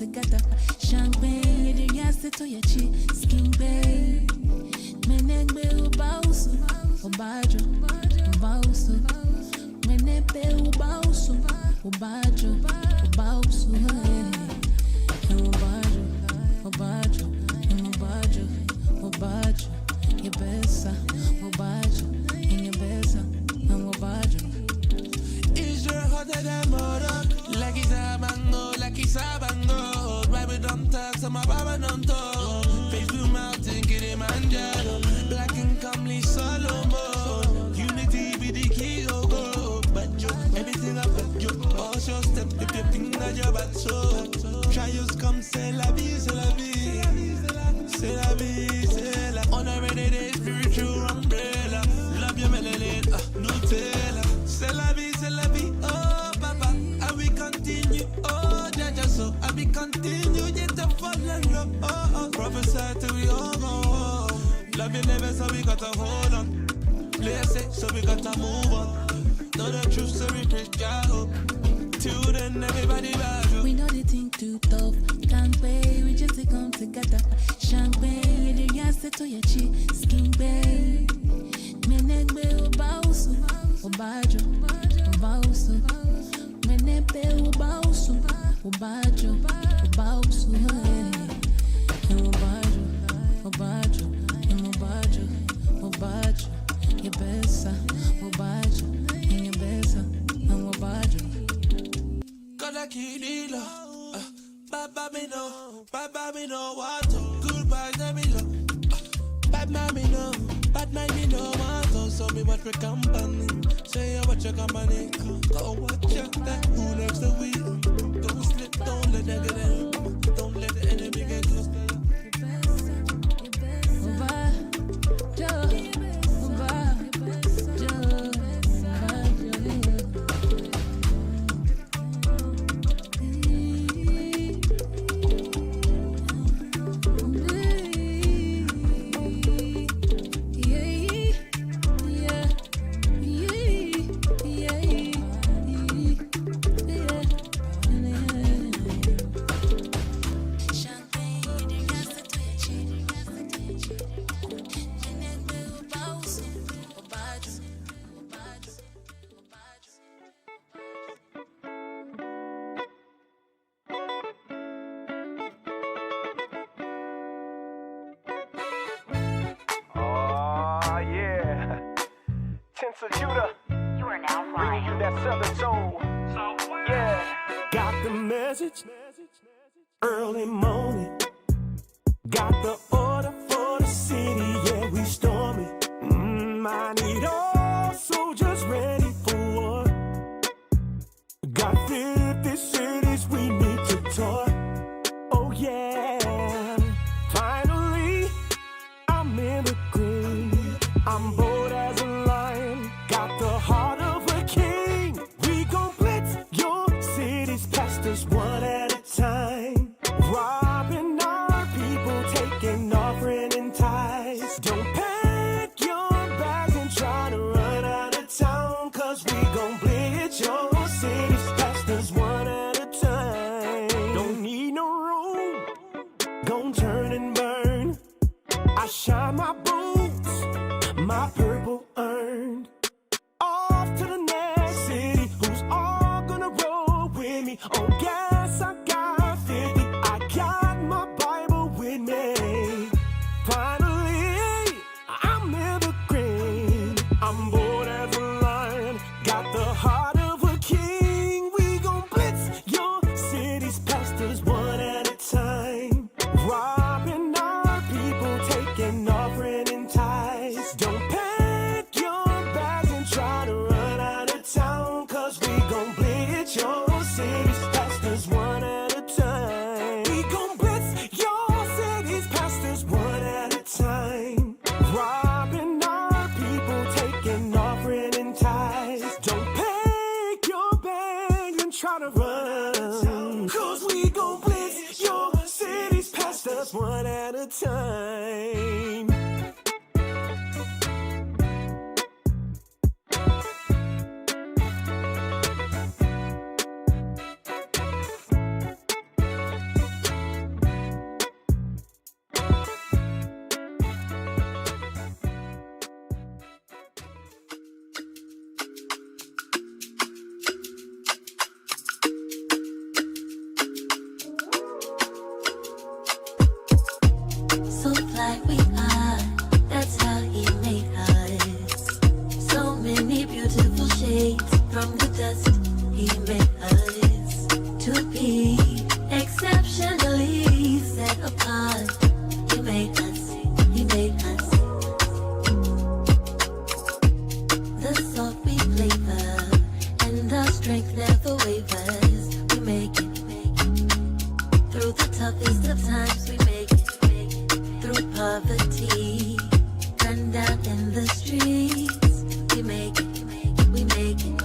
together. Champagne, you just to your cheek, skin bay. Menegbe ubausu, ubajo, ubausu. Menegbe ubausu, ubajo, ubausu. Ubajo, ubajo, ubajo, ubajo. Yebesa, ubajo, yebesa, ubajo. Israel hotter than murder, like it's a mango, like it's a bango. Why we don't talk, so my baba don't talk. Facebook mountain, Kilimanjaro, black and comely Solomon. Unity be the key, oh go. But you, everything about you, all your step, if you think that you're bad, so trials come, c'est la vie, c'est la vie, c'est la vie, c'est la. On a ready day, spiritual umbrella. Love your melanin, Nutella. C'est la vie, oh papa. I will continue, oh Jaja, so I will continue, yet to fall in love, oh. Prophesy till we all go home. Love you never, so we gotta hold on. Bless it, so we gotta move on. Know the truth, so we preach God hope. Till then, everybody back. We know they think too tough, can't pay, we just come together. Champagne, you just to your cheek, skin bay. Menegbe ubausu, ubajo, ubausu. Menegbe ubausu, ubajo, ubausu. Ubajo, ubajo, ubajo, ubajo. Yebesa, ubajo, yebesa, ubajo. Gotta keep it low. Baba me know what to. Goodbye, let me low. Bad man me know what to. So me watch my company. Say you watch your company. Go watch your that. Who next the wheel? Don't slip, don't let that get in. Don't let the enemy get close to you. So Judah, you are now flying. You that southern soul. Yeah. Got the message early morning. Got the order for the city. Yeah, we stormy. I need all soldiers ready for war. Got 50 cities we need to tour. Oh yeah. Finally, I'm in the green. I'm bold as a lion. Got the heart of a king. We gon' blitz your city's pastors one at a time. Robbing our people, taking offering and tithes. Don't pack your bags and try to run out of town, cause we gon' blitz your city's pastors one at a time. Don't need no room, gon' turn and burn. I shine my boots, my purple earned. Off to the next city, who's all gonna roll with me? On gas, I got 50, I got my Bible with me. Finally, I'm in the green. I'm bold as a lion, got the heart of a king. We gon' blitz your city's pastors one at a time. Robbing our people, taking offering and tithes. Don't pack your bags and try to run out of town, cause we gon' blitz your city's pastors one at a time. We gon' blitz your city's pastors one at a time. Robbing our people, taking offering and tithes. Don't pack your bags and try to run, cause we gon' blitz your city's pastors one at a time. Through the toughest of times we make it. Through poverty, run down in the streets, we make it, we make it.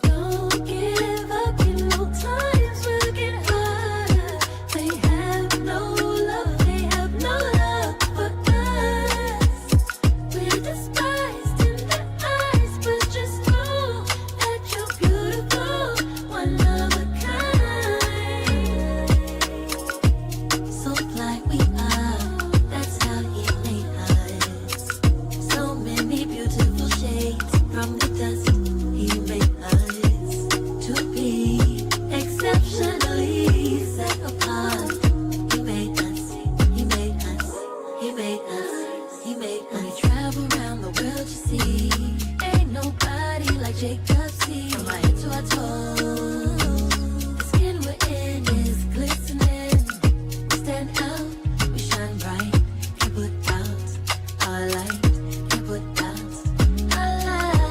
Don't give up, you know times will get harder. They have no love, they have no love for us. We're despised in their eyes, but just know that you're beautiful, one of a kind. So fly we are, that's how he made us. So many beautiful shades from the dust he made us to be exceptionally set apart. He made us, he made us, he made us, he made us. We travel around the world, you see, ain't nobody like Jacob's seed. From our head to our toes, the skin we're in is glistening. We stand out, we shine bright, can't put out our light, can't put out our light.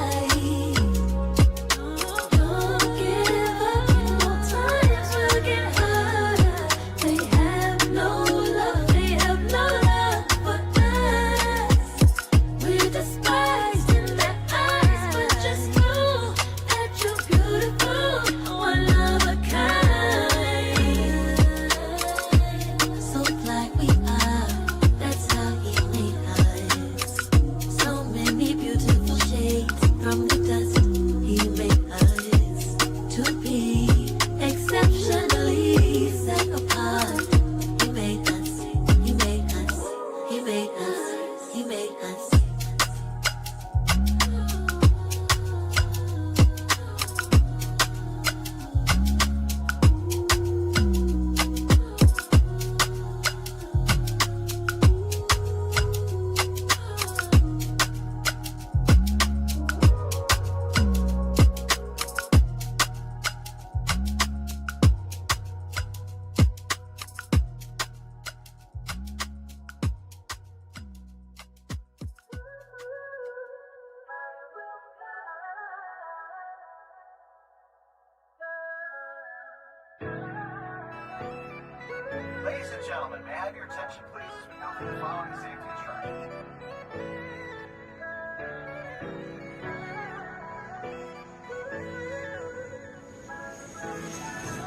Don't give up, you know times will get harder. They have no love, they have no love for us. We're despised in their eyes, but just know that you're beautiful, one of a kind. So fly we are, that's how he made us. So many beautiful shades from the dust he made us to be exceptionally set apart. He made us, he made us, he made us, he made us. Ladies and gentlemen, may I have your attention, please, as we go through the following safety instructions.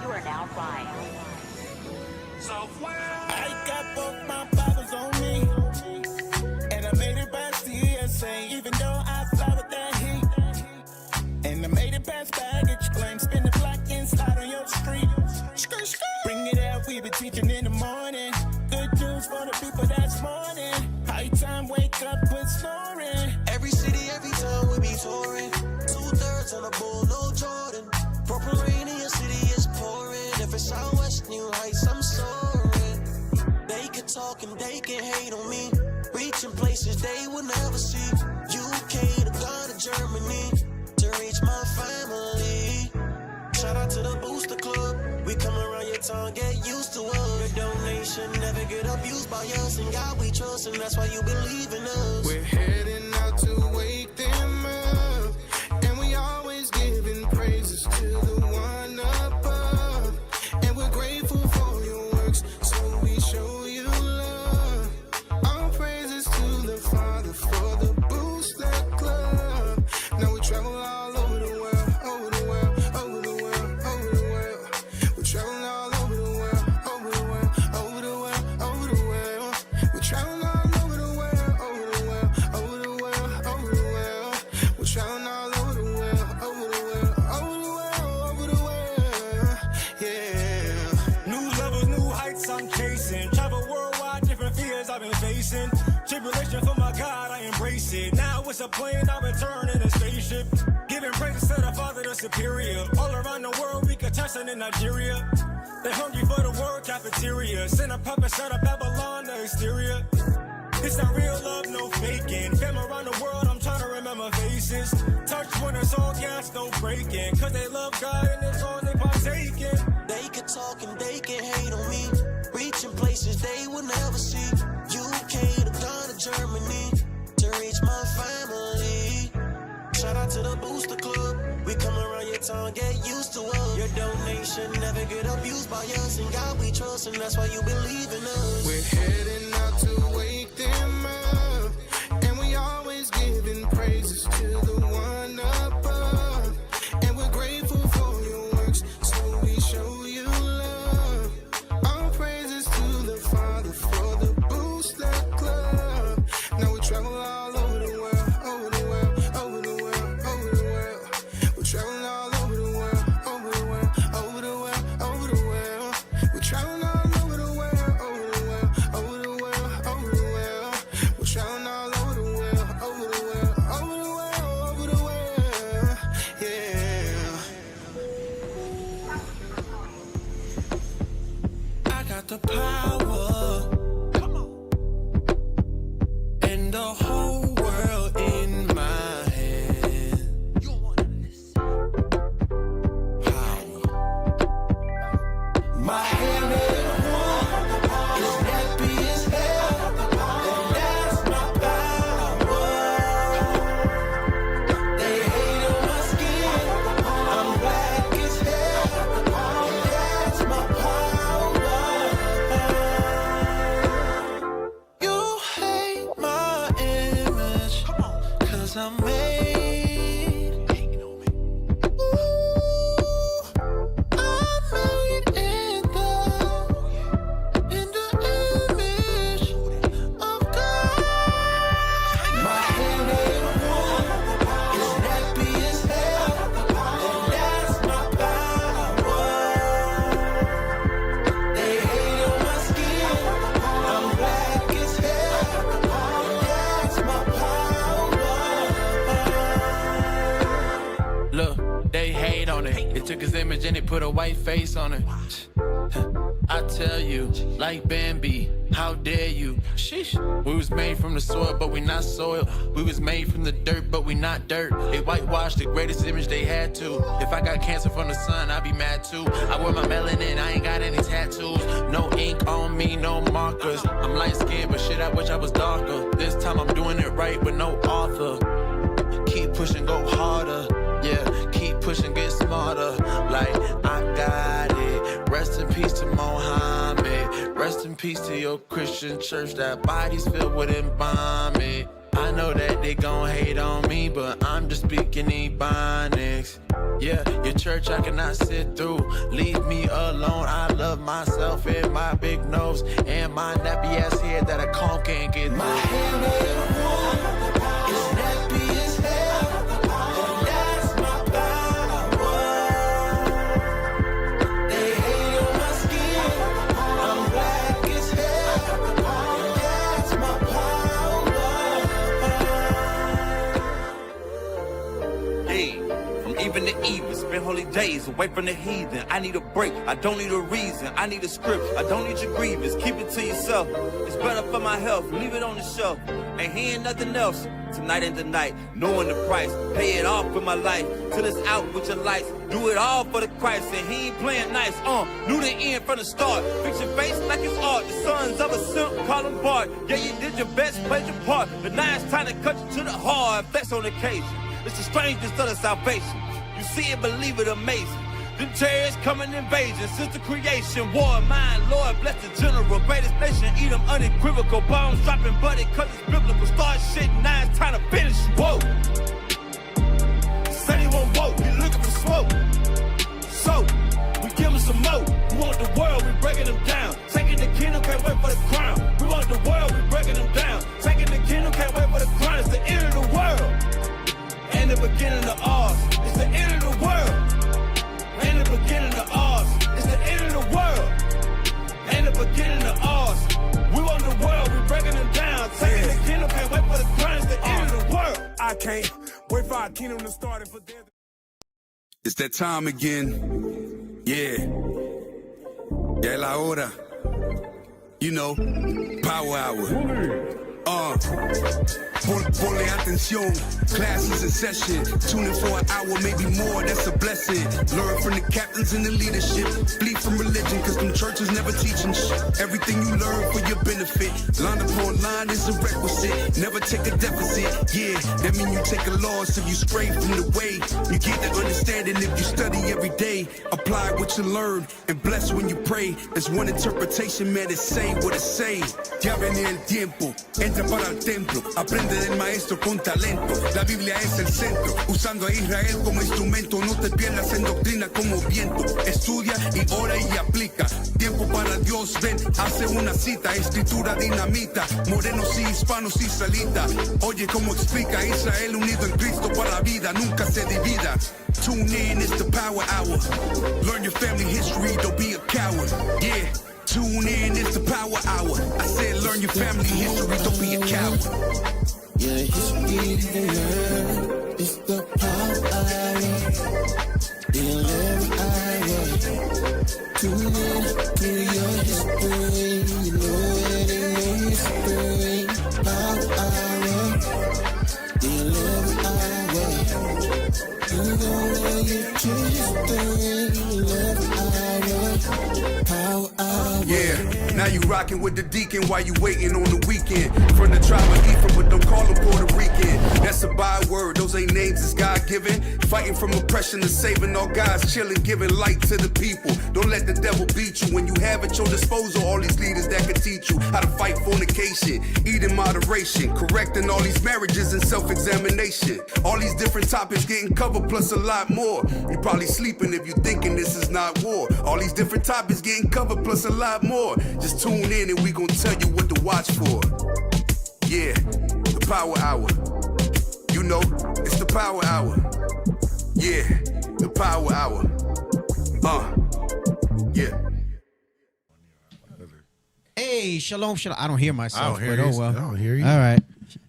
You are now flying. I got both my Bibles on me, and I made it past the ESA, even though I fly with that heat. And I made it past baggage claim, spin the block and slide on your street. Bring it out, we be teaching in the morning. Good news for the people that's mourning. High time, wake up, quit snoring. Every city, every time we be touring. 2/3 on the bull, no Jordan. Purple rain in your city is pouring. If it's out west, New Heights, I'm soaring. They can talk and they can hate on me. Reaching places they will never see. UK to Ghana, Germany, to reach my family. Shout out to the Booster Club. We come around your town, get used to us. Your donation never get abused by us. And God we trust, and that's why you believe in us. We're heading out to wake them up, and we always giving praises to the one above. And we're grateful for your works, so we show you love. All praises to the Father for the Booster Club. Now we travel all over the world, over the world, over the world, over the world. We're traveling all over the world, over the world, over the world, over the world. We're traveling all over the world, over the world, over the world, over the world. We're traveling all over the world, over the world, over the world, over the world. Yeah. New levels, new heights I'm chasing. Travel worldwide, different fears I've been facing. Tribulation for my God, I embrace it. Now it's a plane, I return in a spaceship. Giving praise to the Father, the superior. All around the world, we could touch it in Nigeria. They're hungry for the word cafeteria. Send a puppet shot of Babylon, the exterior. It's not real love, no faking. Fam around the world, I'm trying to remember faces. Touch when it's all gas, no breaking. Cause they love God and it's all they partaking. They can talk and they can hate on me. Reaching places they will never see. UK to Ghana, Germany, to reach my family. Shout out to the Booster Club. We come around your town. song, get used to us. Your donation never get abused by us. And God we trust, and that's why you believe in us. We're heading out to wake them up, and we always giving praises to the one above. And we're grateful for your works, so we show you love. All praises to the Father for the Booster Club. Now we travel all over the world, over the world, over the world, over the world. We're traveling all over the world, over the world, over the world, over the world. We're traveling all over the world, over the world, over the world, over the world. We're traveling all over the world, over the world, over the world, over the world. Yeah. I got the power. Come on. And the whole world in my hand. You don't want none of this. Power. My hand is warm. It's nappy as hell. And that's my power. They hate on my skin. I'm black as hell. And that's my power. You hate my image, 'cause I'm made. Ooh, I'm made in the image of God. My hand is warm, it's nappy as hell, and that's my power. They hate on my skin, I'm black as hell, and that's my power. Look, they hate on it. They took his image and they put a white face on it. I tell you, like Bambi, how dare you? Sheesh. We was made from the soil, but we not soil. We was made from the dirt, but we not dirt. They whitewashed the greatest image they had to. If I got cancer from the sun, I'd be mad too. I wear my melanin, I ain't got any tattoos. No ink on me, no markers. I'm light skinned, but shit, I wish I was darker. This time I'm doing it right with no author. Keep pushing, go harder. Yeah, keep pushing, get smarter. Like, I got it. Rest in peace to Mohammed. Rest in peace to your Christian church. That body's filled with embalming. I know that they gon' hate on me, but I'm just speaking Ebonics. Yeah, your church I cannot sit through. Leave me alone. I love myself and my big nose and my nappy ass head that a comb can't get through. My hand is warm. It's nappy as hell. And that's my power. They hate on my skin. I'm black as hell. And that's my power. Hey, from even to even, spend holy days away from the heathen. I need a break, I don't need a reason. I need a script, I don't need your grievance. Keep it to yourself, it's better for my health. Leave it on the shelf, ain't hearing nothing else. Tonight and tonight, knowing the price. Pay it off with my life, till it's out with your lights. Do it all for the Christ, and he ain't playing nice. Knew the end from the start. Fix your face like it's art. The sons of a simp, call him Bart. Yeah, you did your best, played your part. But now it's time to cut you to the heart. Flex on occasion. It's the strangeness of the salvation. You see it, believe it, amazing. Them chariots coming invasion, since the creation. War, mine, Lord, bless the general. Greatest nation, eat them unequivocal. Bombs dropping, buddy, cause it's biblical. Start shit, now it's time to finish. Whoa. Said he won't vote, he looking for smoke. So, we give him some more. We want the world, we breaking them down. Taking the kingdom, can't wait for the crown. We want the world, we breaking them down. Taking the kingdom, can't wait for the crown. It's the end of the world. And the beginning of ours. It's the end of the world. And the beginning of ours. It's the end of the world. And the beginning of ours. We want the world, we breaking them down. Taking the kingdom, can't wait for the crown. It's the end of the world. I can't wait for our kingdom to start and for them. It's that time again. Yeah. Ya es la hora. You know, power hour. Ponle atención, class is in session. Tune in for an hour, maybe more, that's a blessing. Learn from the captains and the leadership. Flee from religion, cause them churches never teaching shit. Everything you learn for your benefit. Line upon line is a requisite. Never take a deficit, yeah. That mean you take a loss if you stray from the way. You get the understanding if you study every day. Apply what you learn and bless when you pray. There's one interpretation, man, it's say what it say. Ya viene el tiempo, entra para el templo. Aprende del maestro con talento. La Biblia es el centro, usando a Israel como instrumento. No te pierdas en doctrina como viento. Estudia y ora y aplica. Tiempo para Dios, ven, hace una cita. Escritura dinamita, morenos y hispanos israelitas. Oye cómo explica Israel unido en Cristo para la vida, nunca se divida. Tune in, it's the power hour. Learn your family history, don't be a coward. Yeah. Tune in, it's the power hour. I said learn your family history, don't be a coward. Your history to learn, it's the power hour. The 11th hour. Tune in to your history, you know it ain't no mystery. Power hour. The 11th hour. You gonna get your history, 11th hour. Power hour. Yeah, now you rockin' with the deacon while you waiting on the weekend. From the tribe of Ephraim, but don't call them Puerto Rican. That's a byword, those ain't names, it's God-given. Fighting from oppression to saving all guys, chilling, giving light to the people. Don't let the devil beat you when you have at your disposal all these leaders that can teach you how to fight fornication, eat in moderation, correcting all these marriages and self-examination. All these different topics getting covered plus a lot more. You probably sleeping if you thinking this is not war. All these different topics getting covered plus a lot more. Just tune in and we gon' tell you what to watch for. Yeah, the power hour. You know, it's the power hour. Yeah, the power hour. Yeah. Hey, shalom, shalom. I don't hear myself. I don't hear but you. well. I don't hear you. All right.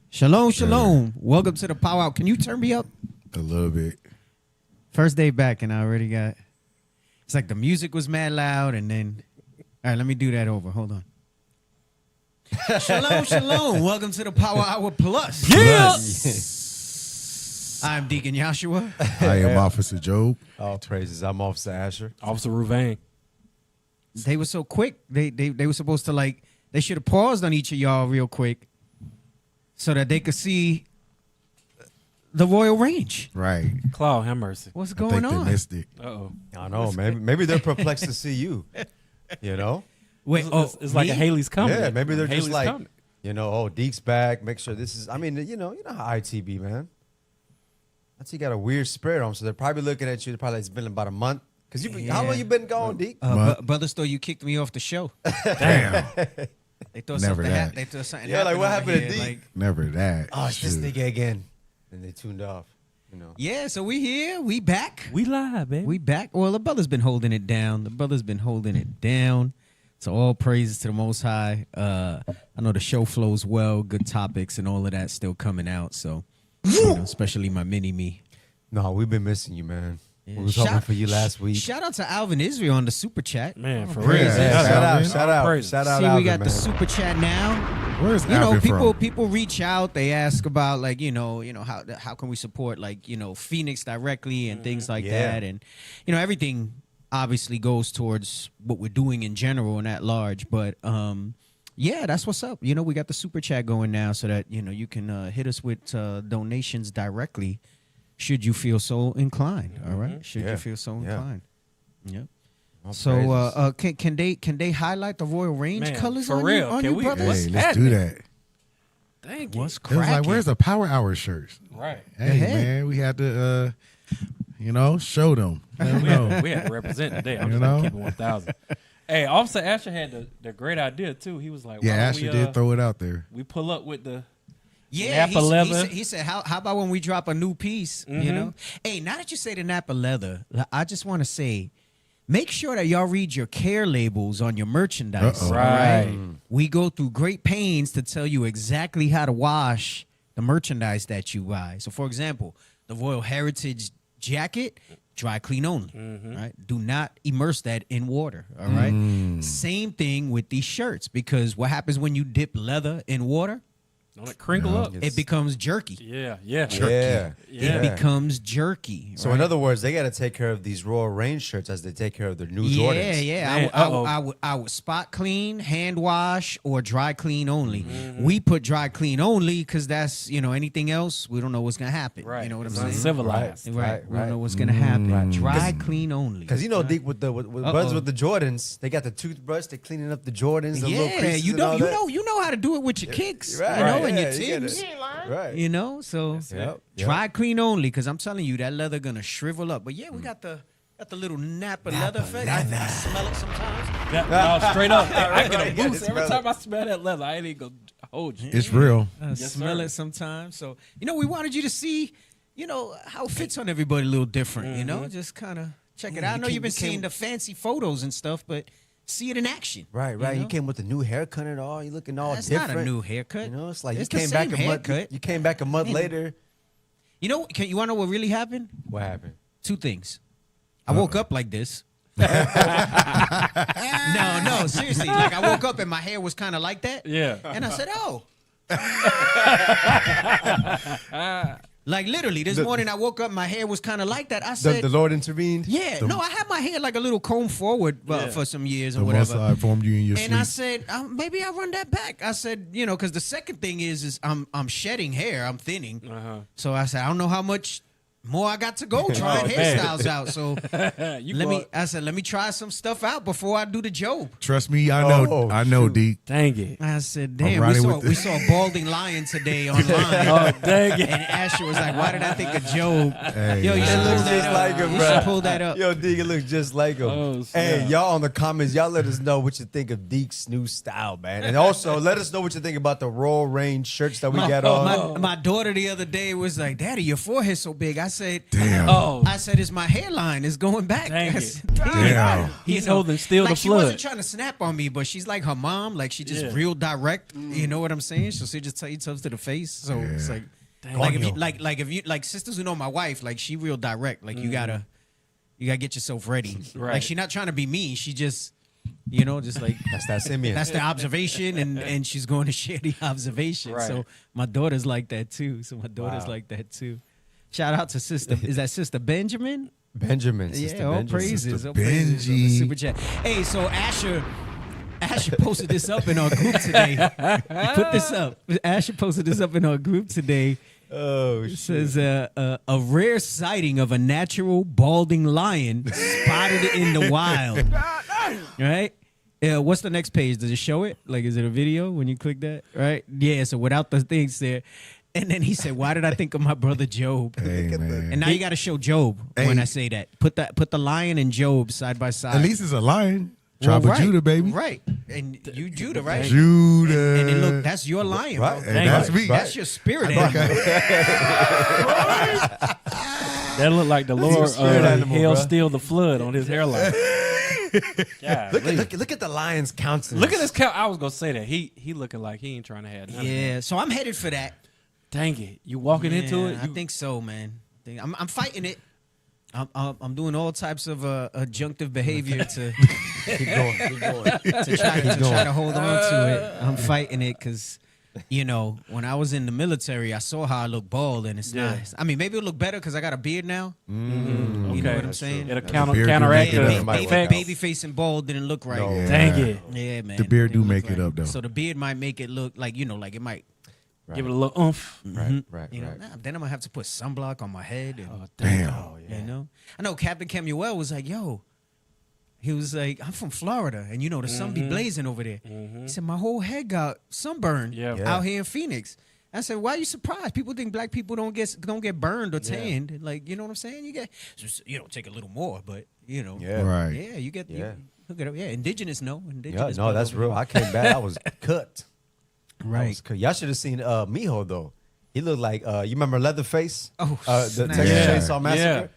Shalom, shalom. Welcome to the Power Out. Can you turn me up? A little bit. First day back and I already got... It's like the music was mad loud and then... All right, let me do that over. Hold on. Shalom, shalom. Welcome to the Power Hour Plus. I'm Deacon Joshua. I am Officer Job. All praises. I'm Officer Asher. Officer Ruvain. They were so quick. They were supposed to like... They should have paused on each of y'all real quick so that they could see the Royal Range. Right. Claude, have mercy. What's I going think on? they missed it. Uh-oh. I know. Maybe they're perplexed to see you. You know? Wait, It's like a Haley's coming. Yeah, maybe they're Haley's just like, coming. you know, oh, Deke's back. Make sure this is. I mean, you know how IT be, man. IT got a weird spirit on, so they're probably looking at you. They're probably it's been about a month. Cause how long you been gone, Deke? Brother Store, you kicked me off the show. Damn. They thought Never something that. They thought something Yeah, like, what happened happened to over Deke? here. Never that. Oh, it's this Shoot. nigga again. And they tuned off. You know. Yeah, so we here. We back. We live, baby. We back. Well, the brother's been holding it down. So all praises to the Most High. I know the show flows well. Good topics and all of that still coming out. So, especially my mini-me. No, we've been missing you, man. Yeah. We was hoping for you last week. Shout out to Alvin Israel on the super chat. Man, for Yeah, real. Shout out. Praise. Shout out. See, we Alvin, got man. the super chat now. Where's You know, Alvin from? people reach out. They ask about like how can we support like Phoenix directly and things like Yeah. that, and everything obviously goes towards what we're doing in general and at large. But yeah, that's what's up. We got the super chat going now, so that you can hit us with donations directly, should you feel so inclined. All right, should you feel so inclined. Yeah. So can they highlight the Royal Range Man, colors for on real, you, can we- brother? Hey, let's do that. Thank you. What's It was like, cracking? where's the Power Hour shirts? Right. Hey, heck? man, we had to, show them. Let them know. We had to represent today. I'm You just going know? to keep it 1,000. Hey, Officer Asher had the great idea, too. He was like, Yeah, why don't Ashley we, did throw it out there. we pull up with the Yeah, Napa leather. he said, how about when we drop a new piece, Hey, now that you say the Napa leather, I just want to say, make sure that y'all read your care labels on your merchandise. Uh-oh. all Right. We go through great pains to tell you exactly how to wash the merchandise that you buy. So, for example, the Royal Heritage jacket, dry clean only. Right? Do not immerse that in water. All right. Same thing with these shirts, because what happens when you dip leather in water? Don't it crinkle up? It becomes jerky. Yeah. It becomes jerky. So right? in other words, they got to take care of these Royal Range shirts as they take care of their new Jordans. Yeah. I would spot clean, hand wash, or dry clean only. We put dry clean only because that's, anything else, we don't know what's going to happen. Right. You know what I'm It's saying? uncivilized. Right. We don't know what's going to happen. Dry clean only. Because Deke, with brothers with the Jordans, they got the toothbrush, they're cleaning up the Jordans, the little creases you and all that. know how to do it with your kicks, Right. and your Yeah, Timbs. Right. So Yep. dry clean only, because I'm telling you that leather gonna shrivel up. But yeah, we got the little Napa leather effect. I smell it sometimes. No, straight up. I get a gotta boost every time I smell that leather. I ain't even gonna hold you. It's real. Smell it sometimes. So we wanted you to see, how it fits on everybody a little different. Just kind of check it out. I know you've been seeing the fancy photos and stuff, but see it in action. Right. You came with the new haircut and all. You looking all That's different. not a new haircut. It's like It's you the came back same a month. haircut. You came back a month later. You want to know what really happened? What happened? Two things. I woke up like this. No, seriously. Like I woke up and my hair was kind of like that. Yeah. And I said, oh. Like literally, this morning I woke up, my hair was kind of like that. I said, The Lord intervened. yeah. No, I had my hair like a little comb forward for some years or The whatever. muscle I formed you in your And sleep. I said, maybe I run that back. I said, because the second thing is I'm shedding hair, I'm thinning. So I said, I don't know how much more I got to go trying hairstyles out. So let me try some stuff out before I do the Job. Trust me, I know, Deke. Dang it. I said, damn, riding we saw a balding lion today online. Oh, dang it. And Asher was like, why did I think of Job? Hey, Yo, you should It looks pull just that like up. him, You bro. should pull that up. Yo, Deke, it looks just like him. Oh, Hey, snap. y'all on the comments, y'all let us know what you think of Deke's new style, man. And also, let us know what you think about the Royal Range shirts that we got on. My daughter the other day was like, Daddy, your forehead's so big. I said, Damn. I said, it's my hairline. It's going back. Dang I it. said, Damn. He's holding still like the she wasn't flood. trying to snap on me, but she's like her mom. Like she just Yeah. real direct. You know what I'm saying? She'll just tell you stuff to the face. So it's like, if you like sisters who know my wife, like she real direct. Like you gotta get yourself ready. Right. Like she not trying to be mean. She just, just like That's that Simeon. that's the observation, and she's going to share the observation. Right. So my daughter's like that too. Shout out to sister. Is that Sister Benjamin? Benjamin. Sister Yeah, all Benjamin. praises. All Benji. praises on the super chat. Hey, so Asher posted this up in our group today. Put this up. Asher posted this up in our group today. Oh, It says a rare sighting of a natural balding lion spotted in the wild. Right? What's the next page? Does it show it? Like, is it a video when you click that? Right? Yeah. So without the things there. And then he said, "Why did I think of my brother Job?" Hey, man. And now you got to show Job when I say that. Put the lion and Job side by side. At least it's a lion. Well, Tribe of Judah, baby. Right. And you Judah, right? Judah. And look, that's your lion, Right. bro. And that's me. That's your spirit animal. That looked like the Lord spirit animal, held bro. still the flood on his hairline. Look at the lion's countenance. Look at this cow. I was gonna say that he looking like he ain't trying to have none of that. Yeah. So I'm headed for that. Dang it! You walking into it? I think so, man. I'm fighting it. I'm doing all types of adjunctive behavior to Keep going. to try to hold on to it. I'm fighting it because, when I was in the military, I saw how I look bald, and it's nice. I mean, maybe it'll look better because I got a beard now. You know what I'm saying? It'll beard counteract can make it the up. effect. Baby facing bald didn't look right. Yeah. Dang it! Yeah, man. The beard do Didn't look make it up, though. So the beard might make it look like, like it might. Give it a little oomph. Right. Then I'm gonna have to put sunblock on my head. And, Damn. I know Captain Kemuel was like, "Yo," he was like, "I'm from Florida, and the sun be blazing over there." He said, "My whole head got sunburned out here in Phoenix." I said, "Why are you surprised? People think black people don't get burned or tanned. Like, you know what I'm saying? You get, take a little more, but Right. yeah, you get, hook it up. Yeah, indigenous, no, Yeah, indigenous. no, that's real. I came back. I was cut. Right. Y'all should have seen Mijo though. He looked like you remember Leatherface? Oh, the snap. Texas Yeah. Chainsaw Massacre. Yeah.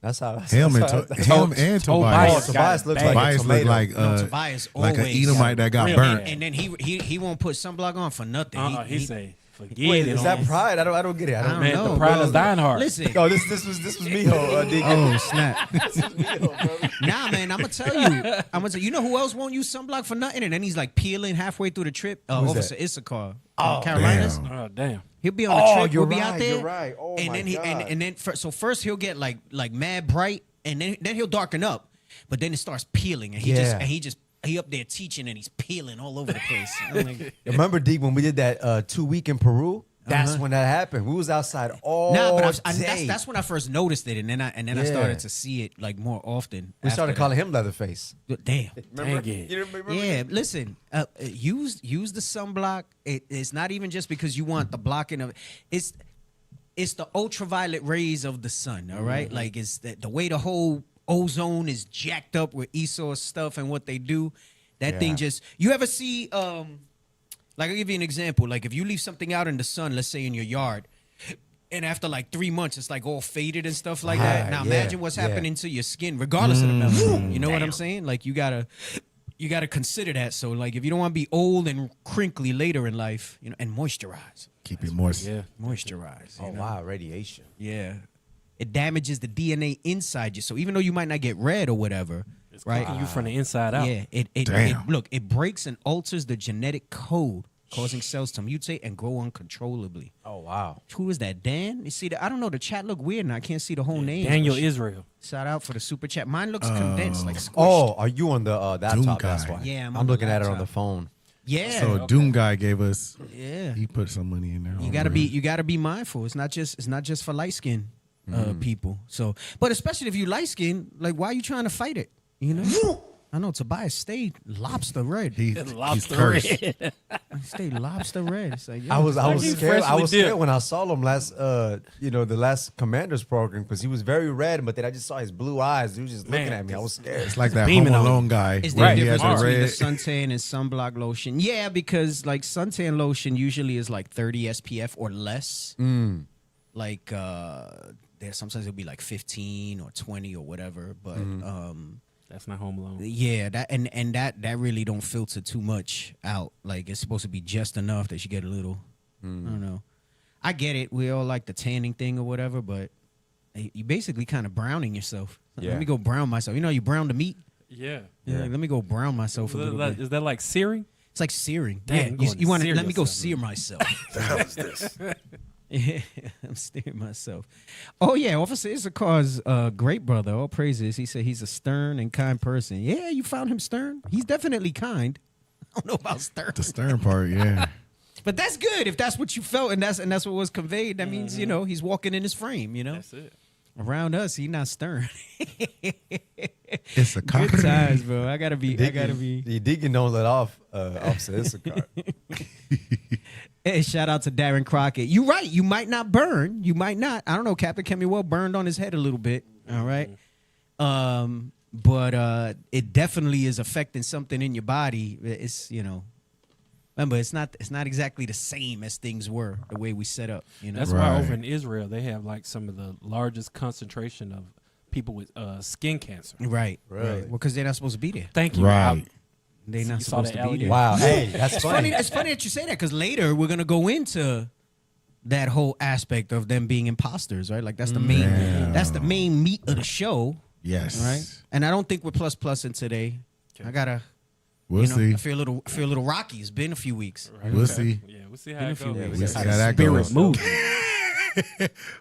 That's how. Him and Oh, Tobias. Tobias looks like a Tobias look tomato. like Tobias like an always Edomite that got Real burnt. bad. And then he won't put sunblock on for nothing. He say Forget Wait, it. is that pride? I don't get it. I don't Man, know, the pride bro. of thine heart. Listen. No, this was Miho. Oh snap! Miho, Nah, man, I'm gonna tell you. You know who else won't use sunblock for nothing? And then he's like peeling halfway through the trip. Officer Issachar, Carolinas. damn. Oh damn. He'll be on the trip. you're He'll be out right, there. you're right. Oh, and my then so first he'll get like mad bright, and then he'll darken up, but then it starts peeling, and he up there teaching, and he's peeling all over the place. I'm like, Remember, D, when we did that 2 week in Peru? That's when that happened. We was outside all day. that's when I first noticed it, and then I started to see it like more often. We started calling him Leatherface. Damn. Remember? Dang it. You remember? Yeah, listen. Use the sunblock. It's not even just because you want the blocking of it's the ultraviolet rays of the sun. All right, like it's the way the whole ozone is jacked up with Esau's stuff and what they do. That thing just. You ever see like I'll give you an example. Like if you leave something out in the sun, let's say in your yard, and after like 3 months, it's like all faded and stuff like that. Now imagine what's happening to your skin, regardless of the melanin. You know what I'm saying? Like you gotta consider that. So like if you don't want to be old and crinkly later in life, and moisturize. Keep it moist. Yeah. Moisturize. Oh, wow, radiation. Yeah. It damages the DNA inside you. So even though you might not get red or whatever, It's right? cooking you from the inside out. Yeah, it breaks and alters the genetic code, causing cells to mutate and grow uncontrollably. Oh, wow. Who is that? Dan? You see, I don't know. The chat look weird, and I can't see the whole name. Daniel Israel. Shout out for the super chat. Mine looks condensed, like squished. Oh, are you on the that Doom top? That's guy. why. Yeah, I'm I'm on the looking at it on laptop. the phone. Yeah. So Doom guy gave us. Yeah. He put some money in there. You gotta be mindful. It's not just for light skin people. So, but especially if you light skin, like why are you trying to fight it? You know. I know Tobias stayed lobster red. He's Lobster cursed. red. Stayed lobster red. It's like, I was he's scared. I freshly was scared dipped. when I saw him last, the last Commanders program because he was very red, but then I just saw his blue eyes. He was just looking Man, at me. I was scared. It's like that Beaming Home on Alone guy. Is where there a he has difference the between the red. suntan and sunblock lotion? Yeah, because like suntan lotion usually is like 30 SPF or less. Like there sometimes it'll be like 15 or 20 or whatever. But That's not Home Alone. yeah, that really don't filter too much out. Like it's supposed to be just enough that you get a little. I don't know. I get it. We all like the tanning thing or whatever, but you basically kind of browning yourself. Yeah. Let me go brown myself. You know, you brown the meat. Yeah. Yeah. Let me go brown myself a little bit. Is that like searing? It's like searing. Dang, Yeah, going you want to sear let me go yourself, sear myself. The hell is this? Yeah, I'm steering myself. Oh yeah, Officer Issachar's great brother. All praises. He said he's a stern and kind person. Yeah, you found him stern. He's definitely kind. I don't know about stern, The stern part, yeah. but that's good if that's what you felt and that's what was conveyed. That means he's walking in his frame. That's it. Around us, he's not stern. It's a Good cock. times, bro. I gotta be. The deacon don't let off Officer Issachar. Hey, shout out to Darren Crockett. You're right. You might not burn. You might not. I don't know. Captain Kemuel burned on his head a little bit. All right. But it definitely is affecting something in your body. It's remember it's not exactly the same as things were the way we set up. That's Right. why over in Israel they have like some of the largest concentration of people with skin cancer. right. Really? Well, because they're not supposed to be there. Thank you. Right. They're not You saw supposed the to be there. Wow. Hey, that's funny. It's funny that you say that because later we're gonna go into that whole aspect of them being imposters, right? Like that's the main meat of the show, Yes. right? And I don't think we're plus in today. I gotta, We'll see. I feel a little rocky. It's been a few weeks. We'll see. Yeah, we'll see how it goes. We'll see how how that Spirit goes. move.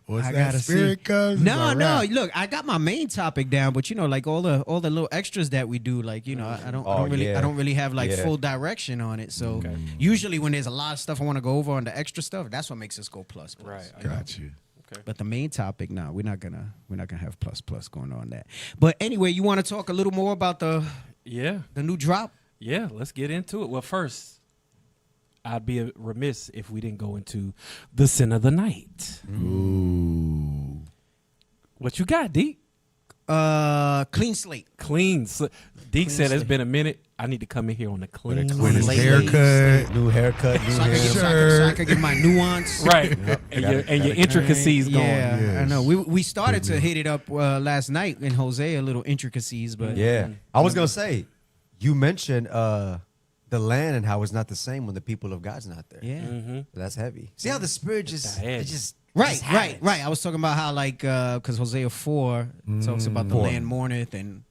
Once I that gotta spirit see. comes, No. it's a wrap. Look, I got my main topic down, but like all the little extras that we do, like I don't really have like full direction on it. So usually when there's a lot of stuff I want to go over on the extra stuff, that's what makes us go plus. Right. Got you. But the main topic, we're not gonna have plus going on that. But anyway, you want to talk a little more about the new drop? Yeah, let's get into it. Well, first, I'd be remiss if we didn't go into the sin of the night. Ooh. What you got, Deke? Clean slate. Deke said it's been a minute. I need to come in here on a clean With his Slate. haircut. New haircut, new So I hair. could get my nuance. right, and your intricacies going. Yeah, I Yes. know. We started to hit it up last night in Jose, a little intricacies, but Yeah. I was going to say, you mentioned the land and how it's not the same when the people of God's not there. Yeah. That's heavy. See how the spirit just Right. I was talking about how like because Hosea 4 talks about the land mourneth and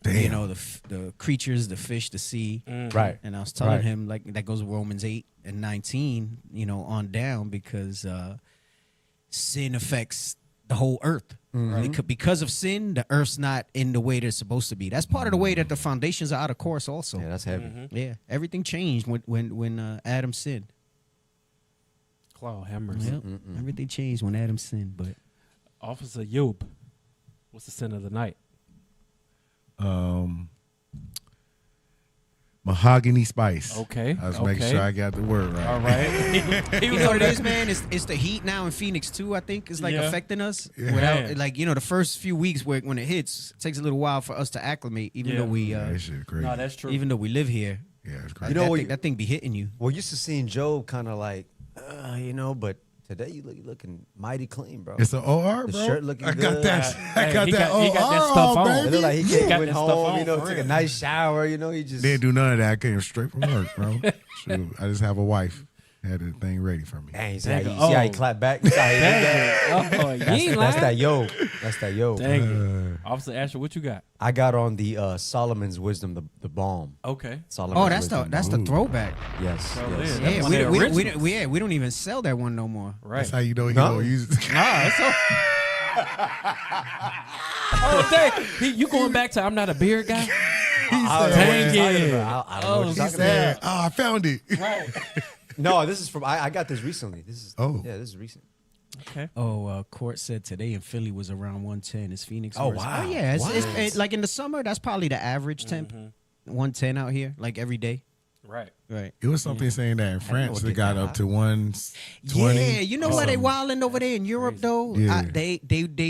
you know the creatures, the fish, the sea. Right. And I was telling him like that goes with Romans 8 and 19, you know, on down because sin affects the whole earth. Because of sin, the earth's not in the way that it's supposed to be. That's part of the way that the foundations are out of course also. Yeah, that's heavy. Yeah, everything changed when Adam sinned. Claw hammers. Yep. Everything changed when Adam sinned. But Officer Yob, what's the sin of the night? Mahogany spice. Okay. I was making sure I got the word right. All right. you know what it is, man? It's the heat now in Phoenix too. I think is like affecting us. Yeah. Without like you know the first few weeks when it hits, it takes a little while for us to acclimate. Even though we that shit crazy. No, that's true. even though we live here, Yeah, it's crazy. You know what? that thing be hitting you. We're used to seeing Job kind of like, you know, but today you looking mighty clean, bro. It's an OR, The bro. shirt looking I got good. that. I Hey, got he that got- he OR got that stuff on. baby. It looked like he got went that stuff home, on you know, for took a real. nice shower, you know, he just. Didn't do none of that. I came straight from work, bro. Shoot, I just have a wife. Had the thing ready for me. Dang, Dang, see how he clapped back? You see how he did that? Oh, you ain't That's lying. that yo. That's that yo. Dang it. Officer Asher, what you got? I got on the Solomon's Wisdom, the balm. Okay. Solomon's Oh, that's the Ooh. throwback. Yes. So yes. then, Yeah, one of the originals. we don't even sell that one no more. Right. That's how you know he No. gonna use it. Nah, it's so. Oh, dang. You going back to I'm not a beer guy? Dang it. I don't know what Oh, you're he talking Yeah. about. Oh, I found it. Right. No, this is from. I got this recently. This is. Oh. Yeah, this is recent. Okay. Oh, Court said today in Philly was around 110. Is Phoenix? Oh, worse? wow. Oh yeah, What? it's like in the summer. That's probably the average temp. 110 out here, like every day. Right. Right. It was something saying that in France it it got that up high. to 120. Yeah, you know why they wilding over there in Europe though? Yeah. They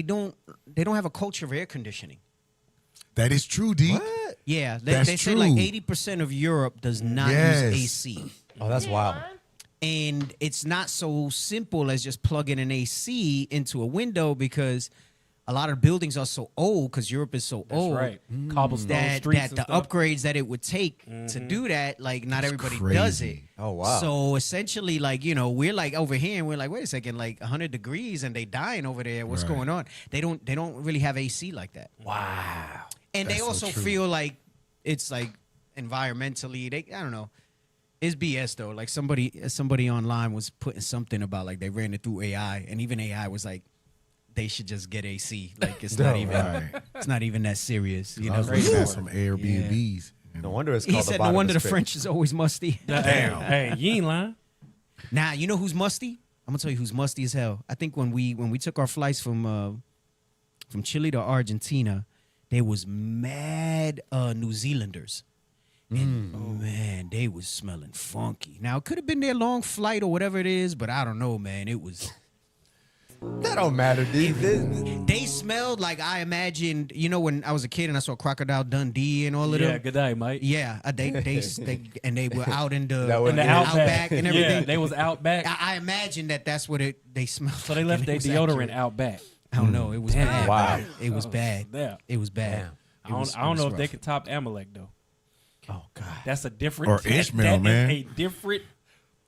don't have a culture of air conditioning. That is true, D. What? Yeah, That's they say like true. 80% of Europe does not Yes. use AC. Oh, that's wild. And it's not so simple as just plugging an AC into a window because a lot of buildings are so old because Europe is so That's old right. Cobblestone that streets and the stuff. upgrades that it would take to do that, like not everybody crazy. does it. Oh, wow. So essentially, like, you know, we're like over here and we're like, wait a second, like 100 degrees and they dying over there. What's Right. going on? They don't really have AC like that. Wow. And they That's so also true. feel like it's like environmentally, I don't know. It's BS though. Like somebody online was putting something about like they ran it through AI, and even AI was like, they should just get AC. Like it's not even Right. it's not even that serious. You I know. was looking at some Airbnbs. No wonder it's He called said, the "No bottom wonder the of spit." French is always musty." Damn. Hey, you ain't lying. Now you know who's musty? I'm gonna tell you who's musty as hell. I think when we took our flights from Chile to Argentina, there was mad New Zealanders. And man, they was smelling funky. Now it could have been their long flight or whatever it is, but I don't know, man. It was. That don't matter, D. They smelled like I imagined. You know, when I was a kid and I saw Crocodile Dundee and all of Yeah, them. good day, Mike. Yeah, they were out in the, That was- In the Yeah. outback. and everything. Yeah, they was out back. I imagine that's what they smelled. So they like, left and their it was deodorant accurate. out back. I don't know. It was bad. Wow. It was bad. Yeah. It was bad. Damn. I don't know if they can top Amalek though. Oh God. That's a different. Or Ishmael, that man. is a different.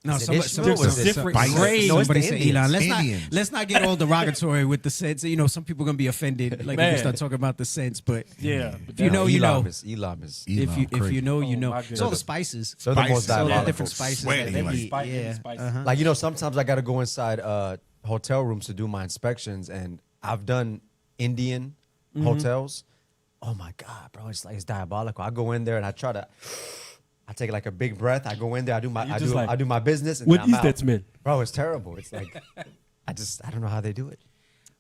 No, Is it somebody Ishmael or is it different Spice? grade. No, it's Somebody the said Indians. Elon. Indians. Let's not get all derogatory with the sense. You know, some people gonna be offended. Like when Man. we start talking about the sense, but Yeah. if you know, you know. Elam is. Elon, If you know, you Oh, know. my It's all the goodness. spices. They're the most Spices. All the diabolical. different spices. Sweating, that like- they eat. Spicy, Yeah. spicy. Uh-huh. Like, you know, sometimes I got to go inside hotel rooms to do my inspections, and I've done Indian hotels. Oh my God, bro, it's like it's diabolical. I go in there and I take like a big breath. I go in there, I do my business, and What then I'm is out. that, man? Bro, it's terrible. It's like I don't know how they do it.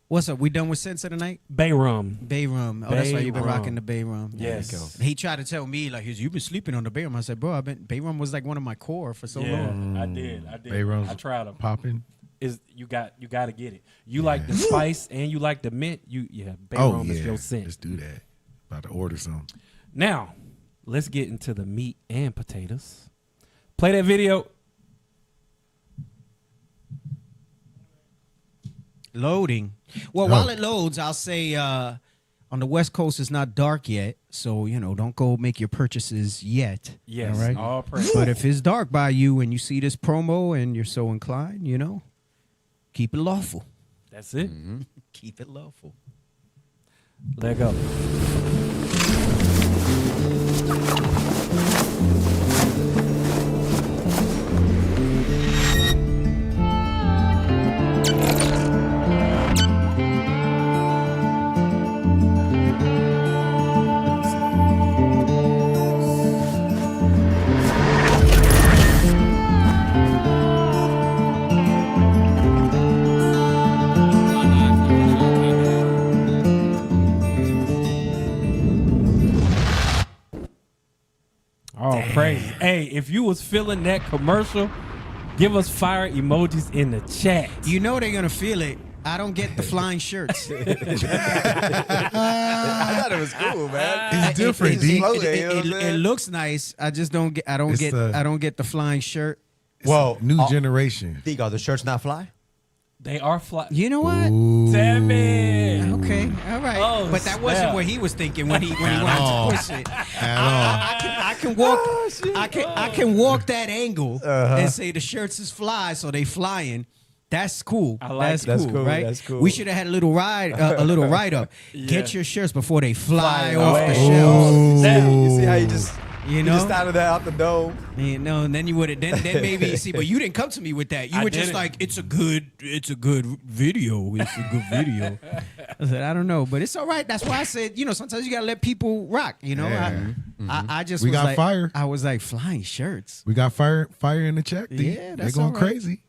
What's up? We done with Sense of the night? Bay rum. Bay rum. Oh, that's why you've been Bay rum. rocking the bay rum. Yes. There you go. He tried to tell me like, you've been sleeping on the bay rum. I said, bro, bay rum was like one of my core for so Yeah, long. I did. Bay Rum's I tried them. popping. You got to get it. You like the spice and you like the mint. Bay Oh rum yeah, is your scent. let's do that. About to order some. Now, let's get into the meat and potatoes. Play that video. Loading. Well, while it loads, I'll say on On the West Coast, it's not dark yet, so don't go make your purchases yet. Yes, all right. all praise. But if it's dark by you and you see this promo and you're so inclined, keep it lawful. That's it. Keep it lawful. Let go. Oh, crazy. Hey, if you was feeling that commercial, give us fire emojis in the chat. You know they're going to feel it. I don't get the flying shirts. I thought it was cool, man. It's different, D. It looks nice. I just don't get. I don't get the flying shirt. Well, New generation. Think, are the shirts not fly? They are fly. You know what? Damn it. Okay, all right. Oh, but that wasn't snap. what he was thinking when he wanted to push it. I can walk. I can walk that angle and say the shirts is fly, so they flying. That's cool. I like That's it. cool, right? That's cool. We should have had a little write up. Yeah. Get your shirts before they fly Fly off away. the shelves. Damn, you see how you just Started that out the dome. And then you would have then maybe see, but you didn't come to me with that. You I were just didn't. like, it's a good video. It's a good video. I said, I don't know, but it's all right. That's why I said, sometimes you gotta let people rock. Yeah. I just We was got like, fire. I was like, flying shirts. We got fire in the check. D. Yeah, They're that's going all right. crazy.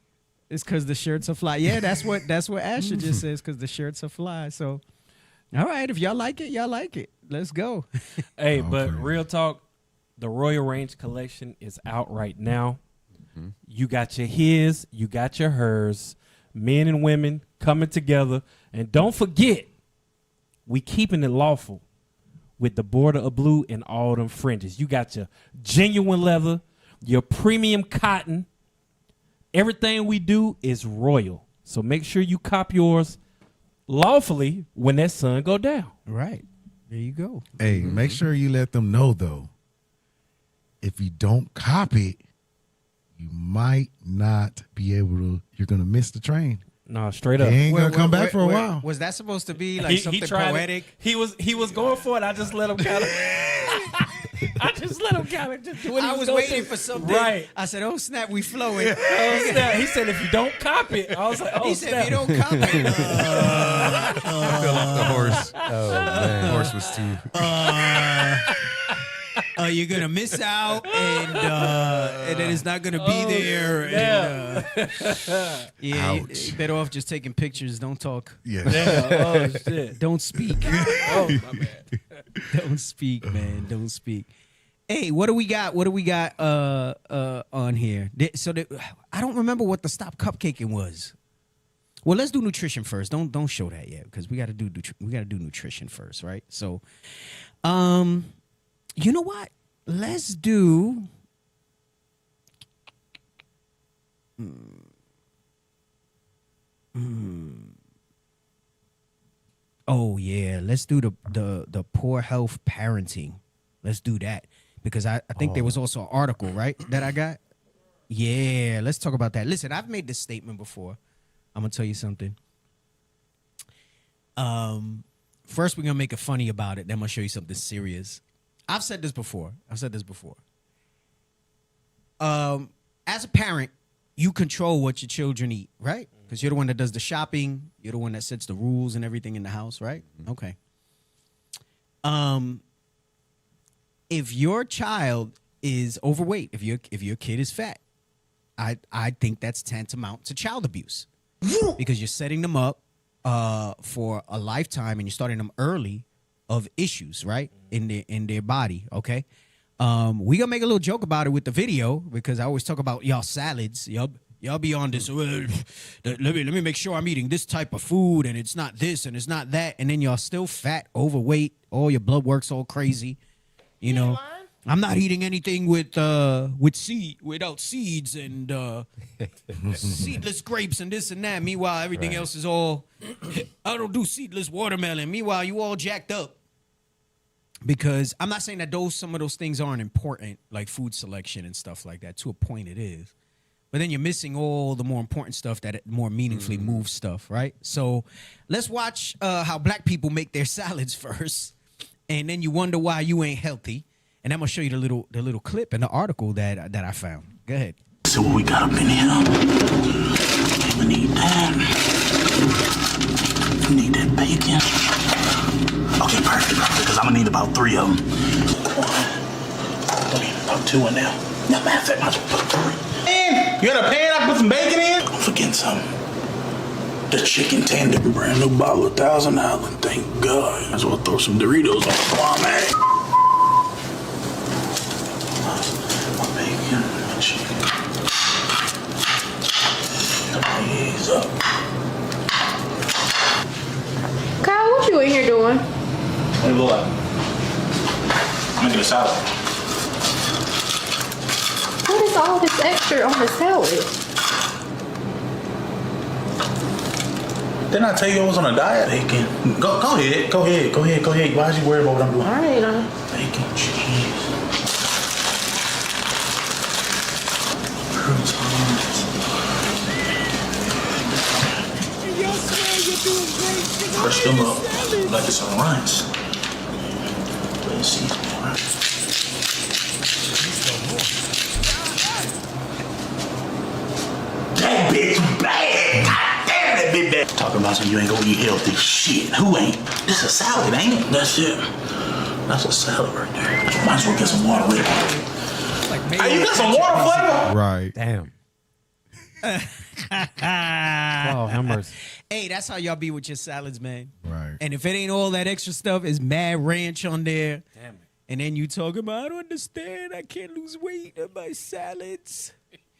It's because the shirts are fly. Yeah, that's what Asher just says, because the shirts are fly. So, all right, if y'all like it, y'all like it. Let's go. Hey, but Okay. real talk, the Royal Range collection is out right now. You got your his, you got your hers, men and women coming together. And don't forget, we keeping it lawful with the border of blue and all them fringes. You got your genuine leather, your premium cotton. Everything we do is royal. So make sure you cop yours lawfully when that sun go down. Right. There you go. Hey, make sure you let them know, though. If you don't cop it, you might not be able to. You're going to miss the train. No, straight They up. ain't going to come back for a while. Was that supposed to be like something tried it. poetic? He was going for it. I just let him kind of. I just let him kind of just do what he I was gonna waiting do. for something. Right. I said, "Oh snap, we flowing." Oh, snap. He said, if you don't cop it, I was like, oh, He said, snap. "If you don't cop it." Fell off the horse. The horse was too. You're gonna miss out, and then it's not gonna be there. yeah. And, yeah, Ouch. you better off just taking pictures. Don't talk. Yeah. Yeah, oh, shit. Don't speak. Oh, my bad. Don't speak, man. Don't speak. Hey, what do we got? What do we got on here? I don't remember what the stop cupcaking was. Well, let's do nutrition first. Don't show that yet, because we got to do nutrition first, right? So, you know what? Let's do. Oh yeah, let's do the poor health parenting. Let's do that, because I think there was also an article, right, that I got. Yeah, let's talk about that. Listen, I've made this statement before. I'm gonna tell you something. First we're gonna make it funny about it. Then I'm gonna show you something serious. I've said this before. As a parent, you control what your children eat, right? Because you're the one that does the shopping. You're the one that sets the rules and everything in the house, right? Okay. If your child is overweight, if your kid is fat, I think that's tantamount to child abuse, because you're setting them up for a lifetime, and you're starting them early of issues, right, in their body. Okay. We gonna make a little joke about it with the video, because I always talk about y'all salads. Y'all be on this. Let me make sure I'm eating this type of food, and it's not this and it's not that, and then y'all still fat, overweight. All your blood work's all crazy, you know. I'm not eating anything with seed without seeds and seedless grapes and this and that. Meanwhile, everything else is all. I don't do seedless watermelon. Meanwhile, you all jacked up. Because I'm not saying that some of those things aren't important, like food selection and stuff like that. To a point, it is. But then you're missing all the more important stuff that more meaningfully moves stuff, right? So let's watch how black people make their salads first, and then you wonder why you ain't healthy. And I'm gonna show you the little clip in the article that I found. Go ahead. So what we got up in here? Okay, we need that. We need that bacon. Okay, perfect. Because I'm gonna need about 3 of them. 1, 3, about 2 in there. Now, matter of fact, might as well put 3. Man, you got a pan? I put some bacon in. Don't forget something. The chicken tender, brand new bottle of $1,000. Thank God. Might as well throw some Doritos on the farm, man. My bacon, my chicken. Ease up. Kyle, what you in here doing? What do you look like? I'm making a salad. What is all this extra on the salad? Didn't I tell you I was on a diet? Bacon. Go ahead. Why is you worried about what I'm doing? All right, Bacon, cheese. Croutons. Crush them up like it's on rice. Let's see more. That bitch bad. God damn, that bitch bad. Talking about something you ain't gonna eat healthy. Shit, who ain't? This is a salad, ain't it? That's it. That's a salad right there. Might as well get some water with it. Hey, you got some water flavor? Right. Damn. Oh, have mercy. Hey, that's how y'all be with your salads, man. Right. And if it ain't all that extra stuff, it's mad ranch on there. Damn it. And then you talking about, I don't understand. I can't lose weight on my salads.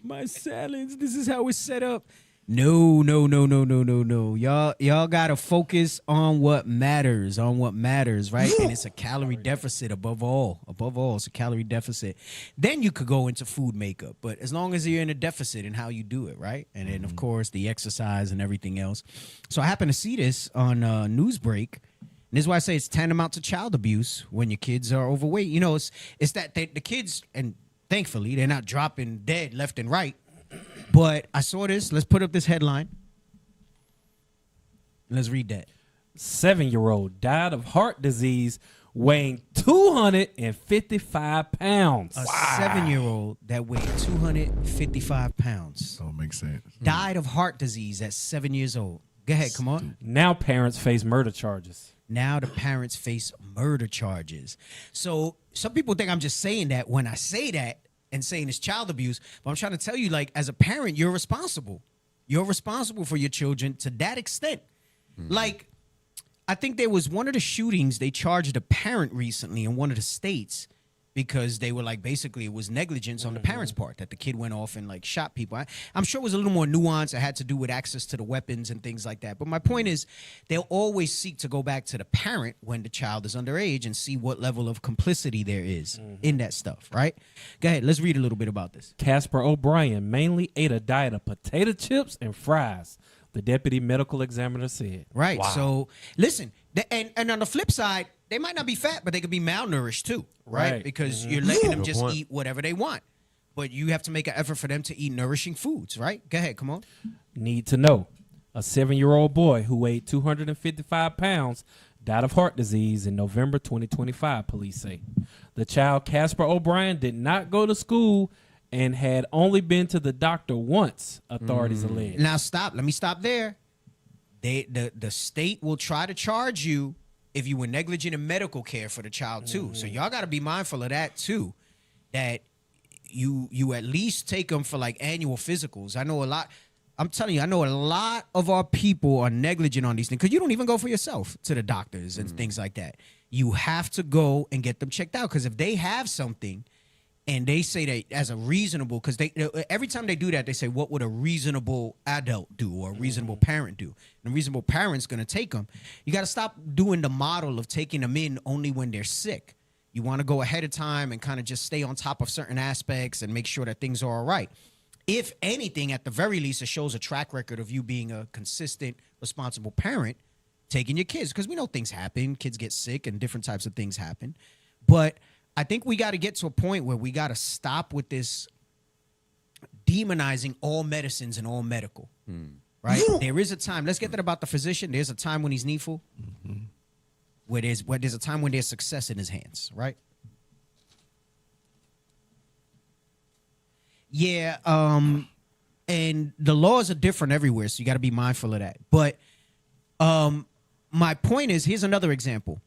My salads. This is how it's set up. No. Y'all gotta focus on what matters, right? And it's a calorie deficit above all. It's a calorie deficit. Then you could go into food makeup, but as long as you're in a deficit in how you do it, right? And then of course the exercise and everything else. So I happened to see this on Newsbreak. And this is why I say it's tantamount to child abuse when your kids are overweight. You know, it's that the kids, and thankfully they're not dropping dead left and right. But I saw this. Let's put up this headline. Let's read that. 7-year-old died of heart disease weighing 255 pounds. A 7-year-old that weighed 255 pounds. Don't make sense. Died of heart disease at 7 years old. Go ahead, come on. Now parents face murder charges. Now the parents face murder charges. So some people think I'm just saying that when I say that and saying it's child abuse, but I'm trying to tell you, like, as a parent, you're responsible. You're responsible for your children to that extent. Like, I think there was one of the shootings, they charged a parent recently in one of the states because they were like, basically it was negligence on the parents' part, that the kid went off and like shot people. I'm sure it was a little more nuanced. It had to do with access to the weapons and things like that. But my point is, they'll always seek to go back to the parent when the child is underage and see what level of complicity there is in that stuff, right? Go ahead, let's read a little bit about this. Casper O'Brien mainly ate a diet of potato chips and fries, the deputy medical examiner said. Right. Wow. So listen, and on the flip side, they might not be fat, but they could be malnourished too, right? Because you're letting them just eat whatever they want. But you have to make an effort for them to eat nourishing foods, right? Go ahead, come on. Need to know. A 7-year-old boy who weighed 255 pounds died of heart disease in November 2025, police say. The child, Casper O'Brien, did not go to school and had only been to the doctor once, authorities allege. Now stop. Let me stop there. The state will try to charge you if you were negligent in medical care for the child too. So y'all got to be mindful of that too, that you at least take them for like annual physicals. I know a lot. I'm telling you, I know a lot of our people are negligent on these things because you don't even go for yourself to the doctors and things like that. You have to go and get them checked out because if they have something and they say that as a reasonable, because they every time they do that, they say, what would a reasonable adult do or a reasonable parent do? And a reasonable parent's going to take them. You got to stop doing the model of taking them in only when they're sick. You want to go ahead of time and kind of just stay on top of certain aspects and make sure that things are all right. If anything, at the very least, it shows a track record of you being a consistent, responsible parent, taking your kids, because we know things happen. Kids get sick and different types of things happen. But I think we got to get to a point where we got to stop with this demonizing all medicines and all medical, right? There is a time. Let's get that about the physician. There's a time when he's needful, where there's a time when there's success in his hands, right? Yeah, and the laws are different everywhere, so you got to be mindful of that. But my point is, here's another example.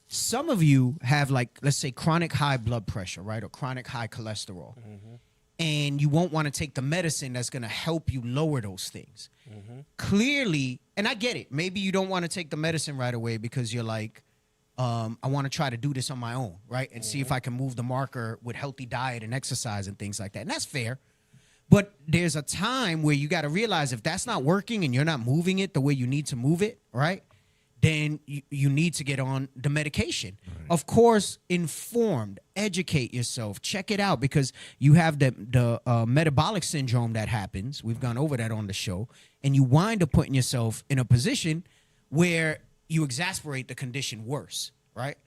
Some of you have, like, let's say, chronic high blood pressure, right, or chronic high cholesterol. And you won't want to take the medicine that's going to help you lower those things. Clearly, and I get it. Maybe you don't want to take the medicine right away because you're like, I want to try to do this on my own, right? And see if I can move the marker with healthy diet and exercise and things like that. And that's fair. But there's a time where you got to realize if that's not working and you're not moving it the way you need to move it, right? Then you need to get on the medication. Right. Of course, informed, educate yourself, check it out, because you have the metabolic syndrome that happens. We've gone over that on the show. And you wind up putting yourself in a position where you exasperate the condition worse, right?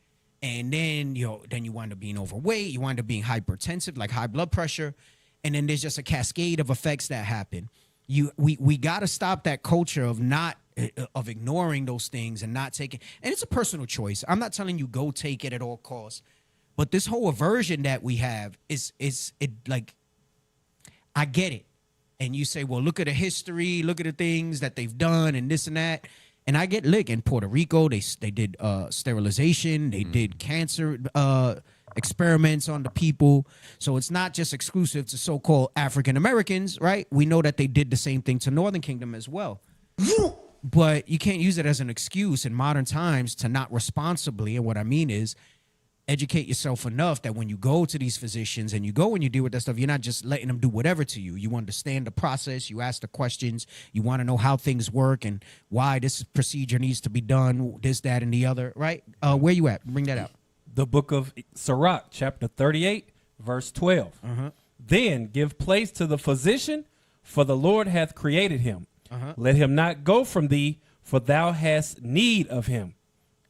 And then you wind up being overweight. You wind up being hypertensive, like high blood pressure. And then there's just a cascade of effects that happen. We got to stop that culture of ignoring those things and not taking. And it's a personal choice. I'm not telling you go take it at all costs. But this whole aversion that we have is like, I get it. And you say, well, look at the history, look at the things that they've done and this and that. And I get lick in Puerto Rico. They did sterilization. They did cancer experiments on the people. So it's not just exclusive to so-called African Americans, right? We know that they did the same thing to Northern Kingdom as well. But you can't use it as an excuse in modern times to not responsibly. And what I mean is educate yourself enough that when you go to these physicians and you go and you deal with that stuff, you're not just letting them do whatever to you. You understand the process. You ask the questions. You want to know how things work and why this procedure needs to be done, this, that, and the other, right? Where you at? Bring that out. The book of Sirach, chapter 38, verse 12. Then give place to the physician, for the Lord hath created him. Let him not go from thee, for thou hast need of him.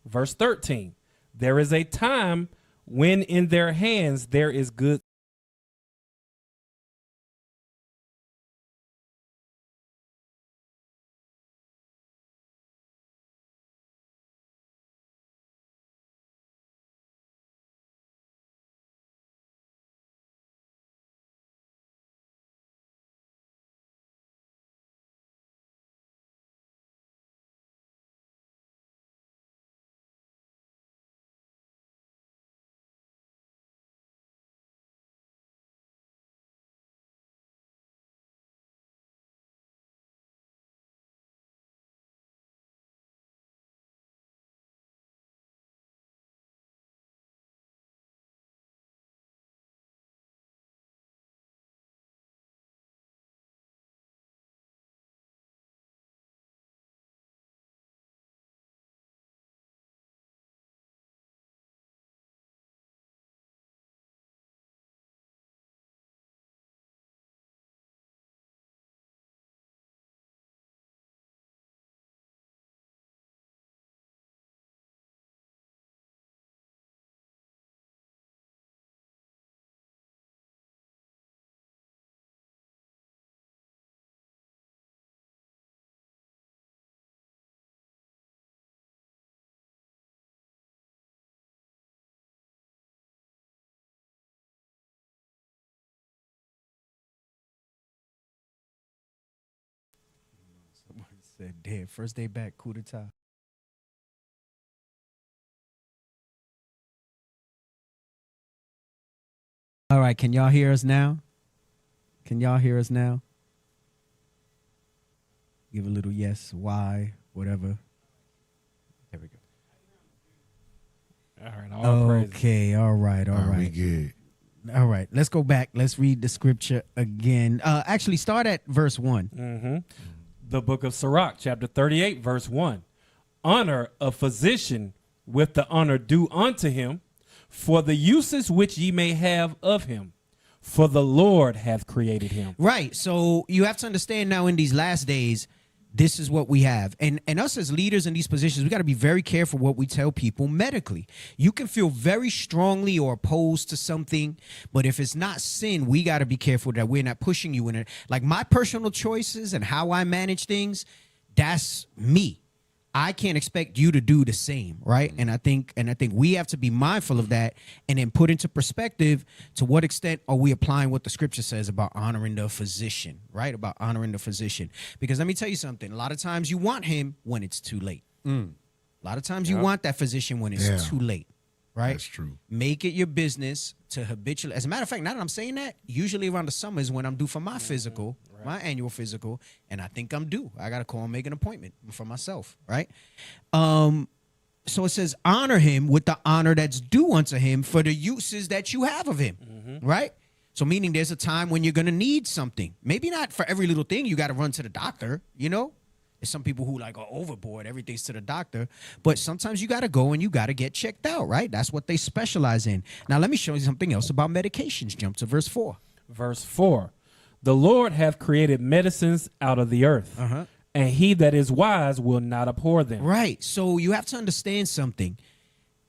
Verse 13. There is a time when in their hands there is good. Somebody said, damn, first day back, coup d'etat. All right, can y'all hear us now? Can y'all hear us now? Give a little yes, why, whatever. There we go. All right, all praises. Okay, all right. We good. All right, let's go back. Let's read the scripture again. Actually, start at verse 1. The book of Sirach, chapter 38, verse 1. Honor a physician with the honor due unto him, for the uses which ye may have of him. For the Lord hath created him. Right. So you have to understand now in these last days, this is what we have. And us as leaders in these positions, we got to be very careful what we tell people medically. You can feel very strongly or opposed to something, but if it's not sin, we got to be careful that we're not pushing you in it. Like my personal choices and how I manage things, that's me. I can't expect you to do the same, right? And I think we have to be mindful of that and then put into perspective to what extent are we applying what the scripture says about honoring the physician, right? About honoring the physician. Because let me tell you something. A lot of times you want him when it's too late. A lot of times you want that physician when it's too late, right? That's true. Make it your business to habitually. As a matter of fact, now that I'm saying that, usually around the summer is when I'm due for my physical, my annual physical, and I think I'm due. I got to call and make an appointment for myself, right? So it says, honor him with the honor that's due unto him for the uses that you have of him, right? So meaning there's a time when you're going to need something. Maybe not for every little thing you got to run to the doctor, you know? There's some people who like are overboard, everything's to the doctor. But sometimes you got to go and you got to get checked out, right? That's what they specialize in. Now, let me show you something else about medications. Jump to verse 4. Verse 4. The Lord hath created medicines out of the earth, and he that is wise will not abhor them. Right. So you have to understand something.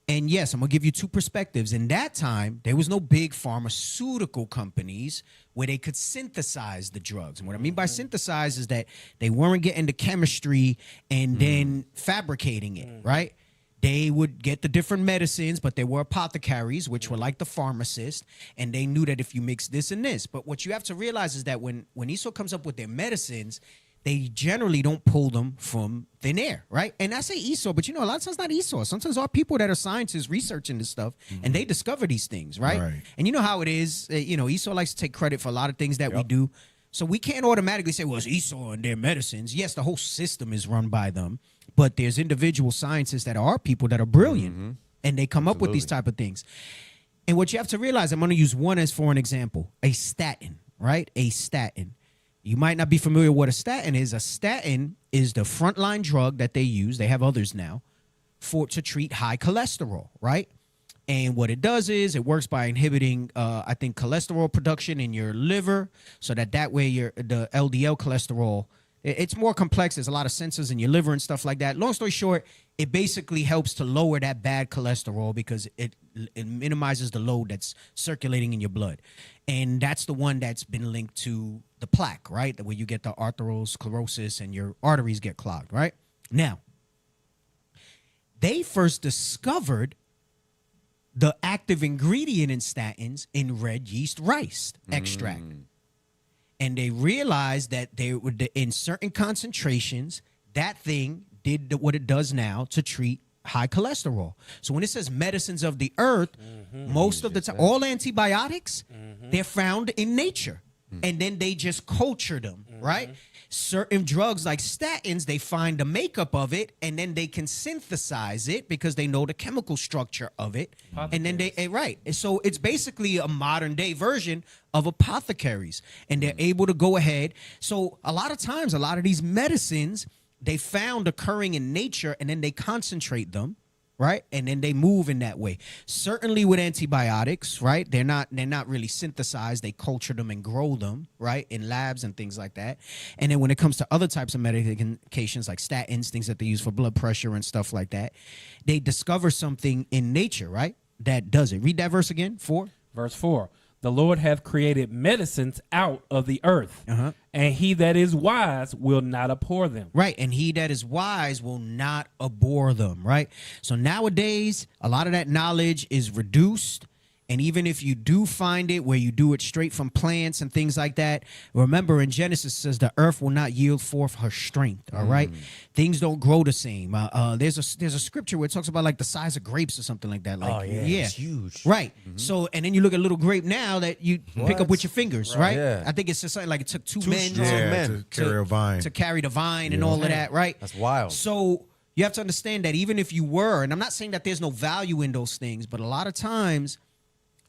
And yes, I'm going to give you two perspectives. In that time, there was no big pharmaceutical companies where they could synthesize the drugs. And what I mean by synthesize is that they weren't getting the chemistry and then fabricating it, right? They would get the different medicines, but there were apothecaries, which were like the pharmacists, and they knew that if you mix this and this. But what you have to realize is that when Esau comes up with their medicines, they generally don't pull them from thin air, right? And I say Esau, but you know, a lot of times not Esau. Sometimes our people that are scientists researching this stuff, and they discover these things, right? And you know how it is. You know, Esau likes to take credit for a lot of things that we do. So we can't automatically say, well, it's Esau and their medicines. Yes, the whole system is run by them, but there's individual scientists that are people that are brilliant, and they come up with these type of things. And what you have to realize, I'm going to use one as for an example, a statin, right? A statin. You might not be familiar with what a statin is. A statin is the frontline drug that they use. They have others now to treat high cholesterol, right? And what it does is it works by inhibiting, I think, cholesterol production in your liver, so that way the LDL cholesterol, it's more complex. There's a lot of sensors in your liver and stuff like that. Long story short, it basically helps to lower that bad cholesterol because it minimizes the load that's circulating in your blood. And that's the one that's been linked to the plaque, right? Where you get the arteriosclerosis and your arteries get clogged, right? Now, they first discovered the active ingredient in statins in red yeast rice extract. And they realized that they were in certain concentrations, that thing did what it does now to treat high cholesterol. So when it says medicines of the earth, most of the time, all antibiotics, they're found in nature. And then they just culture them, right? Certain drugs like statins, they find the makeup of it, and then they can synthesize it because they know the chemical structure of it. And then right. So it's basically a modern day version of apothecaries, and they're able to go ahead. So a lot of times, a lot of these medicines, they found occurring in nature, and then they concentrate them, right? And then they move in that way. Certainly with antibiotics, right? They're not really synthesized. They culture them and grow them, right? In labs and things like that. And then when it comes to other types of medications like statins, things that they use for blood pressure and stuff like that, they discover something in nature, right? That does it. Read that verse again, 4. Verse 4. The Lord hath created medicines out of the earth, and he that is wise will not abhor them. Right, and he that is wise will not abhor them, right? So nowadays, a lot of that knowledge is reduced. And even if you do find it where you do it straight from plants and things like that, remember in Genesis it says the earth will not yield forth her strength, all right? Things don't grow the same. There's a scripture where it talks about like the size of grapes or something like that. Like, it's huge. Right. So, and then you look at a little grape now that you pick up with your fingers, right? Yeah. I think it's just something like it took two men to carry a vine. To carry the vine and all of that, right? That's wild. So you have to understand that even if you were, and I'm not saying that there's no value in those things, but a lot of times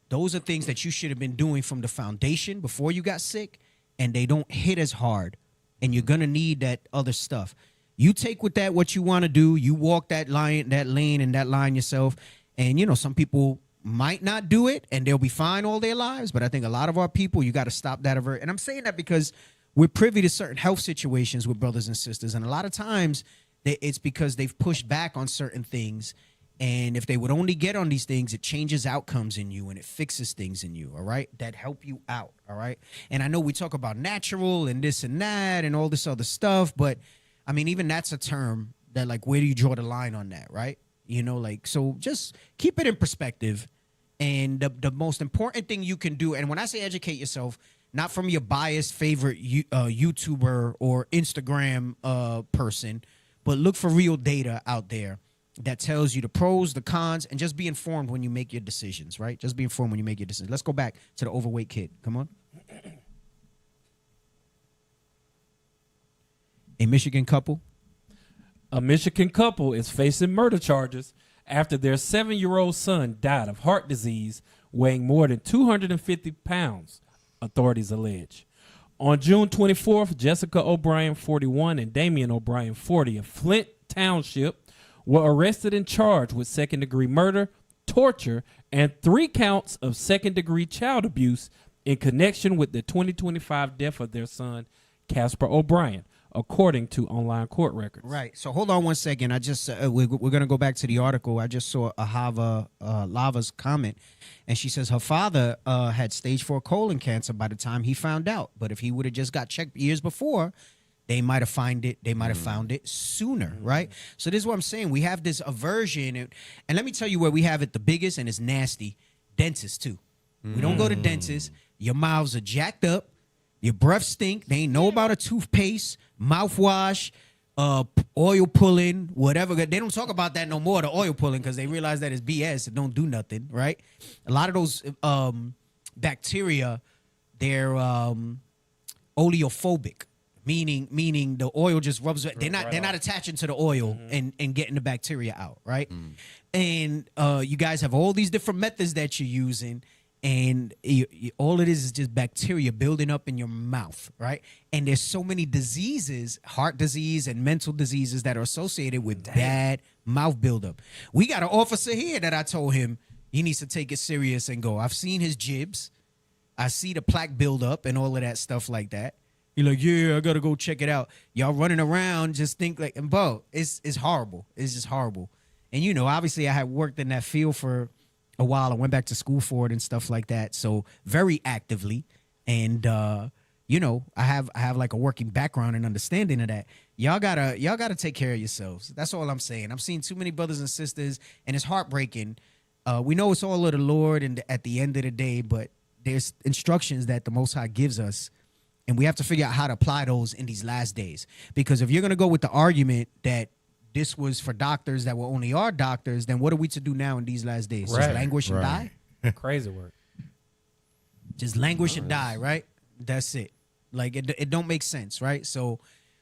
those are things that you should have been doing from the foundation before you got sick, and they don't hit as hard, and you're going to need that other stuff. You take with that what you want to do. You walk that lane and that line yourself, and, you know, some people might not do it and they'll be fine all their lives. But I think a lot of our people, you got to stop that. And I'm saying that because we're privy to certain health situations with brothers and sisters. And a lot of times it's because they've pushed back on certain things. And if they would only get on these things, it changes outcomes in you and it fixes things in you, all right, that help you out, all right? And I know we talk about natural and this and that and all this other stuff, but, I mean, even that's a term that, like, where do you draw the line on that, right? You know, like, so just keep it in perspective. And the most important thing you can do, and when I say educate yourself, not from your biased favorite YouTuber or Instagram person, but look for real data out there that tells you the pros, the cons, and just be informed when you make your decisions, right? Just be informed when you make your decisions. Let's go back to the overweight kid. Come on. A Michigan couple. A Michigan couple is facing murder charges after their 7-year-old son died of heart disease, weighing more than 250 pounds, authorities allege. On June 24th, Jessica O'Brien, 41, and Damian O'Brien, 40, of Flint Township, were arrested and charged with second-degree murder, torture, and 3 counts of second-degree child abuse in connection with the 2025 death of their son, Casper O'Brien, according to online court records. Right. So hold on one second. I just we're going to go back to the article. I just saw Lava's comment, and she says her father had stage 4 colon cancer by the time he found out. But if he would have just got checked years before, they might have found it. They might have found it sooner, right? So this is what I'm saying. We have this aversion, and let me tell you where we have it the biggest, and it's nasty. Dentists too. We don't go to dentists. Your mouths are jacked up. Your breath stink. They ain't know about a toothpaste, mouthwash, oil pulling, whatever. They don't talk about that no more, the oil pulling, because they realize that it's BS. It don't do nothing, right? A lot of those bacteria, they're oleophobic. Meaning the oil just rubs. They're not attaching to the oil and getting the bacteria out, right? And you guys have all these different methods that you're using, and all it is just bacteria building up in your mouth, right? And there's so many diseases, heart disease and mental diseases that are associated with bad mouth buildup. We got an officer here that I told him he needs to take it serious and go. I've seen his jibs. I see the plaque buildup and all of that stuff like that. You're like, yeah, I gotta go check it out. Y'all running around, just think like, and bro, it's horrible. It's just horrible. And you know, obviously, I had worked in that field for a while. I went back to school for it and stuff like that. So very actively, and you know, I have like a working background and understanding of that. Y'all gotta take care of yourselves. That's all I'm saying. I've seen too many brothers and sisters, and it's heartbreaking. We know it's all of the Lord, and at the end of the day, but there's instructions that the Most High gives us. And we have to figure out how to apply those in these last days. Because if you're going to go with the argument that this was for doctors that were only our doctors, then what are we to do now in these last days? Right. Just languish and die? Crazy work. Just languish and die, right? That's it. Like, it don't make sense, right? So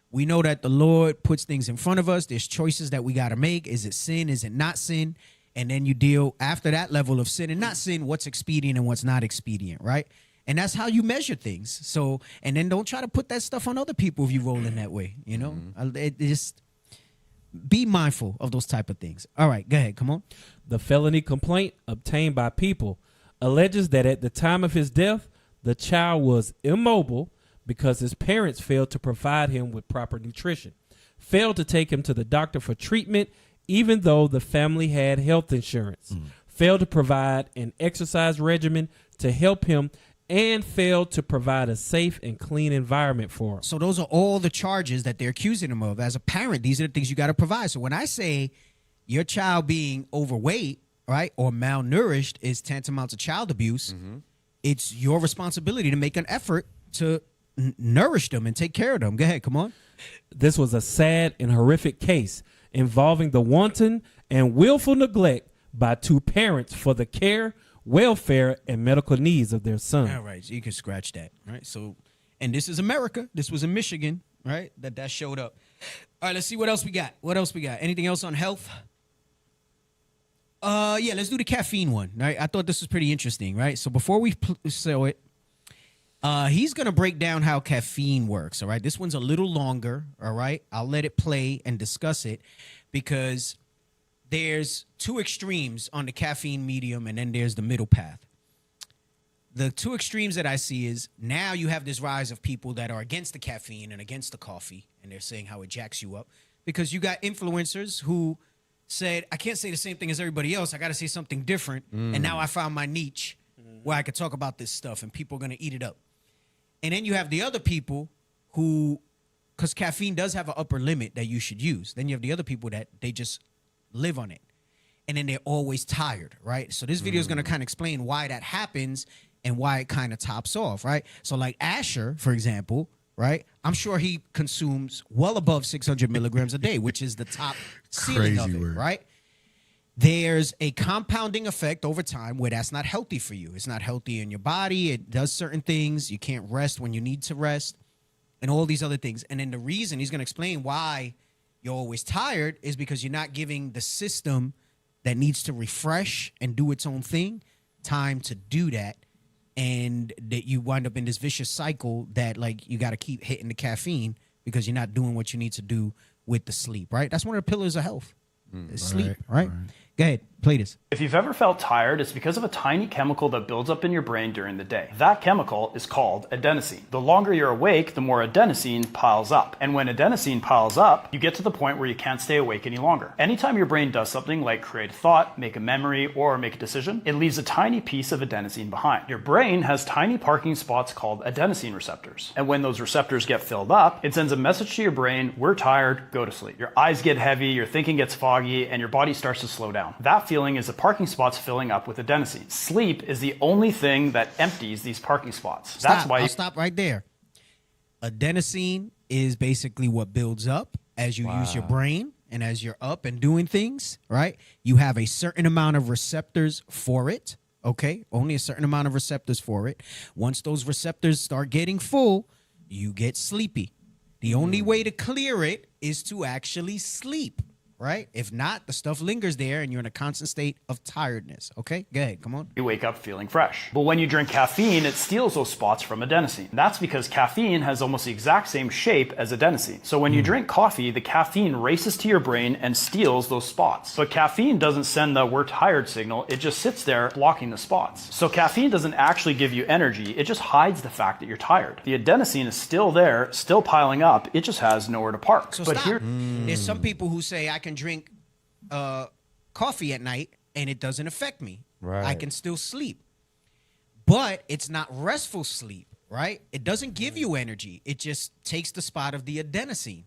we know that the Lord puts things in front of us. There's choices that we got to make. Is it sin? Is it not sin? And then you deal, after that level of sin and not sin, what's expedient and what's not expedient, right? And that's how you measure things. So, and then don't try to put that stuff on other people if you roll in that way, you know? Just be mindful of those type of things. All right, go ahead. Come on. The felony complaint obtained by People alleges that at the time of his death, the child was immobile because his parents failed to provide him with proper nutrition, failed to take him to the doctor for treatment, even though the family had health insurance, failed to provide an exercise regimen to help him, and failed to provide a safe and clean environment for him. So those are all the charges that they're accusing him of. As a parent, these are the things you got to provide. So when I say your child being overweight, right, or malnourished is tantamount to child abuse, it's your responsibility to make an effort to nourish them and take care of them. Go ahead, come on. This was a sad and horrific case involving the wanton and willful neglect by 2 parents for the care, welfare, and medical needs of their son. All right, so you can scratch that, right? So, and this is America. This was in Michigan, right? That showed up. All right, let's see what else we got. What else we got? Anything else on health? Yeah, let's do the caffeine one, right? I thought this was pretty interesting, right? So before we show it, he's going to break down how caffeine works, all right? This one's a little longer, all right? I'll let it play and discuss it because there's two extremes on the caffeine medium, and then there's the middle path. The two extremes that I see is now you have this rise of people that are against the caffeine and against the coffee, and they're saying how it jacks you up, because you got influencers who said, I can't say the same thing as everybody else. I got to say something different. And now I found my niche where I could talk about this stuff and people are going to eat it up. And then you have the other people who, because caffeine does have an upper limit that you should use. Then you have the other people that they just live on it. And then they're always tired, right? So this video is going to kind of explain why that happens and why it kind of tops off, right? So like Asher, for example, right? I'm sure he consumes well above 600 milligrams a day, which is the top ceiling of it, right? There's a compounding effect over time where that's not healthy for you. It's not healthy in your body. It does certain things. You can't rest when you need to rest and all these other things. And then the reason he's going to explain why you're always tired is because you're not giving the system that needs to refresh and do its own thing time to do that. And that you wind up in this vicious cycle that like you got to keep hitting the caffeine because you're not doing what you need to do with the sleep, right? That's one of the pillars of health. Sleep, right? Go ahead, play this. If you've ever felt tired, it's because of a tiny chemical that builds up in your brain during the day. That chemical is called adenosine. The longer you're awake, the more adenosine piles up. And when adenosine piles up, you get to the point where you can't stay awake any longer. Anytime your brain does something like create a thought, make a memory, or make a decision, it leaves a tiny piece of adenosine behind. Your brain has tiny parking spots called adenosine receptors. And when those receptors get filled up, it sends a message to your brain, we're tired, go to sleep. Your eyes get heavy, your thinking gets foggy, and your body starts to slow down. That feeling is the parking spots filling up with adenosine. Sleep is the only thing that empties these parking spots. That's why I'll stop right there. Adenosine is basically what builds up as you use your brain and as you're up and doing things, right? You have a certain amount of receptors for it, okay? Only a certain amount of receptors for it. Once those receptors start getting full, you get sleepy. The only way to clear it is to actually sleep. Right? If not, the stuff lingers there and you're in a constant state of tiredness. Okay? Go ahead. Come on. You wake up feeling fresh. But when you drink caffeine, it steals those spots from adenosine. That's because caffeine has almost the exact same shape as adenosine. So when you drink coffee, the caffeine races to your brain and steals those spots. But caffeine doesn't send the we're tired signal. It just sits there blocking the spots. So caffeine doesn't actually give you energy. It just hides the fact that you're tired. The adenosine is still there, still piling up. It just has nowhere to park. So but stop. There's some people who say I can drink coffee at night and it doesn't affect me. Right. I can still sleep. But it's not restful sleep, right? It doesn't give you energy. It just takes the spot of the adenosine.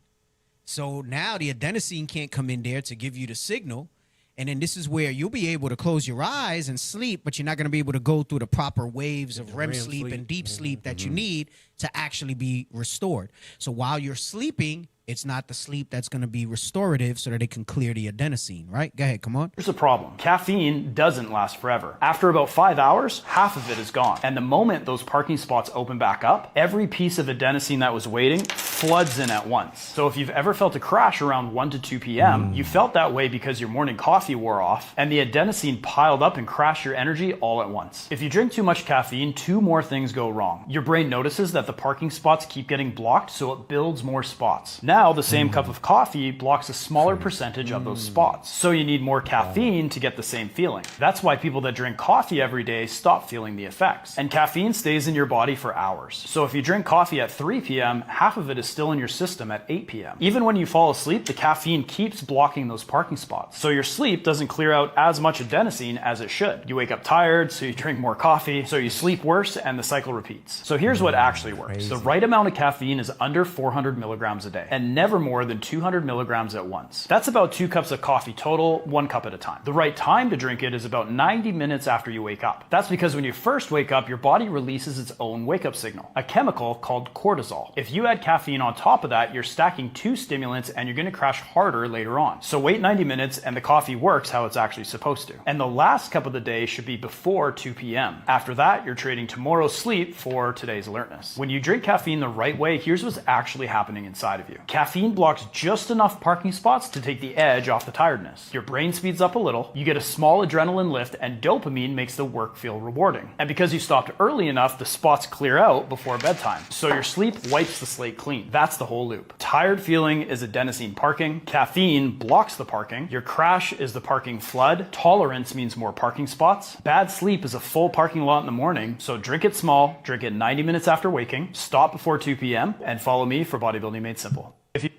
So now the adenosine can't come in there to give you the signal. And then this is where you'll be able to close your eyes and sleep, but you're not going to be able to go through the proper waves of REM sleep and deep sleep that you need to actually be restored. So while you're sleeping, it's not the sleep that's going to be restorative so that it can clear the adenosine, right? Go ahead, come on. Here's the problem. Caffeine doesn't last forever. After about 5 hours, half of it is gone. And the moment those parking spots open back up, every piece of adenosine that was waiting floods in at once. So if you've ever felt a crash around 1 to 2 p.m., you felt that way because your morning coffee wore off and the adenosine piled up and crashed your energy all at once. If you drink too much caffeine, two more things go wrong. Your brain notices that the parking spots keep getting blocked, so it builds more spots. Now the same cup of coffee blocks a smaller percentage of those spots. So you need more caffeine to get the same feeling. That's why people that drink coffee every day stop feeling the effects. And caffeine stays in your body for hours. So if you drink coffee at 3 p.m., half of it is still in your system at 8 p.m. Even when you fall asleep, the caffeine keeps blocking those parking spots. So your sleep doesn't clear out as much adenosine as it should. You wake up tired, so you drink more coffee, so you sleep worse, and the cycle repeats. So here's what actually works. The right amount of caffeine is under 400 milligrams a day, and never more than 200 milligrams at once. That's about 2 cups of coffee total, 1 cup at a time. The right time to drink it is about 90 minutes after you wake up. That's because when you first wake up, your body releases its own wake-up signal, a chemical called cortisol. If you add caffeine on top of that, you're stacking 2 stimulants and you're going to crash harder later on. So wait 90 minutes and the coffee works how it's actually supposed to. And the last cup of the day should be before 2 p.m. After that, you're trading tomorrow's sleep for today's alertness. When you drink caffeine the right way, here's what's actually happening inside of you. Caffeine blocks just enough parking spots to take the edge off the tiredness. Your brain speeds up a little, you get a small adrenaline lift, and dopamine makes the work feel rewarding. And because you stopped early enough, the spots clear out before bedtime. So your sleep wipes the slate clean. That's the whole loop. Tired feeling is adenosine parking. Caffeine blocks the parking. Your crash is the parking flood. Tolerance means more parking spots. Bad sleep is a full parking lot in the morning, so drink it small, drink it 90 minutes after waking, stop before 2 p.m., and follow me for Bodybuilding Made Simple. If you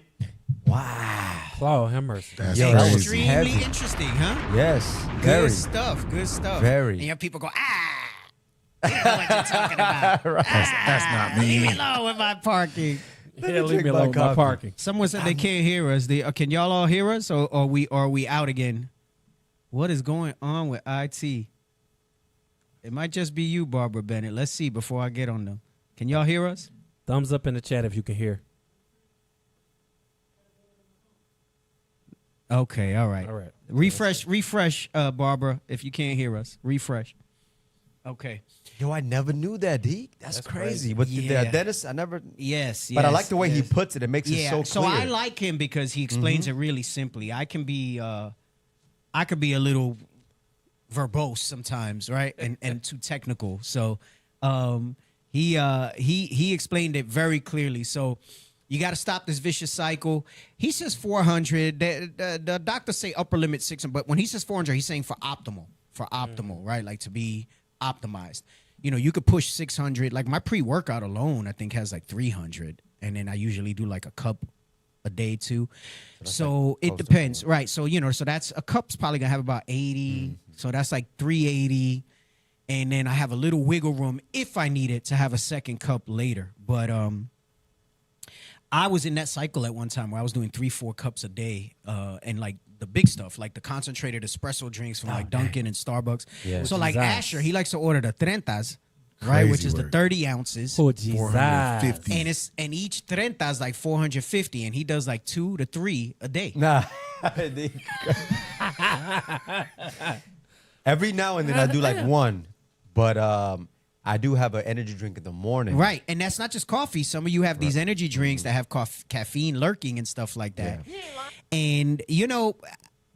Wow, have mercy. That's Yo, that was crazy. Extremely heavy. interesting, huh? Yes. Good Very. stuff. Good stuff. Very. And you have people go, you don't know what you're talking about. That's not me. Leave me alone with my parking. Yeah, leave drink me my alone with my coffee. parking. Someone said they can't hear us. Can y'all all hear us, or are we out again? What is going on with IT? It might just be you, Barbara Bennett. Let's see before I get on them. Can y'all hear us? Thumbs up in the chat if you can hear. Okay, all right. All right. Refresh, Barbara, if you can't hear us. Refresh. Okay. Yo, I never knew that, D. That's crazy. With Yeah. the dentist, I never. Yes, But I yes, like the way he yes. puts it. It makes it so So clear. I like him because he explains it really simply. I could be a little verbose sometimes, right? And too technical. So he explained it very clearly. So you got to stop this vicious cycle. He says 400. The doctors say upper limit 600, but when he says 400, he's saying for optimal, right? Like to be optimized. You know, you could push 600. Like my pre-workout alone, I think has like 300, and then I usually do like a cup a day too. So it depends, right? So so that's a cup's probably gonna have about 80. So that's like 380, and then I have a little wiggle room if I need it to have a second cup later. But I was in that cycle at one time where I was doing 3-4 cups a day, and like the big stuff, like the concentrated espresso drinks from like Dunkin' and Starbucks. Yeah. So like Jesus. Asher, he likes to order the trentas, right, Crazy which is the work. 30 ounces. Oh, Jesus. 450. And each 30 is like 450, and he does like 2 to 3 a day. Nah. Every now and then I do like one, but I do have an energy drink in the morning. Right, and that's not just coffee. Some of you have these energy drinks that have caffeine lurking and stuff like that. And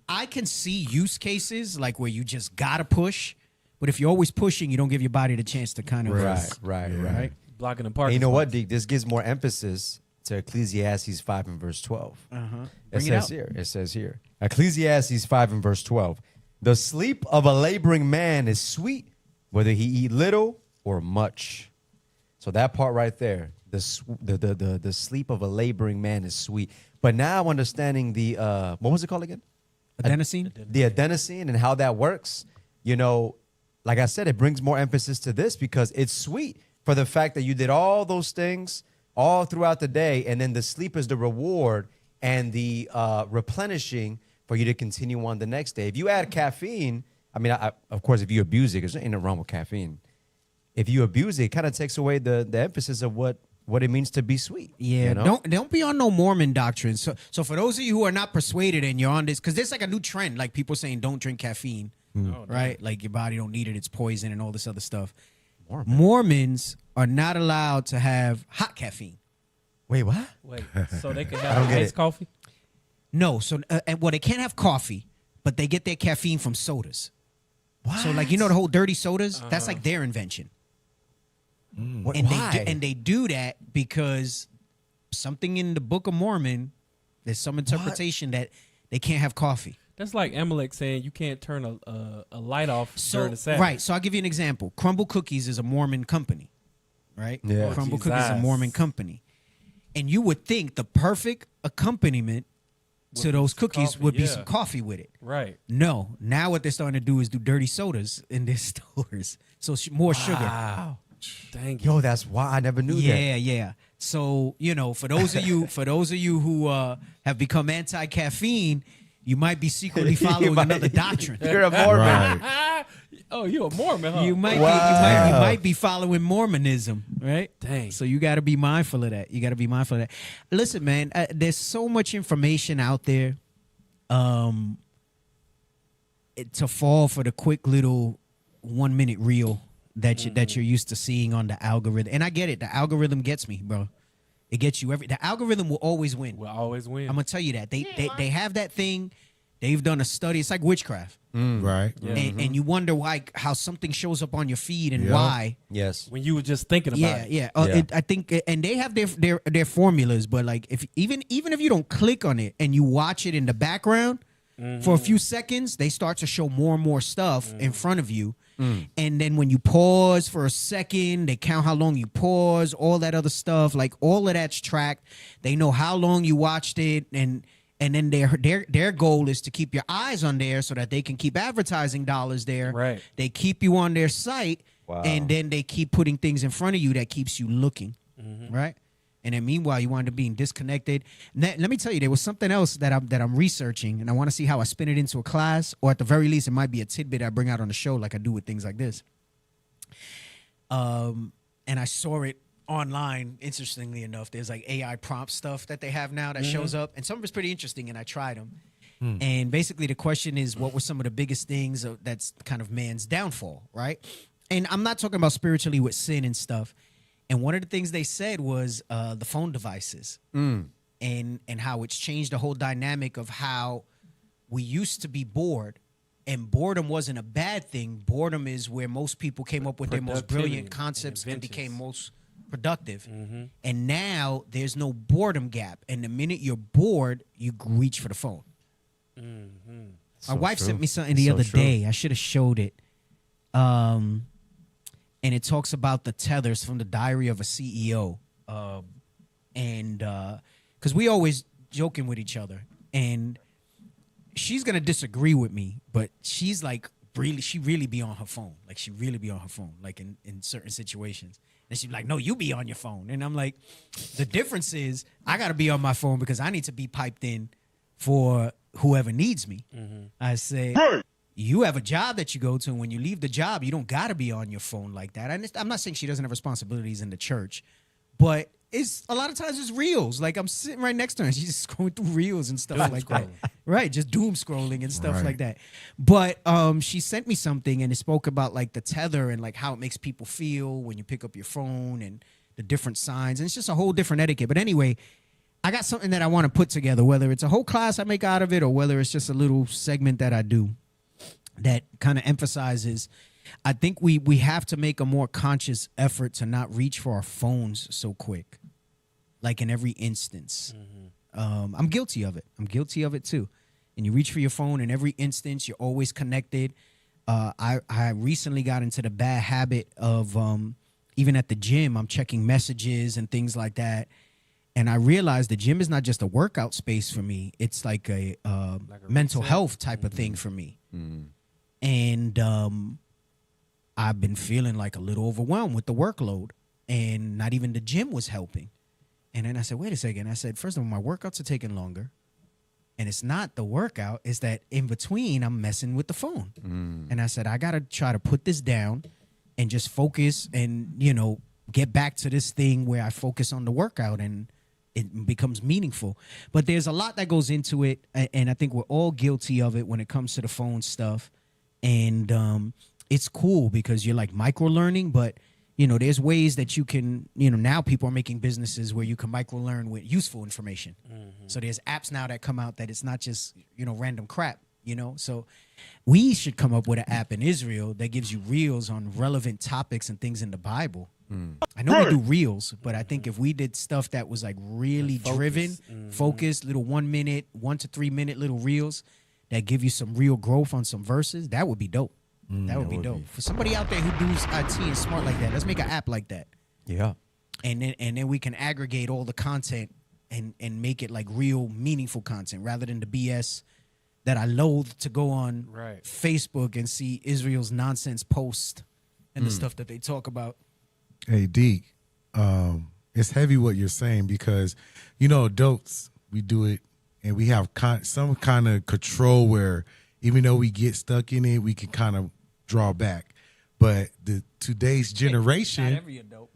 I can see use cases like where you just gotta push, but if you're always pushing, you don't give your body the chance to kind of Right. Blocking the And parking. you know what, spots. Deke? This gives more emphasis to Ecclesiastes 5 and verse 12. It says here, Ecclesiastes 5 and verse 12. The sleep of a laboring man is sweet, whether he eat little or much. So that part right there, the sleep of a laboring man is sweet. But now I'm understanding the what was it called again? adenosine. The adenosine and how that works. Like I said, it brings more emphasis to this because it's sweet for the fact that you did all those things all throughout the day, and then the sleep is the reward and the replenishing for you to continue on the next day. If you add caffeine, I mean, of course, if you abuse it, there's nothing wrong with caffeine. If you abuse it, it kind of takes away the emphasis of what it means to be sweet. Yeah, don't be on no Mormon doctrine. So for those of you who are not persuaded and you're on this, because there's like a new trend, like people saying don't drink caffeine, right? Like your body don't need it, it's poison and all this other stuff. Mormons are not allowed to have hot caffeine. Wait, what? Wait, so they can I have don't get iced it. coffee? No, so they can't have coffee, but they get their caffeine from sodas. What? So like the whole dirty sodas, that's like their invention. Why? They do that because something in the Book of Mormon, there's some interpretation that they can't have coffee. That's like Amalek saying you can't turn a light off during the Sabbath. Right. So I'll give you an example. Crumble Cookies is a Mormon company, right? Yeah. Oh, Crumble Cookies is a Jesus. Mormon company. And you would think the perfect accompaniment to those cookies coffee, would be yeah. some coffee with it. Right. No. Now what they're starting to do is do dirty sodas in their stores. So more sugar. Wow. Dang it. Yo, that's why I never knew that. Yeah. So, for those of you who have become anti-caffeine, you might be secretly following another doctrine. You're a Mormon. Right. Oh, you're a Mormon, huh? You might Wow. you might be following Mormonism, right? Dang. So you got to be mindful of that. Listen, man, there's so much information out there to fall for the quick little 1 minute reel that you're used to seeing on the algorithm. And I get it. The algorithm gets me, bro. It gets you the algorithm will always win. Will always win. I'm gonna tell you that. They have that thing. They've done a study. It's like witchcraft. Right. Yeah. And you wonder why how something shows up on your feed and why. Yes. When you were just thinking about it. Yeah. I think, and they have their formulas, but like if even if you don't click on it and you watch it in the background for a few seconds, they start to show more and more stuff in front of you. And then when you pause for a second, they count how long you pause, all that other stuff, like all of that's tracked. They know how long you watched it, and then their goal is to keep your eyes on there so that they can keep advertising dollars there. Right. They keep you on their site, and then they keep putting things in front of you that keeps you looking, right? And then meanwhile, you wind up being disconnected. Let me tell you, there was something else that I'm researching, and I want to see how I spin it into a class, or at the very least, it might be a tidbit I bring out on the show, like I do with things like this. And I saw it online. Interestingly enough, there's like AI prompt stuff that they have now that shows up, and some of it's pretty interesting. And I tried them. And basically, the question is, what were some of the biggest things that's kind of man's downfall, right? And I'm not talking about spiritually with sin and stuff. And one of the things they said was the phone devices and how it's changed the whole dynamic of how we used to be bored. And boredom wasn't a bad thing. Boredom is where most people came up with their most brilliant concepts and became most productive. And now there's no boredom gap. And the minute you're bored, you reach for the phone. My wife sent me something the other day. I should have showed it. And it talks about the tethers from the Diary of a CEO. And because we always joking with each other. And she's going to disagree with me, but she's like, she really be on her phone. Like, she really be on her phone, like in certain situations. And she's like, no, you be on your phone. And I'm like, the difference is I got to be on my phone because I need to be piped in for whoever needs me. I say, you have a job that you go to, and when you leave the job, you don't got to be on your phone like that. I'm not saying she doesn't have responsibilities in the church, but it's a lot of times it's reels. Like, I'm sitting right next to her, and she's just scrolling through reels and stuff like that. Right, just doom scrolling and stuff like that. But she sent me something, and it spoke about like the tether and like how it makes people feel when you pick up your phone and the different signs. And it's just a whole different etiquette. But anyway, I got something that I want to put together, whether it's a whole class I make out of it or whether it's just a little segment that I do that kind of emphasizes, I think we have to make a more conscious effort to not reach for our phones so quick, like in every instance. I'm guilty of it. I'm guilty of it too. And you reach for your phone in every instance. You're always connected. I recently got into the bad habit of even at the gym, I'm checking messages and things like that. And I realized the gym is not just a workout space for me. It's like a mental health type of thing for me. And I've been feeling like a little overwhelmed with the workload, and not even the gym was helping. And then I said, wait a second. I said, first of all, my workouts are taking longer. And it's not the workout. It's that in between, I'm messing with the phone. And I said, I got to try to put this down and just focus and, get back to this thing where I focus on the workout and it becomes meaningful. But there's a lot that goes into it. And I think we're all guilty of it when it comes to the phone stuff. And it's cool because you're like micro learning, but there's ways that you can, now people are making businesses where you can micro learn with useful information. So there's apps now that come out that it's not just, random crap, So we should come up with an app in Israel that gives you reels on relevant topics and things in the Bible. I know we do reels, but I think if we did stuff that was like really driven, focused, little 1 minute, 1 to 3 minute little reels that give you some real growth on some verses, that would be dope. That would be dope. For somebody out there who does IT and smart like that, let's make an app like that. Yeah. And then we can aggregate all the content and make it like real meaningful content rather than the BS that I loathe to go on Facebook and see Israel's nonsense post and the stuff that they talk about. Hey, D, it's heavy what you're saying because, adults, we do it and we have some kind of control where even though we get stuck in it, we can kind of draw back. But today's generation,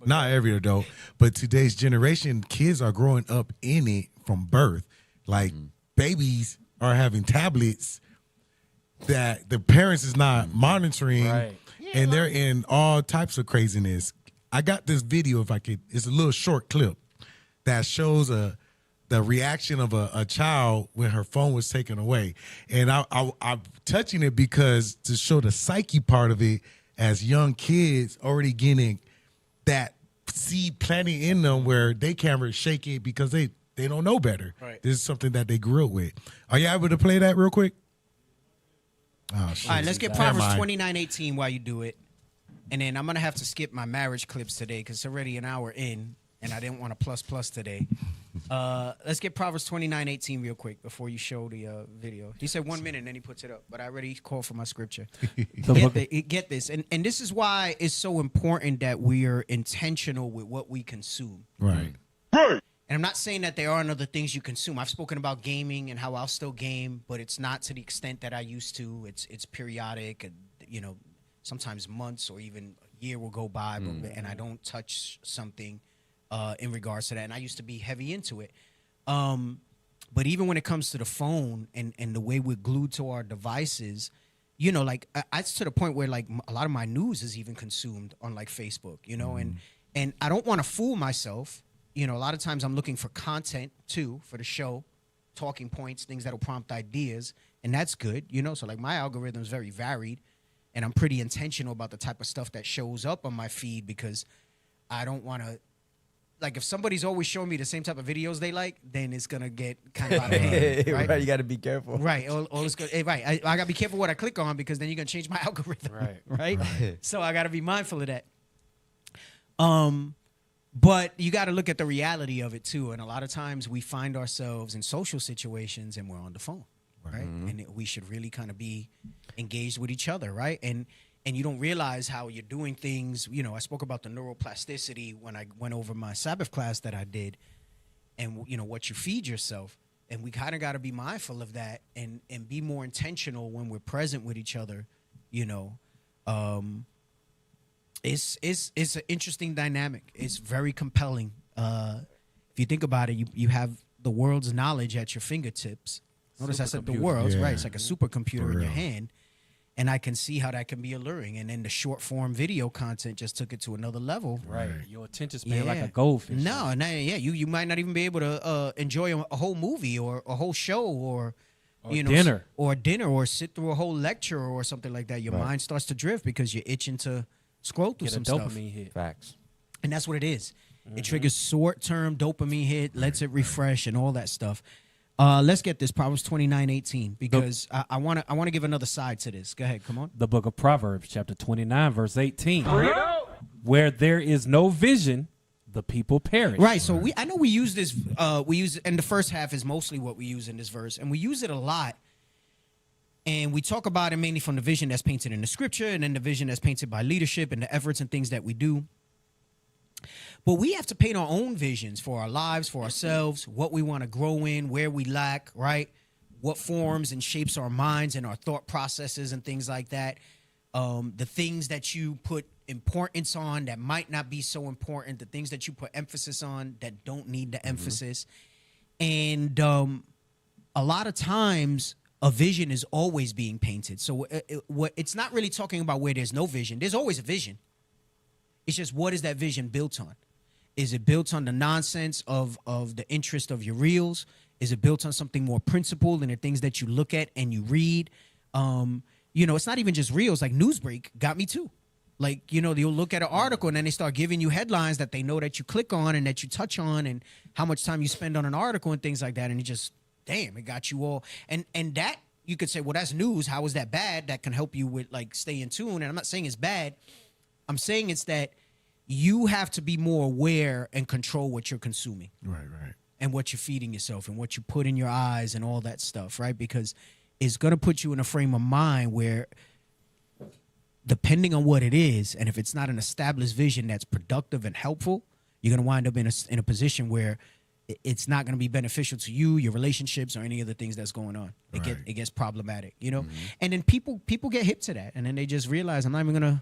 not every adult, but today's generation, kids are growing up in it from birth. Like babies are having tablets that the parents is not monitoring, and they're in all types of craziness. I got this video, if I could, it's a little short clip that shows the reaction of a child when her phone was taken away. And I'm touching it because to show the psyche part of it as young kids already getting that seed planting in them where they can't shake it because they don't know better. Right. This is something that they grew up with. Are you able to play that real quick? Oh, shit. All right, let's get Never Proverbs mind. 29:18 while you do it. And then I'm going to have to skip my marriage clips today because it's already an hour in, and I didn't want to plus today. Let's get Proverbs 29:18 real quick before you show the video. He said 1 minute, and then he puts it up. But I already called for my scripture. Get this. And this is why it's so important that we are intentional with what we consume. Right. And I'm not saying that there aren't other things you consume. I've spoken about gaming and how I'll still game, but it's not to the extent that I used to. It's periodic, and, you know, sometimes months or even a year will go by, and I don't touch something in regards to that. And I used to be heavy into it. But even when it comes to the phone and the way we're glued to our devices, you know, like it's to the point where like a lot of my news is even consumed on like Facebook, you know, and I don't want to fool myself. You know, a lot of times I'm looking for content too for the show, talking points, things that'll prompt ideas, and that's good, you know. So like my algorithm is very varied, and I'm pretty intentional about the type of stuff that shows up on my feed because I don't want to. Like if somebody's always showing me the same type of videos they like, then it's gonna get kind of out of hand, right? Right, you got to be careful. Right, all it's good. Right, I gotta be careful what I click on because then you're gonna change my algorithm. Right. So I gotta be mindful of that. But you got to look at the reality of it too. And a lot of times we find ourselves in social situations and we're on the phone, right? And we should really kind of be engaged with each other, right? And you don't realize how you're doing things. You know, I spoke about the neuroplasticity when I went over my Sabbath class that I did, and you know what you feed yourself. And we kind of got to be mindful of that and be more intentional when we're present with each other. You know, it's an interesting dynamic. It's very compelling. If you think about it, you have the world's knowledge at your fingertips. Notice I said the world's, right? It's like a supercomputer in your hand. And I can see how that can be alluring. And then the short form video content just took it to another level. Right. Your attention span like a goldfish. No, you might not even be able to enjoy a whole movie or a whole show or you know, dinner or sit through a whole lecture or something like that. Your mind starts to drift because you're itching to scroll through some stuff. Dopamine hit. Facts. And that's what it is. It triggers short-term dopamine hit, lets it refresh and all that stuff. Let's get this Proverbs 29:18 because I want to give another side to this. Go ahead, come on. The book of Proverbs, chapter 29, verse 18. Where there is no vision, the people perish. Right. So I know we use this. We use it, and the first half is mostly what we use in this verse, and we use it a lot. And we talk about it mainly from the vision that's painted in the scripture, and then the vision that's painted by leadership and the efforts and things that we do. But we have to paint our own visions for our lives, for ourselves, what we want to grow in, where we lack, right? What forms and shapes our minds and our thought processes and things like that. The things that you put importance on that might not be so important, the things that you put emphasis on that don't need the emphasis. And a lot of times a vision is always being painted. So it's not really talking about where there's no vision. There's always a vision. It's just what is that vision built on? Is it built on the nonsense of the interest of your reels? Is it built on something more principled and the things that you look at and you read? You know, it's not even just reels. Like Newsbreak got me too. Like, you know, they'll look at an article and then they start giving you headlines that they know that you click on and that you touch on and how much time you spend on an article and things like that. And it just, damn, it got you all. And that, you could say, well, that's news. How is that bad? That can help you with, like, stay in tune. And I'm not saying it's bad. I'm saying it's that you have to be more aware and control what you're consuming. Right. And what you're feeding yourself and what you put in your eyes and all that stuff, right? Because it's going to put you in a frame of mind where, depending on what it is, and if it's not an established vision that's productive and helpful, you're going to wind up in a position where it's not going to be beneficial to you, your relationships, or any of the things that's going on. It gets problematic, you know? And then people get hip to that, and then they just realize, I'm not even going to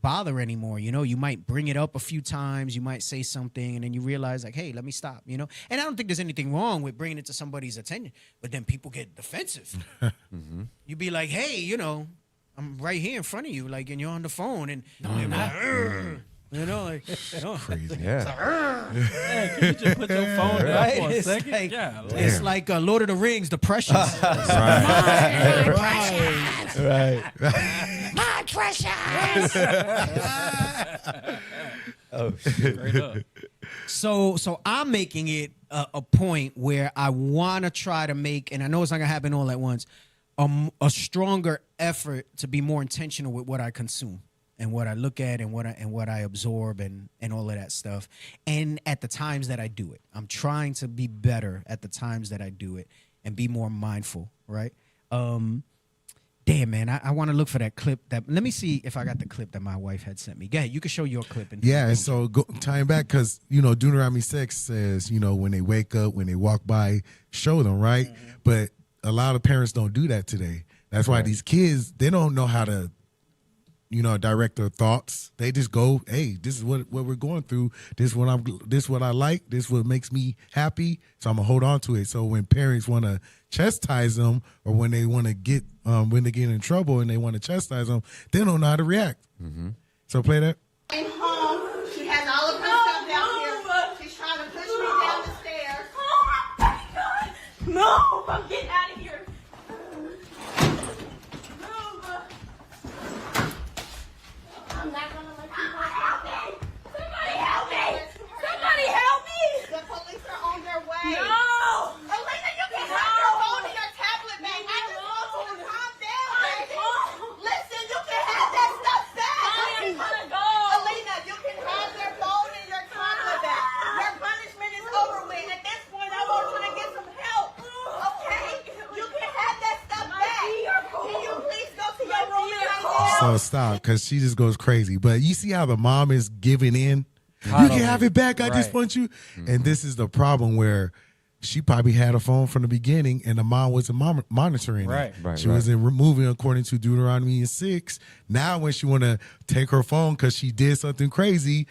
bother anymore. You know, you might bring it up a few times, you might say something, and then you realize, like, hey, let me stop, you know? And I don't think there's anything wrong with bringing it to somebody's attention, but then people get defensive. You be like, hey, you know, I'm right here in front of you, like, and you're on the phone, and they're like, You know, like Crazy. Yeah. Hey, can you just put your phone down Right? for a It's second? like, Yeah. it's like Lord of the Rings, the Precious. Right. My precious. Oh shit. Straight up. So I'm making it a point where I want to try to make, and I know it's not gonna happen all at once, a stronger effort to be more intentional with what I consume and what I look at and what I absorb and all of that stuff. And at the times that I do it, I'm trying to be better at the times that I do it and be more mindful. Right. Damn, man, I want to look for that clip. Let me see if I got the clip that my wife had sent me. Go ahead, you can show your clip. Yeah, and so tying back, because, you know, Deuteronomy 6 says, you know, when they wake up, when they walk by, show them, right? Mm-hmm. But a lot of parents don't do that today. That's why these kids, they don't know how to, you know, direct their thoughts. They just go, hey, this is what we're going through. This is what I like. This is what makes me happy. So I'm gonna hold on to it. So when parents want to chastise them, or when they want to get when they get in trouble and they want to chastise them, they don't know how to react. Mm-hmm. So play that. Came home. She has all of her stuff down here. She's trying to push me down the stairs. Oh my God! No! I'm getting out of here. I'm not gonna let you help me. Somebody help me! Somebody help me! The police are on their way. No! Elena, you can have your phone and your tablet back. I just want you to calm down, baby. Listen, you can have that stuff back. I'm gonna go. Elena, you can have your phone and your tablet back. Your punishment is over with. At this point, I want you to get some help. Okay? You can have that stuff back. Can you please go to your room right now? So stop, because she just goes crazy. But you see how the mom is giving in? You can have it back. I just want you. Mm-hmm. And this is the problem where she probably had a phone from the beginning and the mom wasn't monitoring it. She wasn't removing according to Deuteronomy 6. Now when she want to take her phone because she did something crazy,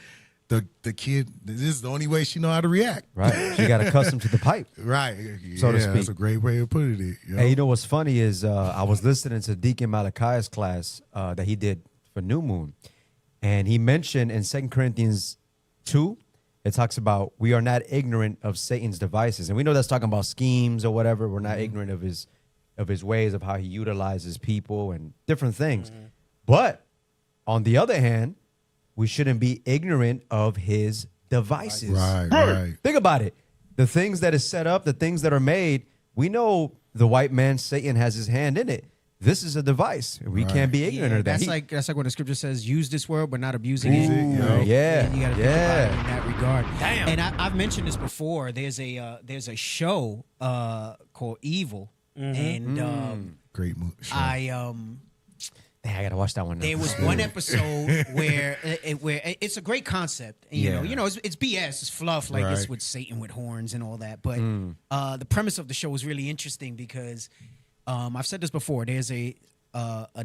the kid, this is the only way she know how to react. Right. She got accustomed to the pipe. Right. So to speak. That's a great way of putting it. You know? Hey, you know what's funny is I was listening to Deacon Malachi's class that he did for New Moon. And he mentioned in 2 Corinthians 2, it talks about we are not ignorant of Satan's devices. And we know that's talking about schemes or whatever. We're not ignorant of his ways, of how he utilizes people and different things. Mm-hmm. But on the other hand, we shouldn't be ignorant of his devices. Right. Think about it. The things that is set up, the things that are made, we know the white man, Satan, has his hand in it. This is a device. We can't be ignorant of that. That's like when the scripture says, use this word, but not abusing it. You know? Yeah. You got to think about it in that regard. Damn. And I've mentioned this before. There's a show called Evil. Mm-hmm. And great show. I gotta watch that one now. There was one episode where it's a great concept. And, you know, it's BS, it's fluff, like it's with Satan with horns and all that. But the premise of the show was really interesting because I've said this before. There's an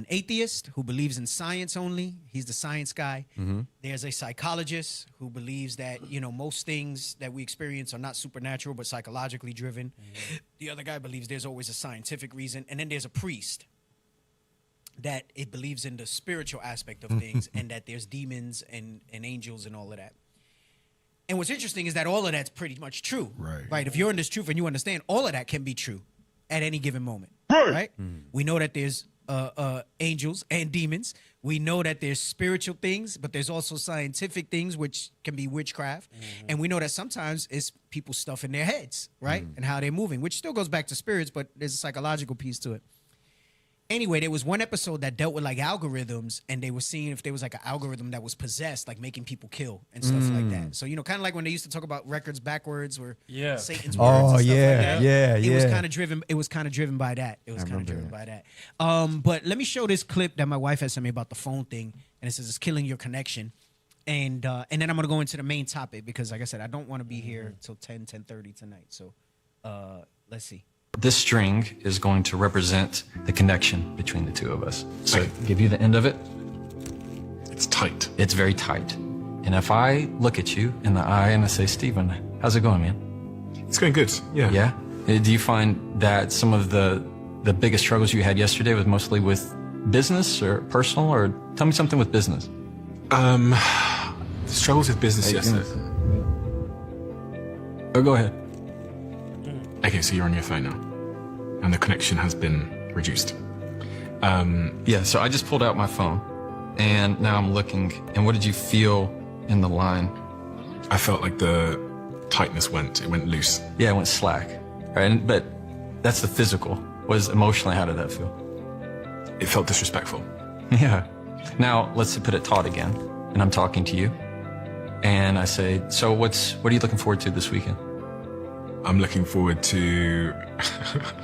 atheist who believes in science only. He's the science guy. Mm-hmm. There's a psychologist who believes that, you know, most things that we experience are not supernatural but psychologically driven. Mm-hmm. The other guy believes there's always a scientific reason. And then there's a priest that it believes in the spiritual aspect of things and that there's demons and angels and all of that. And what's interesting is that all of that's pretty much true. Right. If you're in this truth and you understand, all of that can be true at any given moment. Right? We know that there's angels and demons. We know that there's spiritual things, but there's also scientific things, which can be witchcraft. Mm-hmm. And we know that sometimes it's people stuff in their heads, right? And how they're moving, which still goes back to spirits, but there's a psychological piece to it. Anyway, there was one episode that dealt with like algorithms, and they were seeing if there was like an algorithm that was possessed, like making people kill and stuff like that. So, you know, kind of like when they used to talk about records backwards or Satan's words and stuff like that. It was kind of driven. It was kind of driven by that. But let me show this clip that my wife has sent me about the phone thing, and it says it's killing your connection. And then I'm gonna go into the main topic because, like I said, I don't want to be here till 10:30 tonight. So let's see. This string is going to represent the connection between the two of us. So I give you the end of it. It's tight. It's very tight. And if I look at you in the eye and I say, Stephen, how's it going, man? It's going good, yeah. Yeah? Do you find that some of the biggest struggles you had yesterday was mostly with business or personal, or tell me something with business? struggles with business yesterday. Oh, go ahead. Okay, so you're on your phone now, and the connection has been reduced. Yeah, so I just pulled out my phone, and now I'm looking. And what did you feel in the line? I felt like the tightness went loose. Yeah, it went slack. Right, but that's the physical. Emotionally, how did that feel? It felt disrespectful. Yeah. Now let's put it taut again, and I'm talking to you, and I say, so what are you looking forward to this weekend? I'm looking forward to.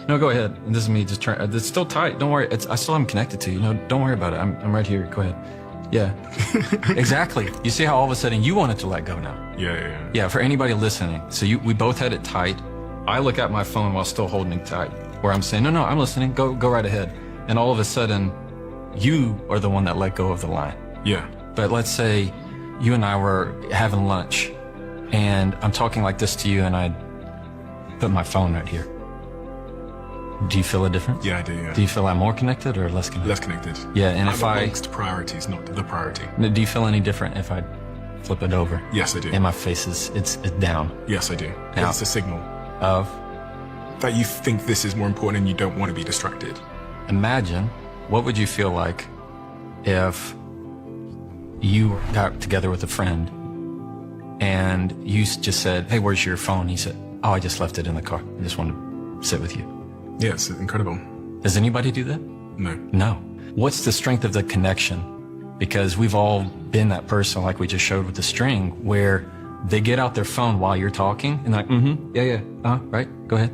No, go ahead. And this is me just trying. It's still tight. Don't worry. I still am connected to you. No, don't worry about it. I'm right here. Go ahead. Yeah. Exactly. You see how all of a sudden you wanted to let go now? Yeah. Yeah. For anybody listening, so we both had it tight. I look at my phone while still holding it tight, where I'm saying, no, I'm listening. Go right ahead. And all of a sudden, you are the one that let go of the line. Yeah. But let's say you and I were having lunch, and I'm talking like this to you, and I put my phone right here. Do you feel a difference? Yeah, I do, yeah. Do you feel I'm more connected or less connected? Less connected. Yeah, and if I'm amongst priorities, not the priority. Do you feel any different if I flip it over? Yes, I do. And my face it's down? Yes, I do. Now, it's a signal. Of? That you think this is more important and you don't want to be distracted. Imagine, what would you feel like if you got together with a friend and you just said, hey, where's your phone? He said, oh, I just left it in the car. I just wanted to sit with you. Yeah, it's incredible. Does anybody do that? No. No. What's the strength of the connection? Because we've all been that person, like we just showed with the string, where they get out their phone while you're talking and they're like, yeah, right, go ahead.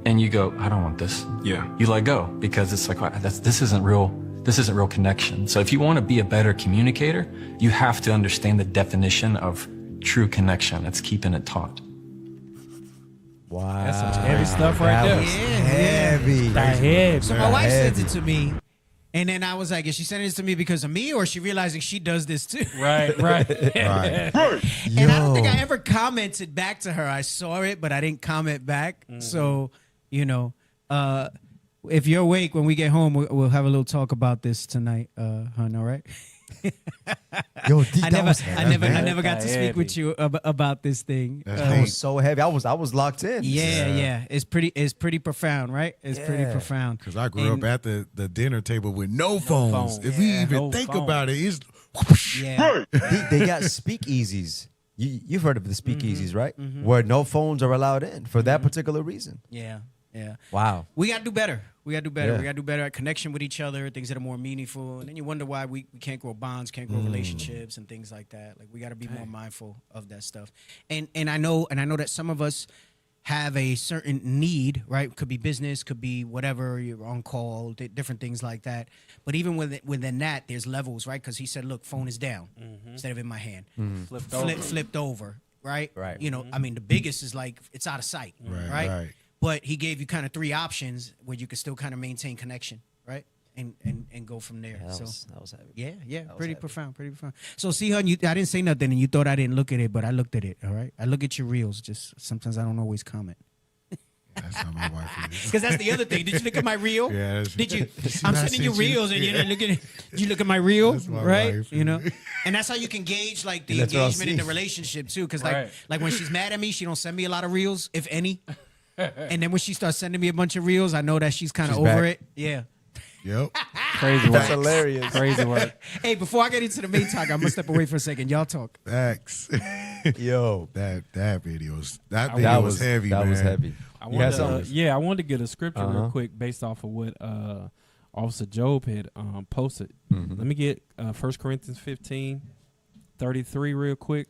And you go, I don't want this. Yeah. You let go because it's like, this isn't real connection. So if you want to be a better communicator, you have to understand the definition of true connection. It's keeping it taut. Wow. That's some heavy stuff right there. Heavy. Heavy. So my wife sends it to me, and then I was like, is she sending it to me because of me, or is she realizing she does this too? Right. Right. And I don't think I ever commented back to her. I saw it, but I didn't comment back. So, if you're awake when we get home, we'll have a little talk about this tonight, hon. All right. Yo, I never got to speak with you about this thing. That was so heavy. I was locked in. Yeah. It's pretty profound, right? It's pretty profound. Because I grew up at the dinner table with no phones. If we even think about it, it's they got speakeasies. You've heard of the speakeasies, right? Where no phones are allowed in for that particular reason. Yeah. Wow. We got to do better. We got to do better. Yeah. We got to do better at connection with each other, things that are more meaningful. And then you wonder why we can't grow bonds, can't grow relationships and things like that. Like we got to be more mindful of that stuff. And I know that some of us have a certain need, right? Could be business, could be whatever, you're on call, different things like that. But even within that, there's levels, right? Because he said, look, phone is down instead of in my hand. Flipped over, right? Right. I mean, the biggest is like it's out of sight, right? But he gave you kind of three options where you could still kind of maintain connection, right? And go from there. Yeah, that was heavy. Yeah, pretty profound. So see, hon, I didn't say nothing, and you thought I didn't look at it, but I looked at it. All right, I look at your reels. Just sometimes I don't always comment. That's how my wife is. Because that's the other thing. Did you look at my reel? Yeah. Did you? I'm sending you reels, and you're looking at. You look at my reel, right? Wife. And that's how you can gauge like the engagement in the relationship too. Because like when she's mad at me, she don't send me a lot of reels, if any. And then when she starts sending me a bunch of reels, I know that she's kind of over it. Yeah. Yep. Crazy work. That's hilarious. Crazy work. Hey, before I get into the main talk, I'm gonna step away for a second. Y'all talk. Facts. Yo, that video was heavy. That Man. was heavy. I wanted to get a scripture real quick based off of what Officer Job had posted. Let me get 1 Corinthians 15:33 real quick.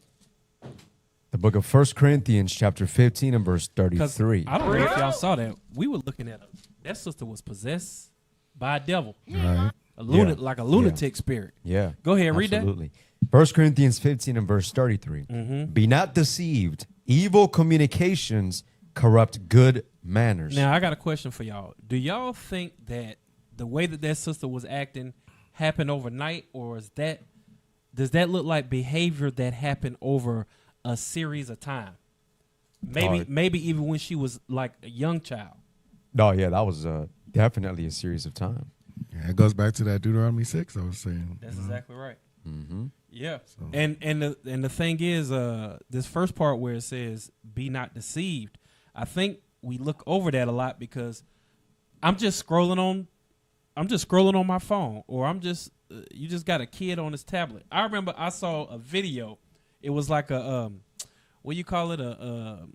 The book of 1 Corinthians chapter 15 and verse 33. I don't know if y'all saw that. We were looking at that sister was possessed by a devil. Right. Like a lunatic spirit. Yeah. Go ahead, read that. Absolutely. 1 Corinthians 15 and verse 33. Be not deceived. Evil communications corrupt good manners. Now, I got a question for y'all. Do y'all think that the way that sister was acting happened overnight, or does that look like behavior that happened over a series of time? Maybe even when she was like a young child. No, yeah, that was definitely a series of time. Yeah, it goes back to that Deuteronomy 6 I was saying. That's exactly right. Yeah, and the thing is, this first part where it says "be not deceived," I think we look over that a lot because I'm just scrolling on my phone, or you just got a kid on his tablet. I remember I saw a video. It was like a what do you call it, a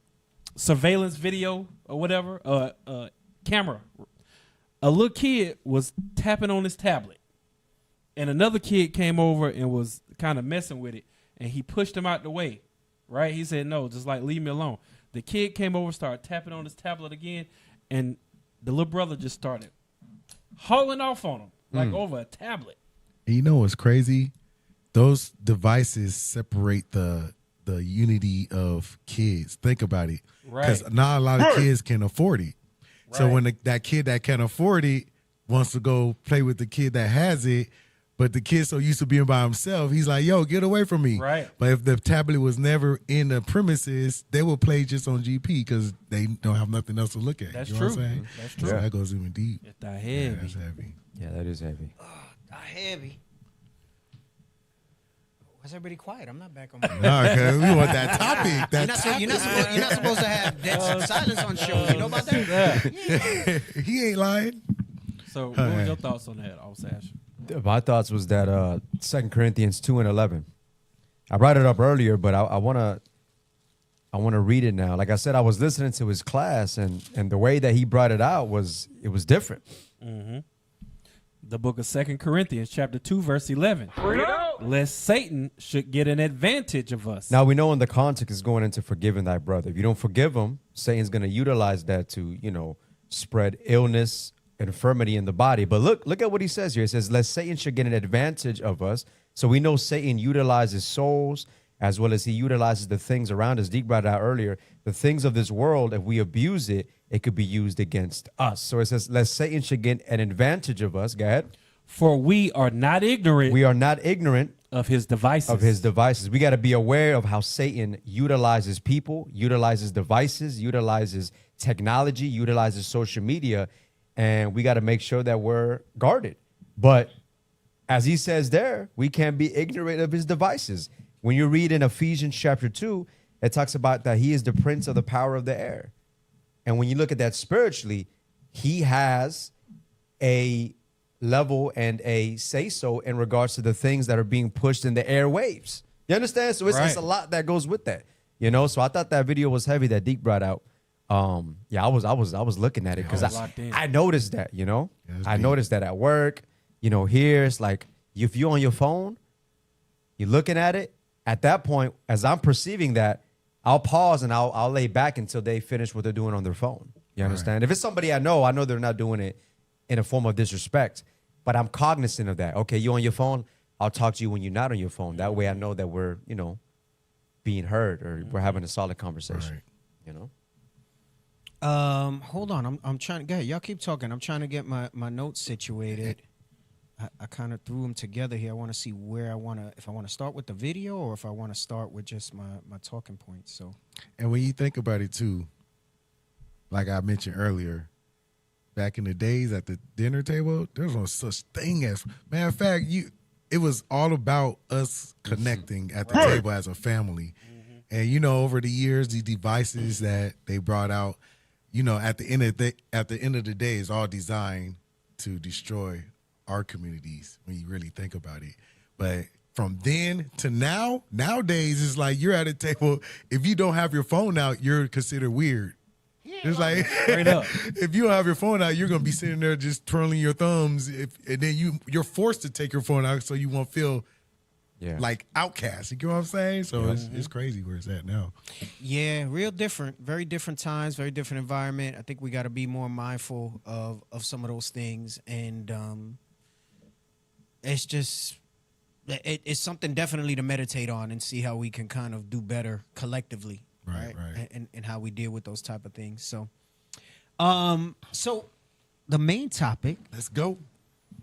surveillance video or whatever, camera. A little kid was tapping on his tablet, and another kid came over and was kind of messing with it, and he pushed him out the way. Right? He said, "No, just like leave me alone." The kid came over, started tapping on his tablet again, and the little brother just started hauling off on him like over a tablet. And you know what's crazy? Those devices separate the unity of kids. Think about it, because not a lot of kids can afford it. Right. So when that kid that can afford it wants to go play with the kid that has it, but the kid's so used to being by himself, he's like, "Yo, get away from me." Right. But if the tablet was never in the premises, they will play just on GP because they don't have nothing else to look at. That's you know true. What I'm saying? That's true. So that goes even deep. It's that heavy. Yeah, that's heavy. Yeah, that is heavy. Heavy. Why's everybody quiet? I'm not back on my. No, because we want that topic. You're not supposed to have dead silence on shows. You know about that? Yeah. He ain't lying. So, what were your thoughts on that? I was asking. My thoughts was that 2 Corinthians 2:11. I brought it up earlier, but I wanna read it now. Like I said, I was listening to his class, and the way that he brought it out was different. Mm-hmm. The book of 2 Corinthians, chapter 2, verse 11. Lest Satan should get an advantage of us. Now we know in the context is going into forgiving thy brother. If you don't forgive him, Satan's going to utilize that to, spread illness, infirmity in the body. But look at what he says here. It says, lest Satan should get an advantage of us. So we know Satan utilizes souls as well as he utilizes the things around us. Deke brought it out earlier. The things of this world, if we abuse it, it could be used against us. So it says, lest Satan should get an advantage of us. Go ahead. For we are not ignorant. We are not ignorant of his devices. We got to be aware of how Satan utilizes people, utilizes devices, utilizes technology, utilizes social media, and we got to make sure that we're guarded. But as he says there, we can't be ignorant of his devices. When you read in Ephesians chapter 2, it talks about that he is the prince of the power of the air. And when you look at that spiritually, he has a level and a say-so in regards to the things that are being pushed in the airwaves. You understand? So it's a lot that goes with that. So I thought that video was heavy that Deke brought out. I was looking at it because I noticed that, I noticed that at work, here it's like if you're on your phone, you're looking at it. At that point, as I'm perceiving that, I'll pause and I'll lay back until they finish what they're doing on their phone. You understand? Right. If it's somebody I know they're not doing it in a form of disrespect, but I'm cognizant of that. Okay, you on your phone? I'll talk to you when you're not on your phone. That way I know that we're, being heard or we're having a solid conversation. Right. Hold on. I'm trying to go ahead. Y'all keep talking. I'm trying to get my notes situated. I kind of threw them together here. I want to see if I want to start with the video or if I want to start with just my talking points. So, and when you think about it too, like I mentioned earlier, back in the days at the dinner table, there's no such thing as, matter of fact, it was all about us connecting at the table as a family. Mm-hmm. And over the years, these devices that they brought out, at the end of the day, it's all designed to destroy our communities when you really think about it. But from then to nowadays, it's like you're at a table. If you don't have your phone out, you're considered weird. It's like straight up. If you don't have your phone out, you're gonna be sitting there just twirling your thumbs. And then you're forced to take your phone out so you won't feel like outcast. You know what I'm saying? So it's crazy where it's at now. Yeah, real different, very different times, very different environment. I think we got to be more mindful of some of those things, and it's just it's something definitely to meditate on and see how we can kind of do better collectively. Right. And how we deal with those type of things. So, so the main topic, let's go.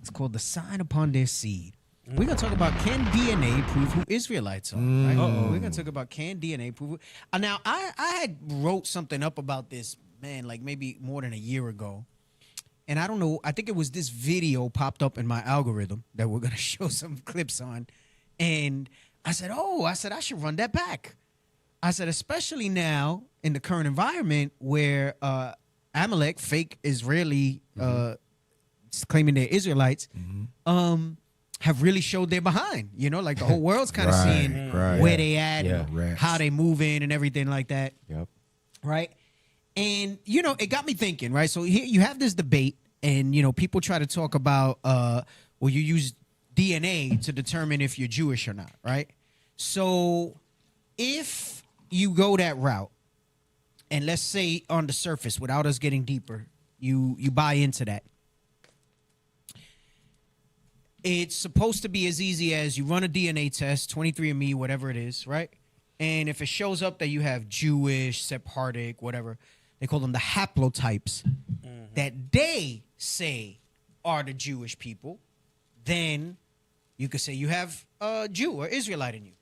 It's called the sign upon their seed. We're gonna talk about can DNA prove who Israelites are? Right? We're gonna talk about can DNA prove. Now, I had wrote something up about this, man, like maybe more than a year ago, and I don't know. I think it was this video popped up in my algorithm that we're gonna show some clips on. And I said, I should run that back. I said, especially now in the current environment where Amalek, fake Israeli, claiming they're Israelites, have really showed their behind. You know, like the whole world's kind of seeing where they at, and how they move in and everything like that. Yep. Right. And, you know, it got me thinking, right? So here you have this debate and, you know, people try to talk about, well, you use DNA to determine if you're Jewish or not, right? So if you go that route, and let's say on the surface, without us getting deeper, you buy into that. It's supposed to be as easy as you run a DNA test, 23andMe, whatever it is, right? And if it shows up that you have Jewish, Sephardic, whatever, they call them the haplotypes, that they say are the Jewish people, then you could say you have a Jew or Israelite in you.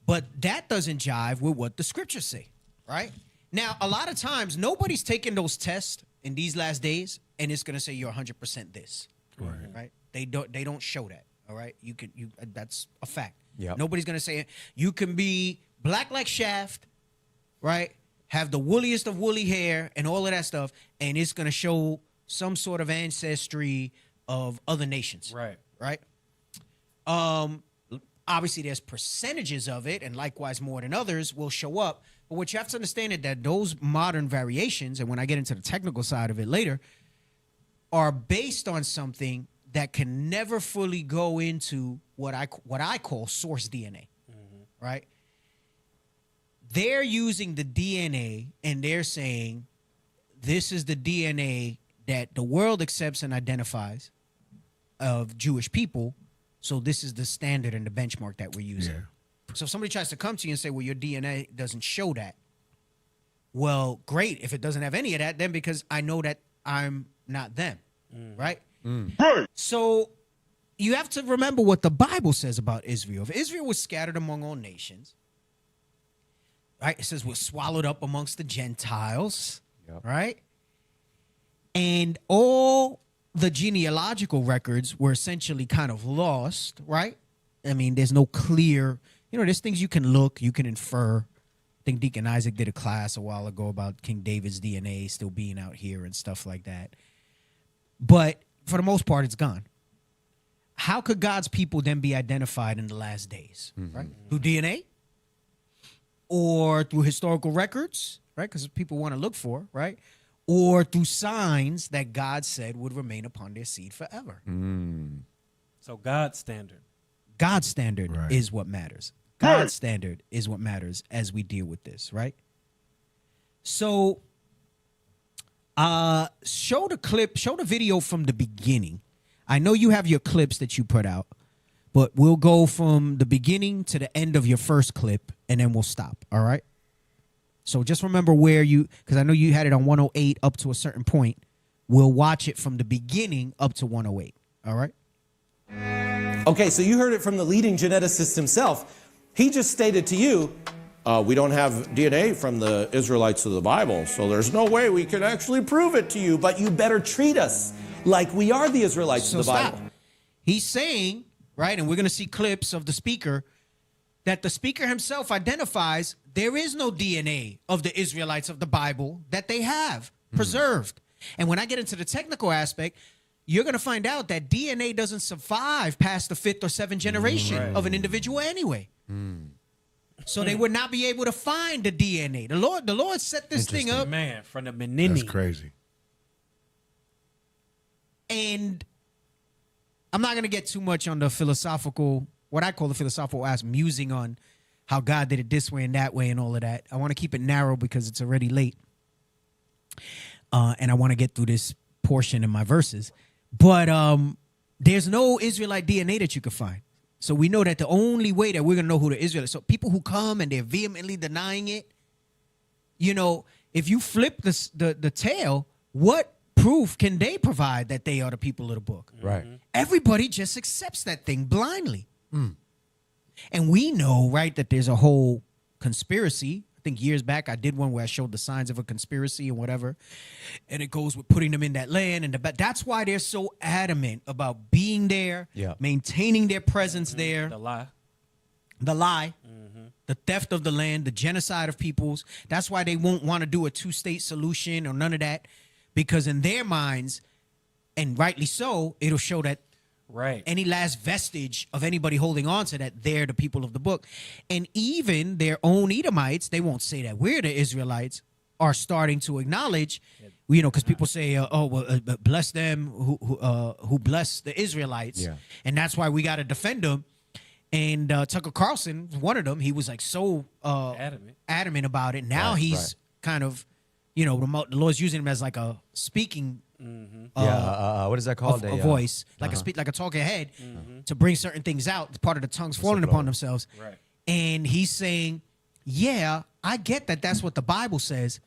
But that doesn't jive with what the scriptures say, right? Now, a lot of times, nobody's taking those tests in these last days, and it's going to say you're 100% this, right? They don't show that, all right? That's a fact. Yep. Nobody's going to say it. You can be black like Shaft, right? Have the woolliest of woolly hair and all of that stuff, and it's going to show some sort of ancestry of other nations. Right? Obviously, there's percentages of it, and likewise more than others will show up. But what you have to understand is that those modern variations, and when I get into the technical side of it later, are based on something that can never fully go into what I call source DNA, right? They're using the DNA and they're saying this is the DNA that the world accepts and identifies of Jewish people. So this is the standard and the benchmark that we're using. Yeah. So if somebody tries to come to you and say, well, your DNA doesn't show that. Well, great. If it doesn't have any of that, then because I know that I'm not them, right? Right. So you have to remember what the Bible says about Israel. If Israel was scattered among all nations, right? It says we're swallowed up amongst the Gentiles, right? And all the genealogical records were essentially kind of lost, right? I mean, there's no clear, there's things you can look, you can infer. I think Deacon Isaac did a class a while ago about King David's DNA still being out here and stuff like that. But for the most part, it's gone. How could God's people then be identified in the last days, right? Through DNA or through historical records, right? Because people want to look for, right? Or through signs that God said would remain upon their seed forever. So God's standard. God's standard is what matters. God's standard is what matters as we deal with this, right? So show the video from the beginning. I know you have your clips that you put out, but we'll go from the beginning to the end of your first clip, and then we'll stop, all right? So just remember where because I know you had it on 108 up to a certain point. We'll watch it from the beginning up to 108, all right? Okay, so you heard it from the leading geneticist himself. He just stated to you, we don't have DNA from the Israelites of the Bible, so there's no way we can actually prove it to you, but you better treat us like we are the Israelites of the Bible. He's saying, right, and we're going to see clips of the speaker, that the speaker himself identifies there is no DNA of the Israelites of the Bible that they have preserved. And when I get into the technical aspect, you're going to find out that DNA doesn't survive past the 5th or 7th generation of an individual anyway. So they would not be able to find the DNA. The Lord set this thing up. Man, from the beginning. That's crazy. And I'm not going to get too much on the philosophical, what I call the philosophical ass musing on how God did it this way and that way and all of that. I want to keep it narrow because it's already late. And I want to get through this portion in my verses. But there's no Israelite DNA that you can find. So we know that the only way that we're going to know who the Israelites, so people who come and they're vehemently denying it, if you flip the tail, what proof can they provide that they are the people of the book? Right. Everybody just accepts that thing blindly. And we know, right, that there's a whole conspiracy. I think years back I did one where I showed the signs of a conspiracy and whatever. And it goes with putting them in that land. But that's why they're so adamant about being being there, maintaining their presence there. The lie. The theft of the land, the genocide of peoples. That's why they won't want to do a two-state solution or none of that, because in their minds, and rightly so, it'll show that any last vestige of anybody holding on to that, they're the people of the book. And even their own Edomites, they won't say that we're the Israelites, are starting to acknowledge, you know, because people say, bless them who bless the Israelites. And that's why we got to defend them. And Tucker Carlson, one of them, he was like so adamant about it. Now he's kind of, you know, the Lord's using him as like a speaking what is that called? A voice, like like a talking head to bring certain things out. Part of the tongues falling upon themselves. And he's saying, yeah, I get that that's what the Bible says,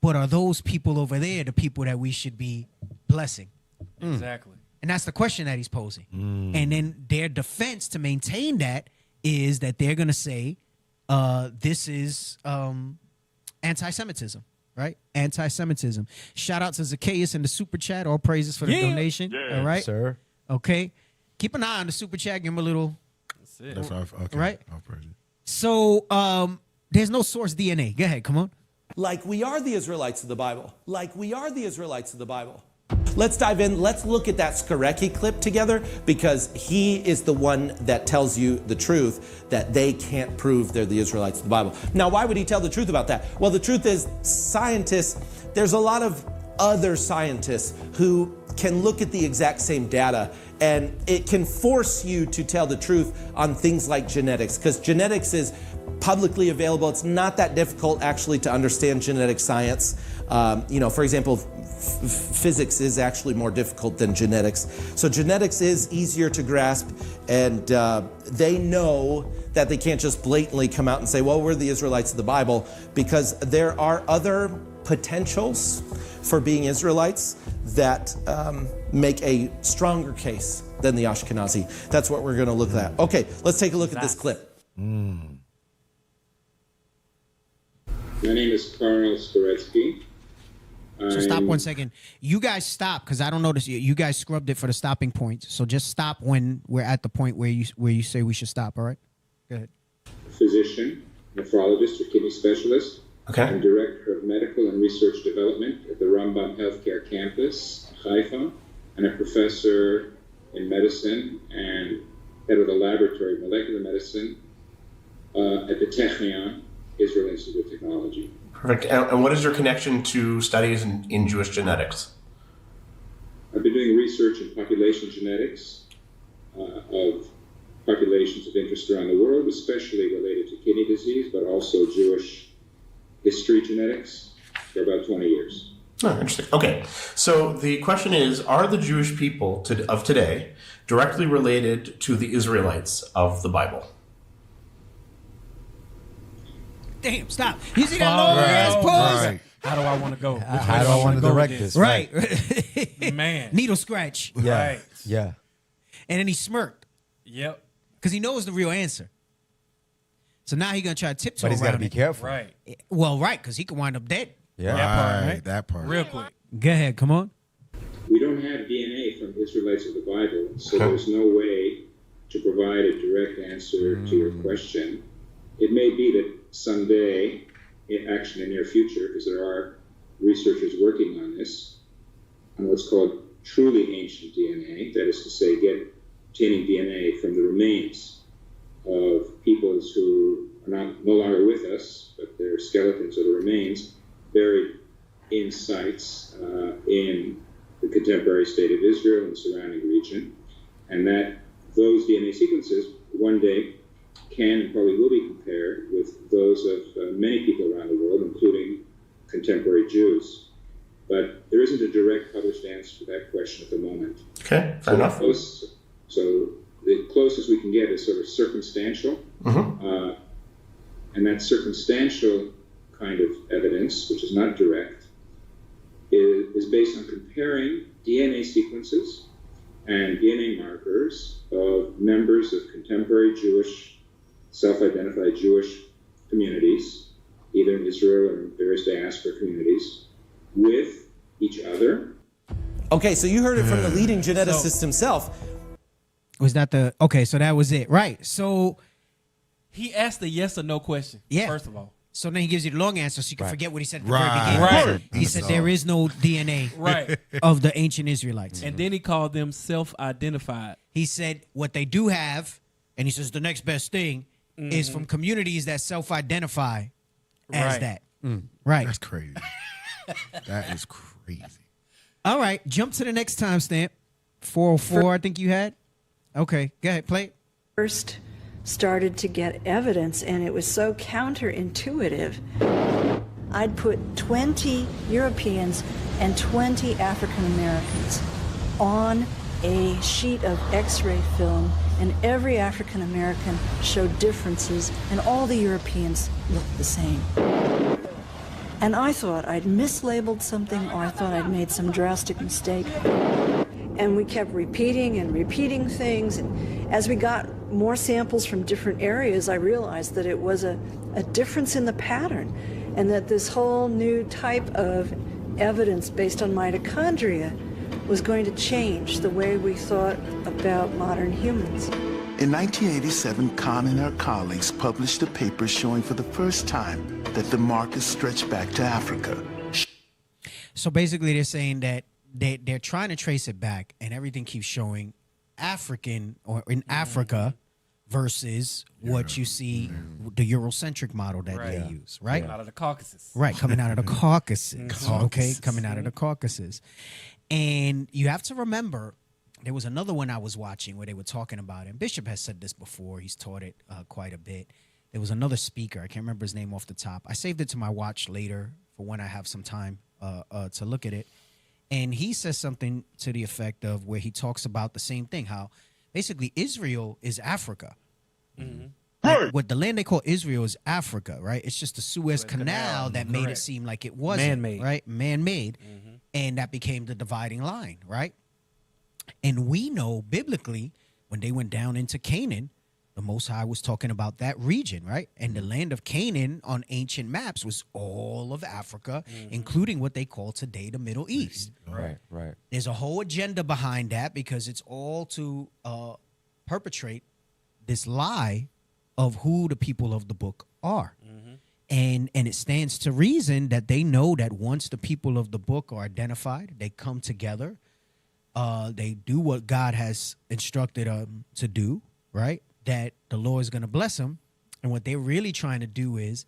but are those people over there the people that we should be blessing? Exactly. And that's the question that he's posing. And then their defense to maintain that is that they're going to say this is anti-Semitism, right? Anti-Semitism. Shout out to Zacchaeus in the super chat. All praises for the donation. All right, sir. Okay. Keep an eye on the super chat. Give him a little. That's it. That's okay. Right? I'll praise it. So there's no source DNA. Go ahead. Come on. Like we are the Israelites of the Bible. Like we are the Israelites of the Bible. Let's dive in. Let's look at that Skoreki clip together, because he is the one that tells you the truth that they can't prove they're the Israelites of the Bible. Now, why would he tell the truth about that? Well, the truth is scientists, there's a lot of other scientists who can look at the exact same data, and it can force you to tell the truth on things like genetics, because genetics is publicly available. It's not that difficult actually to understand genetic science. You know, for example, physics is actually more difficult than genetics. So genetics is easier to grasp, and they know that they can't just blatantly come out and say, well, we're the Israelites of the Bible, because there are other potentials for being Israelites that make a stronger case than the Ashkenazi. That's what we're going to look at. Okay, let's take a look at this clip. My name is Colonel Skoretsky. So stop 1 second. You guys stop, because I don't notice you guys scrubbed it for the stopping points. So just stop when we're at the point where you say we should stop. All right. Go ahead. Physician, nephrologist, or kidney specialist. Okay. I'm director of medical and research development at the Rambam Healthcare Campus in Haifa, and a professor in medicine and head of the laboratory of molecular medicine at the Technion, Israel Institute of Technology. Perfect. And what is your connection to studies in Jewish genetics? I've been doing research in population genetics of populations of interest around the world, especially related to kidney disease, but also Jewish history genetics for about 20 years. Oh, interesting. Okay. So the question is, are the Jewish people of today directly related to the Israelites of the Bible? Damn, stop. You see that long ass pause? Right. How do I want to go? How do I want to direct this? Right. Man. Needle scratch. Yeah. Right. Yeah. And then he smirked. Yep. Because he knows the real answer. So now he's going to try to tiptoe But he's around got to be it. careful. Right. Well, right, because he could wind up dead. Yeah. That part. Real quick. Go ahead, come on. We don't have DNA from Israelites of the Bible, so there's no way to provide a direct answer to your question. It may be that someday, actually in the near future, because there are researchers working on this, on what's called truly ancient DNA, that is to say, obtaining DNA from the remains of peoples who are no longer with us, but their skeletons or the remains buried in sites in the contemporary state of Israel and surrounding region, and that those DNA sequences one day can and probably will be compared with those of many people around the world, including contemporary Jews. But there isn't a direct published answer to that question at the moment. Okay, fair enough. So the closest we can get is sort of circumstantial, and that circumstantial kind of evidence, which is not direct, is based on comparing DNA sequences and DNA markers of members of contemporary Jewish, self-identified Jewish communities, either in Israel or in various diaspora communities, with each other. Okay, so you heard it from the leading geneticist himself. Was that the okay? So that was it, right? So He asked a yes or no question. Yeah. First of all. so then he gives you the long answer, so you can Right. forget what he said at the Right. very beginning. Right. He said there is no DNA Right. of the ancient Israelites. And then he called them self-identified. He said what they do have, and he says the next best thing is from communities that self-identify as Right. that. Right. That's crazy. That is crazy. All right. Jump to the next timestamp. 404, I think you had. Okay. Go ahead. Play it. First started to get evidence, and it was so counterintuitive. I'd put 20 Europeans and 20 African Americans on a sheet of X-ray film, and every African American showed differences, and all the Europeans looked the same. And I thought I'd mislabeled something, or I thought I'd made some drastic mistake. And we kept repeating and repeating things. And as we got more samples from different areas, I realized that it was a difference in the pattern, and that this whole new type of evidence based on mitochondria was going to change the way we thought about modern humans. In 1987, Kahn and her colleagues published a paper showing for the first time that the markers stretch back to Africa. So basically, they're saying that they're trying to trace it back, and everything keeps showing African or in Africa versus what you see the Eurocentric model that they use, right? Out of the Caucasus. Right, coming out of the Caucasus. Okay, coming out of the Caucasus. And you have to remember, there was another one I was watching where they were talking about it. And Bishop has said this before. He's taught it quite a bit. There was another speaker. I can't remember his name off the top. I saved it to my watch later for when I have some time to look at it. And he says something to the effect of where he talks about the same thing, how basically Israel is Africa. Like, what the land they call Israel is Africa, right? It's just the Suez Canal that made it seem like it wasn't. Man-made. Right? Man-made. And that became the dividing line, right? And we know biblically, when they went down into Canaan, the Most High was talking about that region, right? And the land of Canaan on ancient maps was all of Africa, including what they call today the Middle East. Right, right. There's a whole agenda behind that because it's all to perpetrate this lie of who the people of the book are. And it stands to reason that they know that once the people of the book are identified, they come together, they do what God has instructed them to do, right? That the Lord is going to bless them. And what they're really trying to do is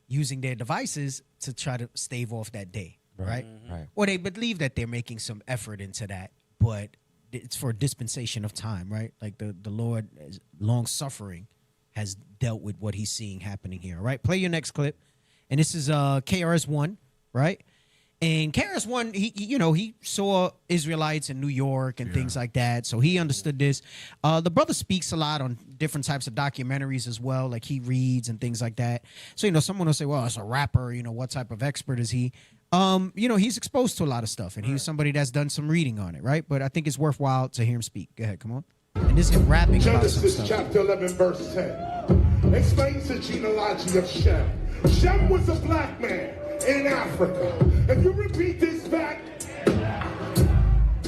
using their devices to try to stave off that day, right? Right. Or they believe that they're making some effort into that, but it's for a dispensation of time, right? Like the Lord is long suffering has dealt with what he's seeing happening here, right? Play your next clip. And this is KRS-One, right? And KRS-One, he saw Israelites in New York and things like that, so he understood this. The brother speaks a lot on different types of documentaries as well, like he reads and things like that. So, someone will say, well, it's a rapper, what type of expert is he? He's exposed to a lot of stuff, and he's somebody that's done some reading on it, right? But I think it's worthwhile to hear him speak. Go ahead, come on. And this is rapping about some Genesis stuff. chapter 11, verse 10 explains the genealogy of Shem. Shem was a black man in Africa. If you repeat this back,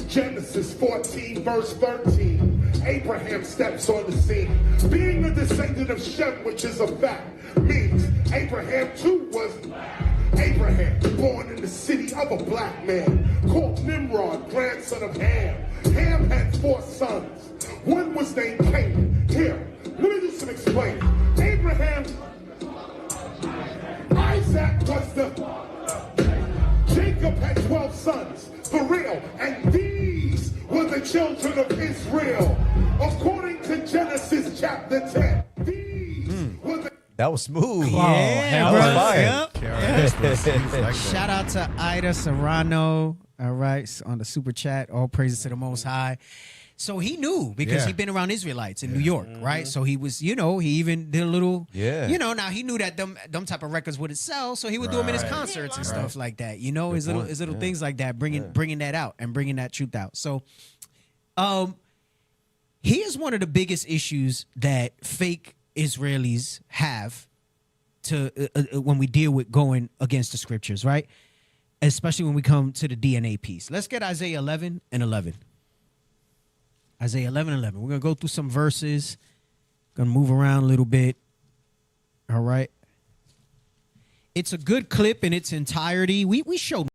Genesis 14, verse 13, Abraham steps on the scene. Being a descendant of Shem, which is a fact, means Abraham too was Abraham, born in the city of a black man, called Nimrod, grandson of Ham. Ham had 4 sons. One was named Canaan. Here, let me do some explaining. Abraham, Isaac was Jacob had 12 sons, for real, and these were the children of Israel. According to Genesis chapter 10, these were the... That was smooth. Yeah, that was bro. fire. Yep. Shout out to Ida Serrano, all right, on the super chat. All praises to the Most High. So he knew because he'd been around Israelites in New York, right? So he was, he even did a little, now he knew that them type of records wouldn't sell, so he would do them in his concerts and stuff like that. His little things like that, bringing that out and bringing that truth out. So, here's one of the biggest issues that fake Israelis have to when we deal with going against the scriptures, right? Especially when we come to the DNA piece. Let's get Isaiah 11 and 11. Isaiah 11:11. We're going to go through some verses. Going to move around a little bit. All right. It's a good clip in its entirety. We showed.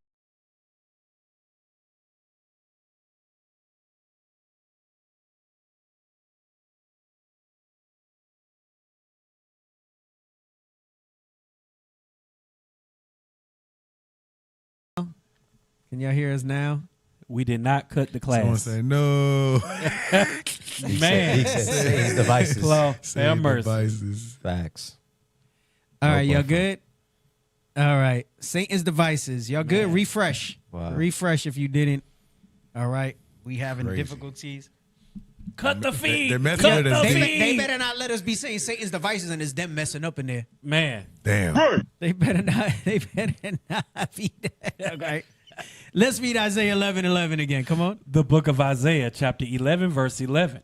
Can y'all hear us now? We did not cut the class. Someone say no. Man. He said Satan's devices. Well, Satan's mercy. devices. Facts. All right, y'all good? All right. Satan's devices. Y'all good? Refresh. Wow. Refresh if you didn't. All right. We having Crazy. difficulties. Cut the feed. They're messing Cut with us, the D. feed. They better not let us be saying Satan's devices and it's them messing up in there. Man. Damn. They better not. They better not be that. Okay. Let's read Isaiah 11:11 again. Come on. The book of Isaiah, chapter 11, verse 11.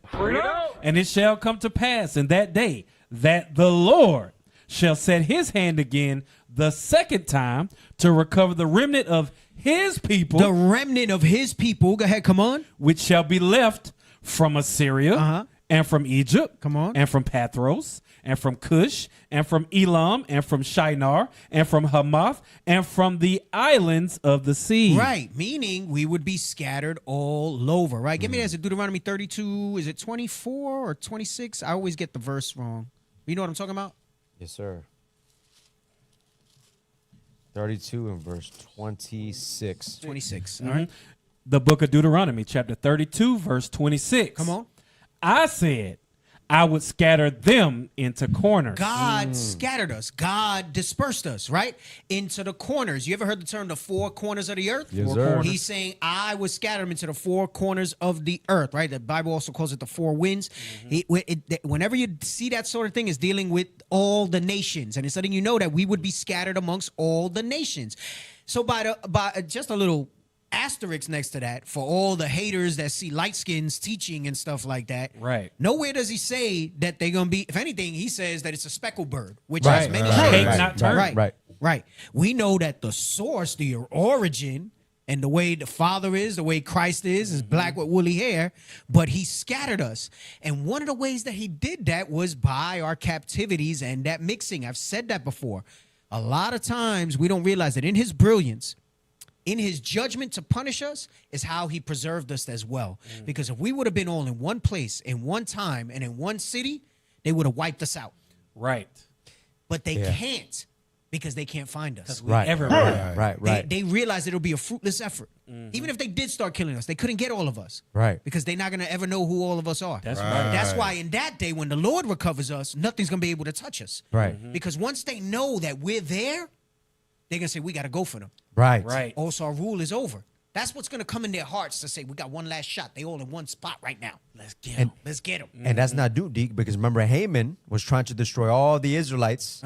And it shall come to pass in that day that the Lord shall set his hand again the second time to recover the remnant of his people. The remnant of his people. Go ahead. Come on. Which shall be left from Assyria and from Egypt. Come on. And from Pathros and from Cush and from Elam and from Shinar and from Hamath and from the islands of the sea. Right. Meaning we would be scattered all over. Right. Give me that. Is it Deuteronomy 32? Is it 24 or 26? I always get the verse wrong. You know what I'm talking about? Yes, sir. 32 and verse 26. 26. Mhm. All right. The book of Deuteronomy, chapter 32, verse 26. Come on. I said, I would scatter them into corners. God scattered us. God dispersed us, right? Into the corners. You ever heard the term the four corners of the earth? Yes, sir. He's saying, I would scatter them into the four corners of the earth, right? The Bible also calls it the four winds. Whenever you see that sort of thing, it's dealing with all the nations. And it's letting you know that we would be scattered amongst all the nations. So by just a little asterisk next to that for all the haters that see light skins teaching and stuff like that. Right. Nowhere does he say that they're going to be, if anything, he says that it's a speckled bird, which Right, has many right, shades. right, not turn. Right. We know that the source, the origin, and the way the Father is, the way Christ is black with woolly hair, but he scattered us. And one of the ways that he did that was by our captivities and that mixing. I've said that before. A lot of times we don't realize that in his brilliance, in his judgment to punish us is how he preserved us as well. Because if we would have been all in one place, in one time, and in one city, they would have wiped us out. Right. But they can't because they can't find us. Right. Right. They realize it'll be a fruitless effort. Even if they did start killing us, they couldn't get all of us. Right. Because they're not going to ever know who all of us are. That's right. That's why in that day when the Lord recovers us, nothing's going to be able to touch us. Right. Because once they know that we're there, they're going to say, we got to go for them. Right. Right. Also, our rule is over. That's what's going to come in their hearts to say, we got one last shot. They all in one spot right now. Let's get them. Let's get them. And that's not due, Deke, because remember Haman was trying to destroy all the Israelites.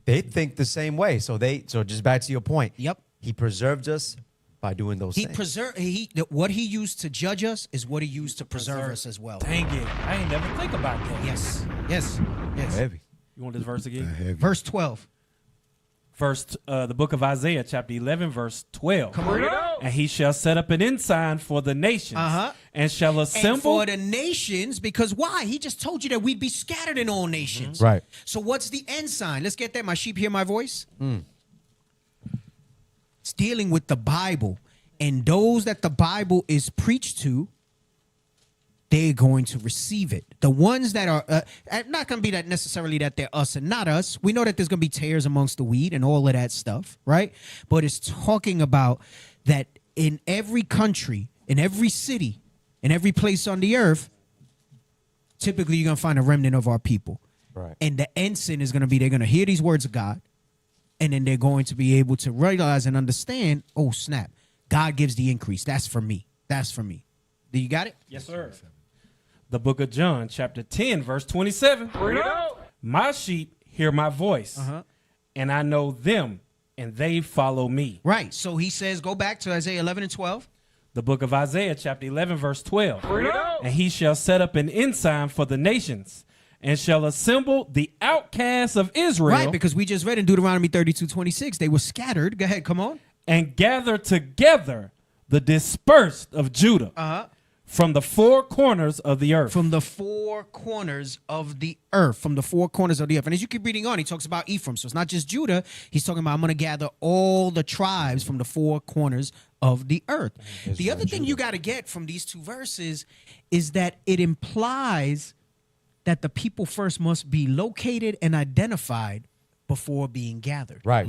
They think the same way. So just back to your point. Yep. He preserved us by doing those things. What he used to judge us is what he used to preserve us as well. Dang it. I ain't never think about that. Yes. Heavy. You want this verse again? Verse 12. The book of Isaiah, chapter 11, verse 12. Come on. And he shall set up an ensign for the nations and shall assemble. And for the nations, because why? He just told you that we'd be scattered in all nations. Right. So what's the ensign? Let's get that. My sheep hear my voice. It's dealing with the Bible. And those that the Bible is preached to, they're going to receive it. The ones that are not going to be that necessarily that they're us and not us. We know that there's going to be tares amongst the wheat and all of that stuff, right? But it's talking about that in every country, in every city, in every place on the earth, typically you're going to find a remnant of our people. Right. And the ensign is going to be, they're going to hear these words of God, and then they're going to be able to realize and understand, oh, snap, God gives the increase. That's for me. That's for me. Do you got it? Yes, sir. The book of John, chapter 10, verse 27. My sheep hear my voice, and I know them, and they follow me. Right. So he says, go back to Isaiah 11 and 12. The book of Isaiah, chapter 11, verse 12. And he shall set up an ensign for the nations, and shall assemble the outcasts of Israel. Right, because we just read in Deuteronomy 32:26, they were scattered. Go ahead, come on. And gather together the dispersed of Judah. From the four corners of the earth. From the four corners of the earth. From the four corners of the earth. And as you keep reading on, he talks about Ephraim. So it's not just Judah. He's talking about, I'm going to gather all the tribes from the four corners of the earth. The other thing you got to get from these two verses is that it implies that the people first must be located and identified before being gathered. Right.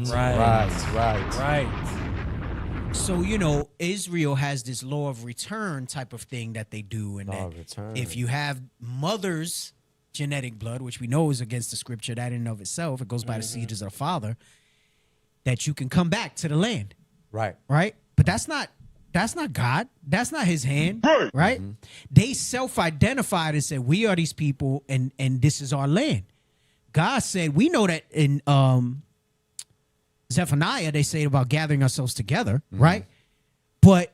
So, you know, Israel has this law of return type of thing that they do. And Law that of return. if you have mother's genetic blood, which we know is against the scripture, that in and of itself, it goes by the seeds of the father, that you can come back to the land. Right. Right? But that's not God. That's not his hand. Right? They self-identified and said, we are these people and this is our land. God said, we know that in Zephaniah, they say about gathering ourselves together, right? But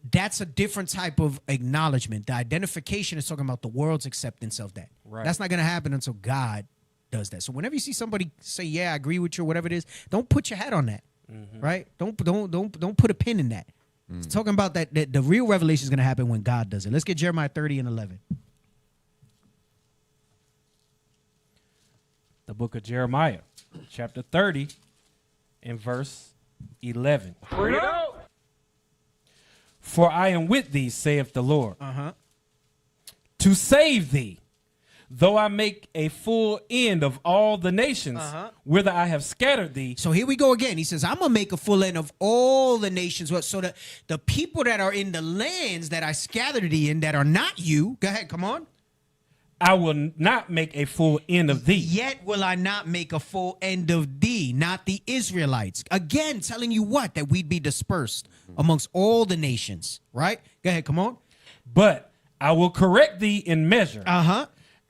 that's a different type of acknowledgement. The identification is talking about the world's acceptance of that. Right. That's not going to happen until God does that. So whenever you see somebody say, yeah, I agree with you, or whatever it is, don't put your hat on that, right? Don't put a pin in that. It's talking about that the real revelation is going to happen when God does it. Let's get Jeremiah 30 and 11. The book of Jeremiah, chapter 30 and verse 11. For I am with thee, saith the Lord, to save thee, though I make a full end of all the nations, whither I have scattered thee. So here we go again. He says, I'm going to make a full end of all the nations. So that the people that are in the lands that I scattered thee in that are not you, go ahead, come on. I will not make a full end of thee. Yet will I not make a full end of thee, not the Israelites. Again, telling you what? That we'd be dispersed amongst all the nations, right? Go ahead, come on. But I will correct thee in measure.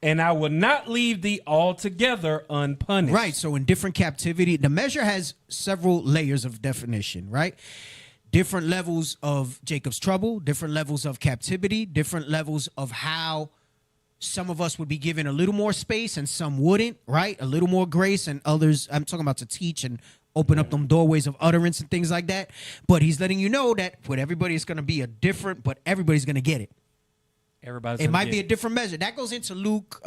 And I will not leave thee altogether unpunished. Right, so in different captivity, the measure has several layers of definition, right? Different levels of Jacob's trouble, different levels of captivity, different levels of how some of us would be given a little more space and some wouldn't, right? A little more grace and others, I'm talking about to teach and open up them doorways of utterance and things like that. But he's letting you know that with everybody it's going to be a different, but everybody's going to get it. Everybody's it might be a different measure. That goes into Luke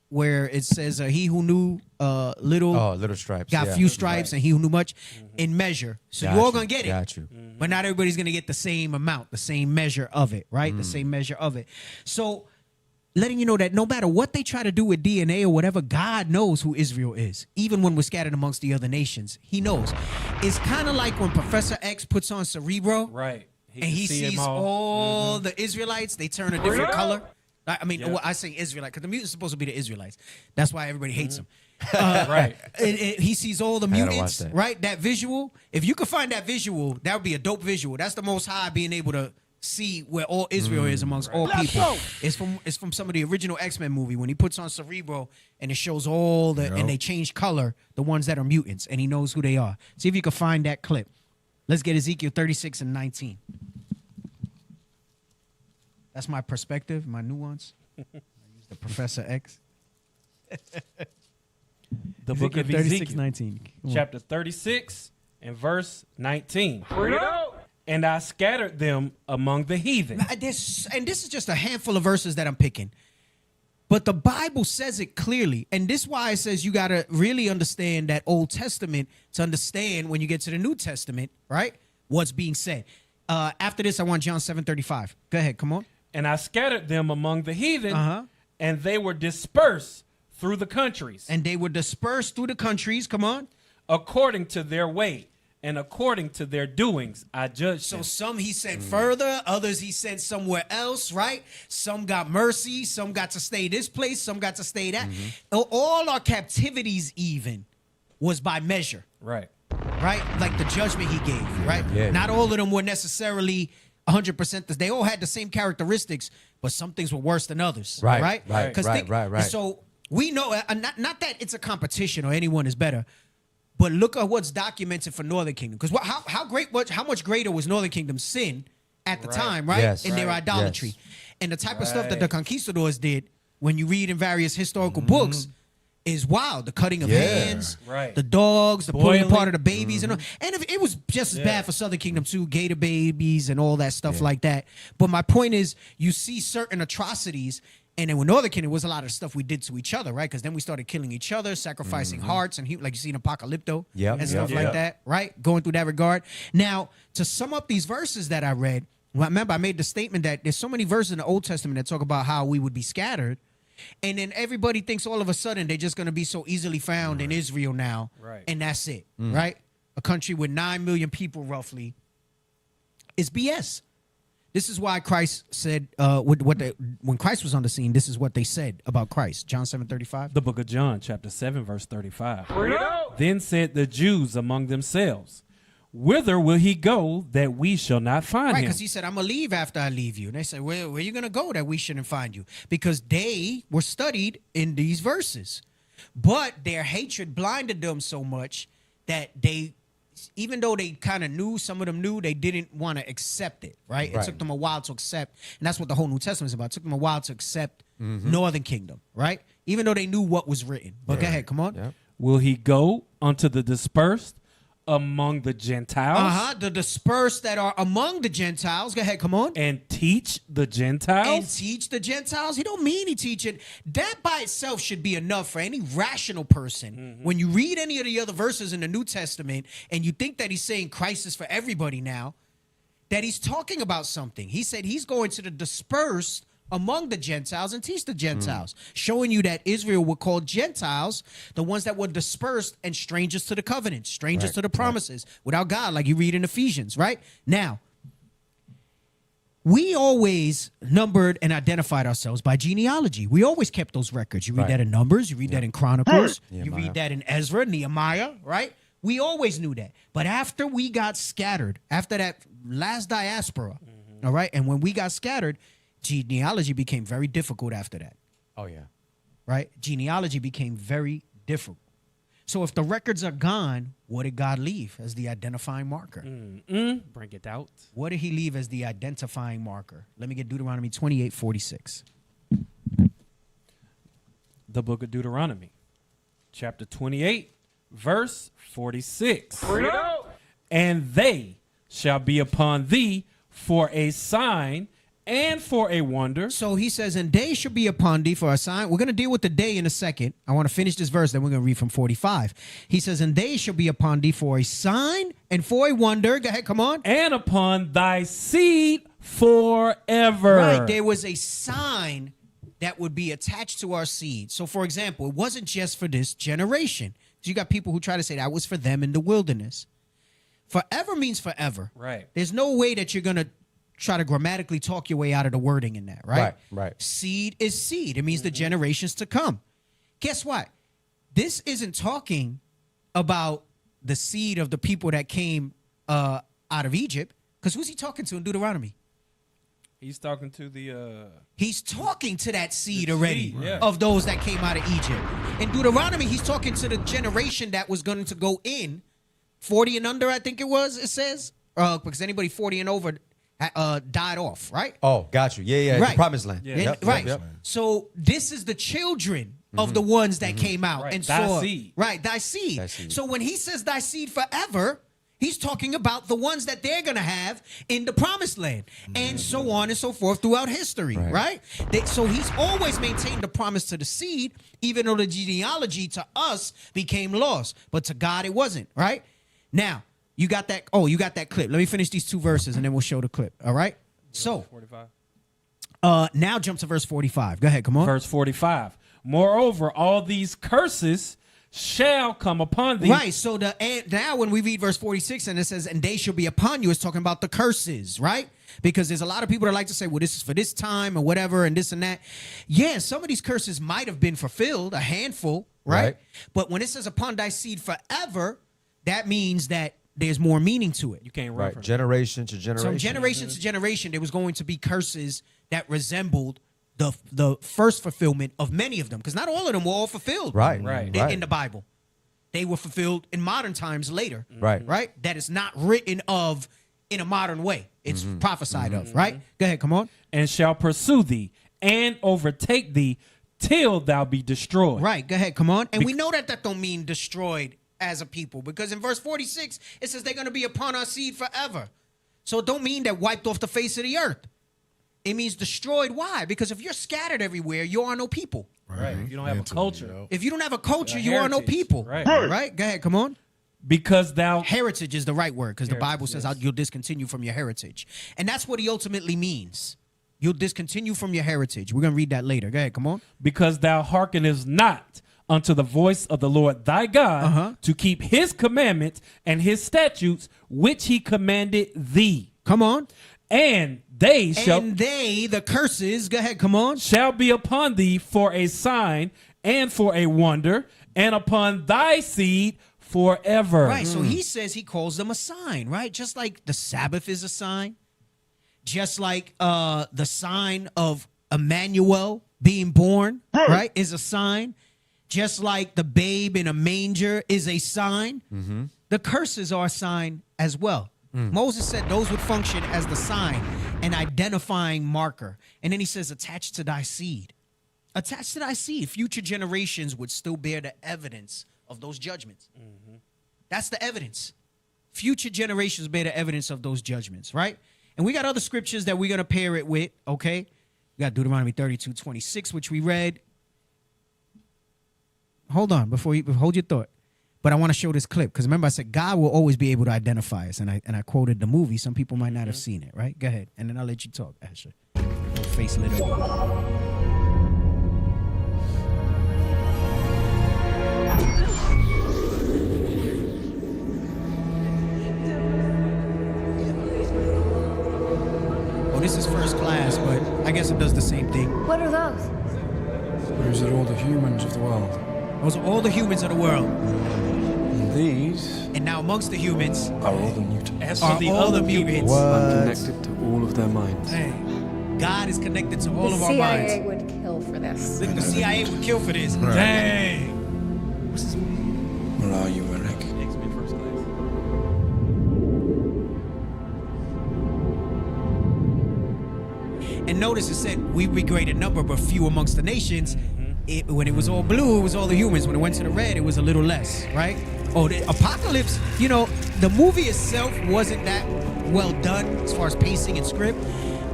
where it says he who knew little stripes got few stripes, and he who knew much in measure. So you're all going to get it. Got you. But not everybody's going to get the same amount, the same measure of it, right? The same measure of it. So letting you know that no matter what they try to do with DNA or whatever, God knows who Israel is. Even when we're scattered amongst the other nations, he knows. It's kind of like when Professor X puts on Cerebro. Right. And he sees all the Israelites, they turn a different color. I mean, well, I say Israelite because the mutant's supposed to be the Israelites. That's why everybody hates them. Right. And he sees all the mutants, right? That visual. If you could find that visual, that would be a dope visual. That's the Most High being able to see where all Israel is amongst all people. It's from some of the original X-Men movie when he puts on Cerebro and it shows all the and they change color, the ones that are mutants, and he knows who they are. See if you can find that clip. Let's get Ezekiel 36 and 19. That's my perspective, my nuance. I use the Professor X. The book of 36, Ezekiel, 19. chapter 36 and verse 19. And I scattered them among the heathen. And this is just a handful of verses that I'm picking. But the Bible says it clearly. And this is why it says you got to really understand that Old Testament to understand when you get to the New Testament, right? What's being said. After this, I want John 7:35. Go ahead. Come on. And I scattered them among the heathen, and they were dispersed through the countries. And they were dispersed through the countries. Come on. According to their way and according to their doings, I judged them. So some he sent further, others he sent somewhere else, right? Some got mercy, some got to stay this place, some got to stay that. All our captivities even was by measure. Right. Right? Like the judgment he gave, right? Yeah. Not all of them were necessarily 100%. They all had the same characteristics, but some things were worse than others. Right. So we know, not that it's a competition or anyone is better, but look at what's documented for Northern Kingdom. Because how much greater was Northern Kingdom's sin at the time, right? Yes. In their idolatry. Yes. And the type of stuff that the conquistadors did, when you read in various historical books, is wild. The cutting of Yeah. hands, Right. the dogs, the pulling Boiling. apart of the babies, and if it was just as bad for Southern Kingdom too, gator babies and all that stuff like that. But my point is, you see certain atrocities. And then with Northern Kingdom, it was a lot of stuff we did to each other, right? Because then we started killing each other, sacrificing hearts, and like you see in Apocalypto and stuff like that, right? Going through that regard. Now, to sum up these verses that I read, remember I made the statement that there's so many verses in the Old Testament that talk about how we would be scattered, and then everybody thinks all of a sudden they're just going to be so easily found in Israel now, and that's it, right? A country with 9 million people roughly is BS. This is why Christ said, when Christ was on the scene, this is what they said about Christ. John 7:35. The book of John, chapter 7, verse 35. Then said the Jews among themselves, whither will he go that we shall not find Right, him? because he said, I'm going to leave after I leave you. And they said, where are you going to go that we shouldn't find you? Because they were studied in these verses. But their hatred blinded them so much that they, even though they kind of knew, some of them knew, they didn't want to accept it, right? It took them a while to accept, and that's what the whole New Testament is about. It took them a while to accept Northern Kingdom, right? Even though they knew what was written. But go ahead, come on. Will he go unto the dispersed among the Gentiles? The dispersed that are among the Gentiles. Go ahead, come on. And teach the Gentiles? And teach the Gentiles? He don't mean he teaching. That by itself should be enough for any rational person. When you read any of the other verses in the New Testament and you think that he's saying Christ is for everybody now, that he's talking about something. He said he's going to the dispersed among the Gentiles and teach the Gentiles, showing you that Israel were called Gentiles, the ones that were dispersed and strangers to the covenant, strangers to the promises, without God, like you read in Ephesians, right? Now, we always numbered and identified ourselves by genealogy. We always kept those records. You read that in Numbers, you read that in Chronicles, you read that in Ezra, Nehemiah, right? We always knew that. But after we got scattered, after that last diaspora, all right, and when we got scattered, genealogy became very difficult after that. Oh, yeah. Right? Genealogy became very difficult. So if the records are gone, what did God leave as the identifying marker? Bring it out. What did he leave as the identifying marker? Let me get Deuteronomy 28:46. The book of Deuteronomy, chapter 28, verse 46. And they shall be upon thee for a sign and for a wonder. So he says, and day shall be upon thee for a sign. We're going to deal with the day in a second. I want to finish this verse, then we're going to read from 45. He says, and day shall be upon thee for a sign and for a wonder. Go ahead, come on. And upon thy seed forever. Right, there was a sign that would be attached to our seed. So, for example, it wasn't just for this generation. You got people who try to say that was for them in the wilderness. Forever means forever. Right. There's no way that you're going to try to grammatically talk your way out of the wording in that, right? Right. Seed is seed. It means the generations to come. Guess what? This isn't talking about the seed of the people that came out of Egypt, because who's he talking to in Deuteronomy? He's talking to the... He's talking to that seed already of those that came out of Egypt. In Deuteronomy, he's talking to the generation that was going to go in, 40 and under, I think it says, because anybody 40 and over died off, right? Oh, got you. Yeah, Right. the promised land. Yeah. Right. So this is the children of the ones that came out and Thy saw. seed. Right, thy seed. Thy seed. So when he says thy seed forever, he's talking about the ones that they're going to have in the promised land, and so on and so forth throughout history, right? So he's always maintained the promise to the seed, even though the genealogy to us became lost, but to God it wasn't, right? Now, you got that. Oh, you got that clip. Let me finish these two verses and then we'll show the clip. All right. So 45. now jump to verse 45. Go ahead. Come on. Verse 45. Moreover, all these curses shall come upon thee. Right. So now when we read verse 46 and it says, and they shall be upon you, it's talking about the curses, right? Because there's a lot of people that like to say, well, this is for this time or whatever and this and that. Yeah, some of these curses might have been fulfilled, a handful, right? But when it says upon thy seed forever, that means that there's more meaning to it. You can't Right. Generation to generation. So generation to generation, there was going to be curses that resembled the first fulfillment of many of them, because not all of them were all fulfilled in the Bible. They were fulfilled in modern times later. Right? That is not written of in a modern way. It's prophesied of, right? Go ahead, come on. And shall pursue thee and overtake thee till thou be destroyed. Right, go ahead, come on. And we know that don't mean destroyed as a people, because in verse 46, it says they're going to be upon our seed forever. So it don't mean that wiped off the face of the earth. It means destroyed. Why? Because if you're scattered everywhere, you are no people. Right. If you don't have a culture. If you don't have a culture, you are no heritage. people. Right. Right? Go ahead, come on. Because heritage is the right word, because the Bible says yes. you'll discontinue from your heritage. And that's what he ultimately means. You'll discontinue from your heritage. We're going to read that later. Go ahead, come on. Because thou hearkenest not unto the voice of the Lord thy God to keep his commandments and his statutes, which he commanded thee. Come on. And they shall... And they, the curses, go ahead, come on. Shall be upon thee for a sign and for a wonder, and upon thy seed forever. Right, so he says he calls them a sign, right? Just like the Sabbath is a sign. Just like the sign of Emmanuel being born, right, is a sign. Just like the babe in a manger is a sign. The curses are a sign as well. Moses said those would function as the sign, an identifying marker. And then he says, attached to thy seed. Attached to thy seed, future generations would still bear the evidence of those judgments. That's the evidence. Future generations bear the evidence of those judgments, right? And we got other scriptures that we're going to pair it with, okay? We got Deuteronomy 32:26, which we read. Hold on, hold your thought. But I want to show this clip, because remember I said God will always be able to identify us, and I quoted the movie. Some people might not have seen it, right? Go ahead, and then I'll let you talk, Asher. Your face lit up. This is first class, but I guess it does the same thing. What are those? Those are all the humans of the world. Those are all the humans of the world. And these... And now amongst the humans... are all the mutants. Are all the mutants. I'm connected to all of their minds. Hey, God is connected to all The of our minds. CIA would kill for this. Look, the CIA would kill for this. Right. Dang. Where are you, Eric? And notice it said, we great number, but few amongst the nations. When it was all blue, it was all the humans. When it went to the red, it was a little less, right? Oh, the Apocalypse, you know, the movie itself wasn't that well done as far as pacing and script,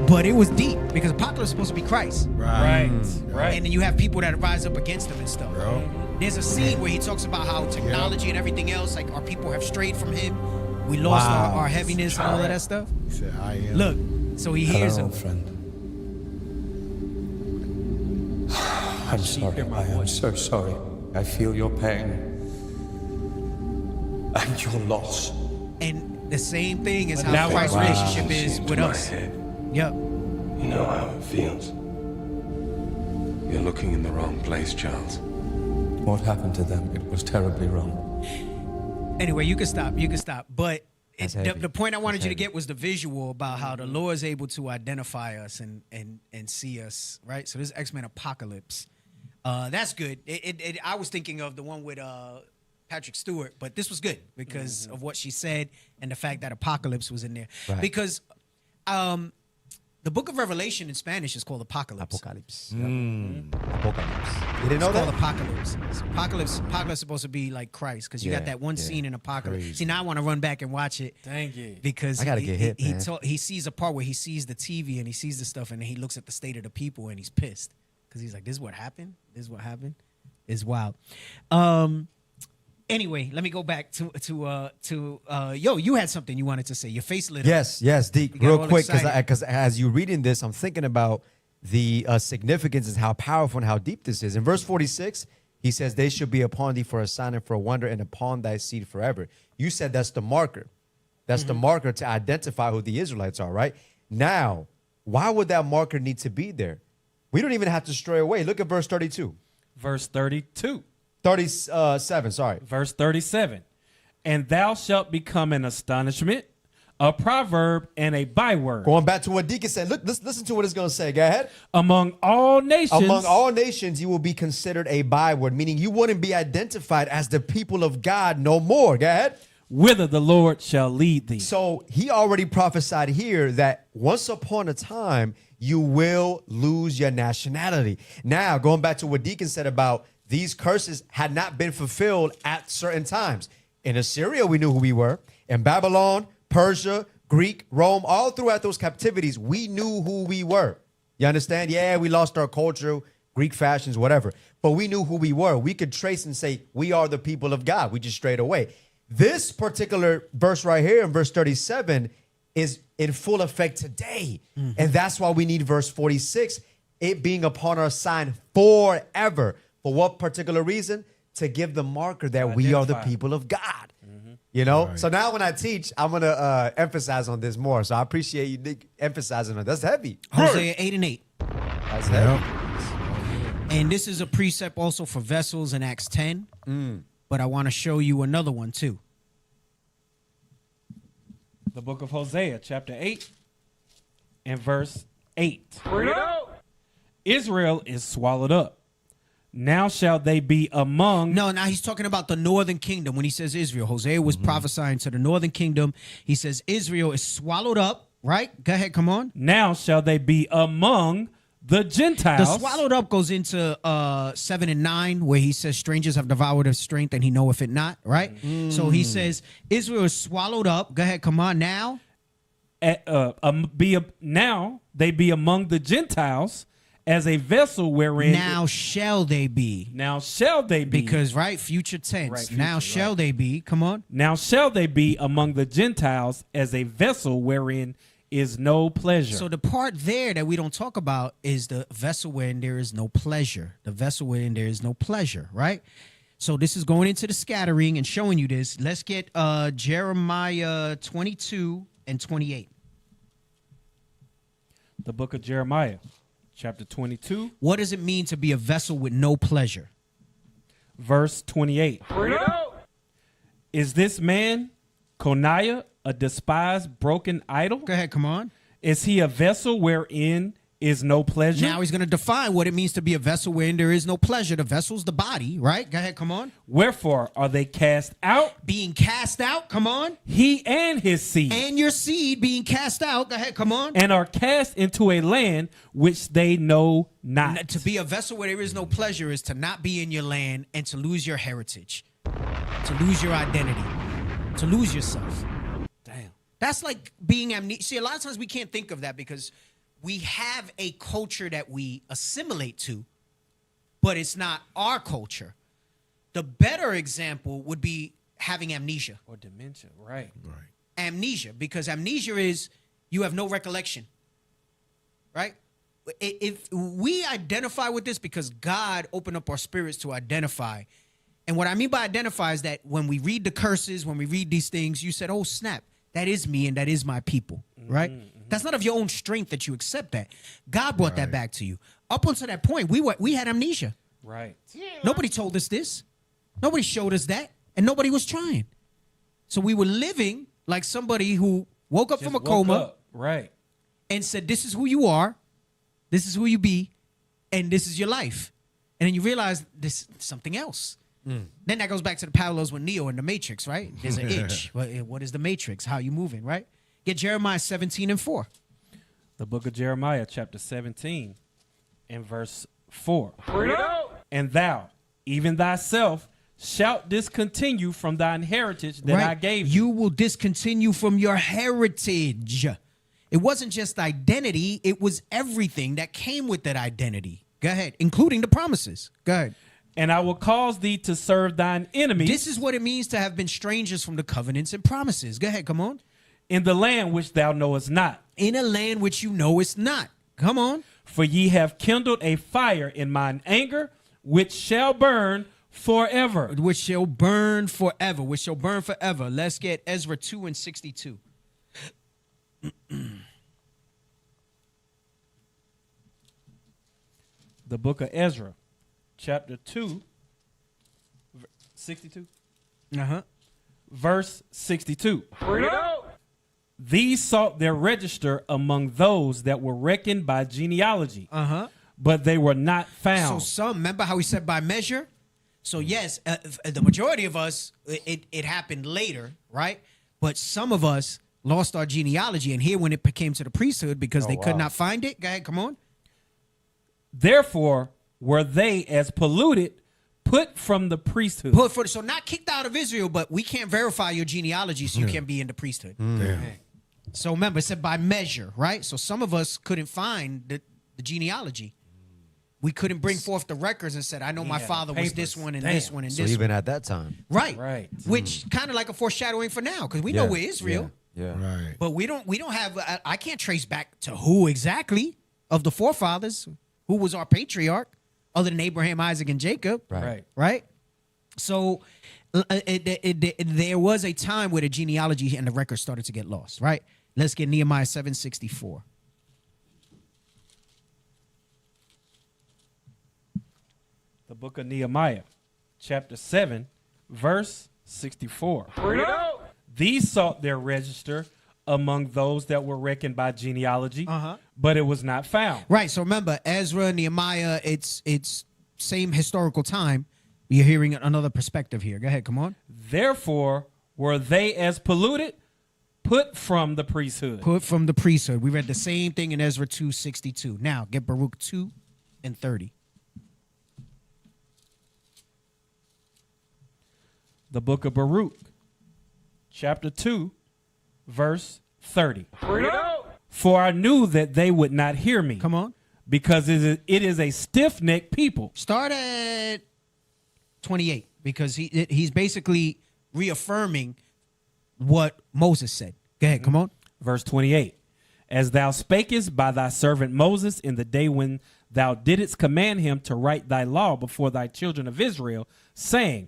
but it was deep, because Apocalypse is supposed to be Christ. Right. And then you have people that rise up against him and stuff. There's a scene where he talks about how technology and everything else, like our people have strayed from him. We lost our heaviness and all of that stuff. He said, I am. Look, so he hears him. Friend. I'm sorry. I am so sorry. I feel your pain and your loss. And the same thing is But how now Christ's wow. relationship is with us. Head. Yep. You know how it feels. You're looking in the wrong place, Charles. What happened to them? It was terribly wrong. Anyway, you can stop. You can stop. But heavy. the point I wanted That's you to heavy. get was the visual about how the Lord is able to identify us and see us, right? So this X-Men Apocalypse. That's good. I was thinking of the one with Patrick Stewart, but this was good because of what she said and the fact that Apocalypse was in there. Right. Because the book of Revelation in Spanish is called Apocalypse. Apocalypse. Apocalypse. You didn't know It's that? called Apocalypse. So Apocalypse is supposed to be like Christ, because you got that one scene in Apocalypse. Crazy. See, now I want to run back and watch it. Thank you. Because I gotta get hit, man. he sees a part where he sees the TV and he sees the stuff, and then he looks at the state of the people and he's pissed because he's like, "This is what happened. This is what happened." It's wild. Anyway, let me go back to yo. You had something you wanted to say. Your face lit up. Yes, Deke. You got Real all quick, excited. because as you're reading this, I'm thinking about the significance and how powerful and how deep this is. In verse 46, he says, "They should be upon thee for a sign and for a wonder, and upon thy seed forever." You said that's the marker. That's the marker to identify who the Israelites are, right? Now, why would that marker need to be there? We don't even have to stray away. Look at verse 32. Verse 32. 37, sorry. Verse 37. And thou shalt become an astonishment, a proverb, and a byword. Going back to what Deacon said. Look, listen to what it's going to say. Go ahead. Among all nations. Among all nations, you will be considered a byword, meaning you wouldn't be identified as the people of God no more. Go ahead. Whither the Lord shall lead thee. So he already prophesied here that once upon a time, you will lose your nationality. Now, going back to what Deacon said about these curses had not been fulfilled at certain times. In Assyria, we knew who we were. In Babylon, Persia, Greek, Rome, all throughout those captivities, we knew who we were. You understand? Yeah, we lost our culture, Greek fashions, whatever. But we knew who we were. We could trace and say, we are the people of God. We just strayed away. This particular verse right here in verse 37 is in full effect today. And that's why we need verse 46, it being upon our sign forever. For what particular reason? To give the marker that we are the people of God. You know? Right. So now when I teach, I'm going to emphasize on this more. So I appreciate you Nick, emphasizing on it. That's heavy. Hosea 8:8. That's heavy. And this is a precept also for vessels in Acts 10. But I want to show you another one too. The book of Hosea, chapter 8 and verse 8. Israel is swallowed up. Now shall they be among... No, now he's talking about the northern kingdom when he says Israel. Hosea was prophesying to the northern kingdom. He says Israel is swallowed up, right? Go ahead, come on. Now shall they be among the Gentiles. The swallowed up goes into 7 and 9, where he says strangers have devoured his strength and he knoweth it not, right? So he says Israel is swallowed up. Go ahead, come on now. Now they be among the Gentiles as a vessel wherein... Now shall they be. Now shall they be. Because, right, future tense. Right, now shall they be. Come on. Now shall they be among the Gentiles as a vessel wherein is no pleasure. So the part there that we don't talk about is the vessel wherein there is no pleasure. The vessel wherein there is no pleasure, right? So this is going into the scattering and showing you this. Let's get Jeremiah 22 and 28. The book of Jeremiah, chapter 22. What does it mean to be a vessel with no pleasure? Verse 28. Is this man, Coniah, a despised, broken idol? Go ahead, come on. Is he a vessel wherein is no pleasure? Now he's going to define what it means to be a vessel wherein there is no pleasure. The vessel's the body, right? Go ahead, come on. Wherefore are they cast out? Being cast out, come on. He and his seed. And your seed being cast out. Go ahead, come on. And are cast into a land which they know not. To be a vessel where there is no pleasure is to not be in your land and to lose your heritage, to lose your identity, to lose yourself. Damn. That's like being amnesia. See, a lot of times we can't think of that because we have a culture that we assimilate to, but it's not our culture. The better example would be having amnesia. Or dementia, right. Amnesia, because amnesia is you have no recollection, right? If we identify with this because God opened up our spirits to identify. And what I mean by identify is that when we read the curses, when we read these things, you said, oh, snap, that is me and that is my people, right? That's not of your own strength that you accept that. God brought that back to you. Up until that point, we had amnesia. Right. Nobody told us this. Nobody showed us that. And nobody was trying. So we were living like somebody who woke up from a coma. Right. And said, this is who you are. This is who you be. And this is your life. And then you realize this is something else. Then that goes back to the parallels with Neo and the Matrix, right? There's an itch. What is the Matrix? How you moving, right? Get Jeremiah 17 and 4. The book of Jeremiah, chapter 17 and verse 4. And thou, even thyself, shalt discontinue from thine heritage that I gave you. You will discontinue from your heritage. It wasn't just identity. It was everything that came with that identity. Go ahead, including the promises. Go ahead. And I will cause thee to serve thine enemies. This is what it means to have been strangers from the covenants and promises. Go ahead, come on. In the land which thou knowest not. In a land which you know is not. Come on. For ye have kindled a fire in mine anger, which shall burn forever. Which shall burn forever. Which shall burn forever. Let's get Ezra 2 and 62. The book of Ezra, chapter 2, 62. Verse 62. These sought their register among those that were reckoned by genealogy, but they were not found. So some, remember how he said by measure? So yes, the majority of us, it happened later, right? But some of us lost our genealogy. And here when it came to the priesthood, because they could not find it. Go ahead, come on. Therefore, were they as polluted, put from the priesthood. So not kicked out of Israel, but we can't verify your genealogy, so you can't be in the priesthood. So remember, it said by measure, right? So some of us couldn't find the genealogy. We couldn't bring forth the records and said, I know my father was this one and this one and So this even one. at that time. Right. Which kind of like a foreshadowing for now, because we know we're Israel. Yeah. Right. But we don't have, I can't trace back to who exactly of the forefathers, who was our patriarch, other than Abraham, Isaac, and Jacob. Right. So there was a time where the genealogy and the records started to get lost, right? Let's get Nehemiah 7:64. The book of Nehemiah, chapter 7, verse 64. These sought their register among those that were reckoned by genealogy, but it was not found. Right. So remember, Ezra, Nehemiah, it's same historical time. You're hearing another perspective here. Go ahead. Come on. Therefore, were they as polluted, put from the priesthood. Put from the priesthood. We read the same thing in Ezra 2:62. Now, get Baruch 2:30. The book of Baruch, chapter 2, verse 30. For I knew that they would not hear me. Come on. Because it is a stiff-necked people. Start at 28, because he's basically reaffirming what Moses said. Go ahead, come on. Verse 28. As thou spakest by thy servant Moses in the day when thou didst command him to write thy law before thy children of Israel, saying,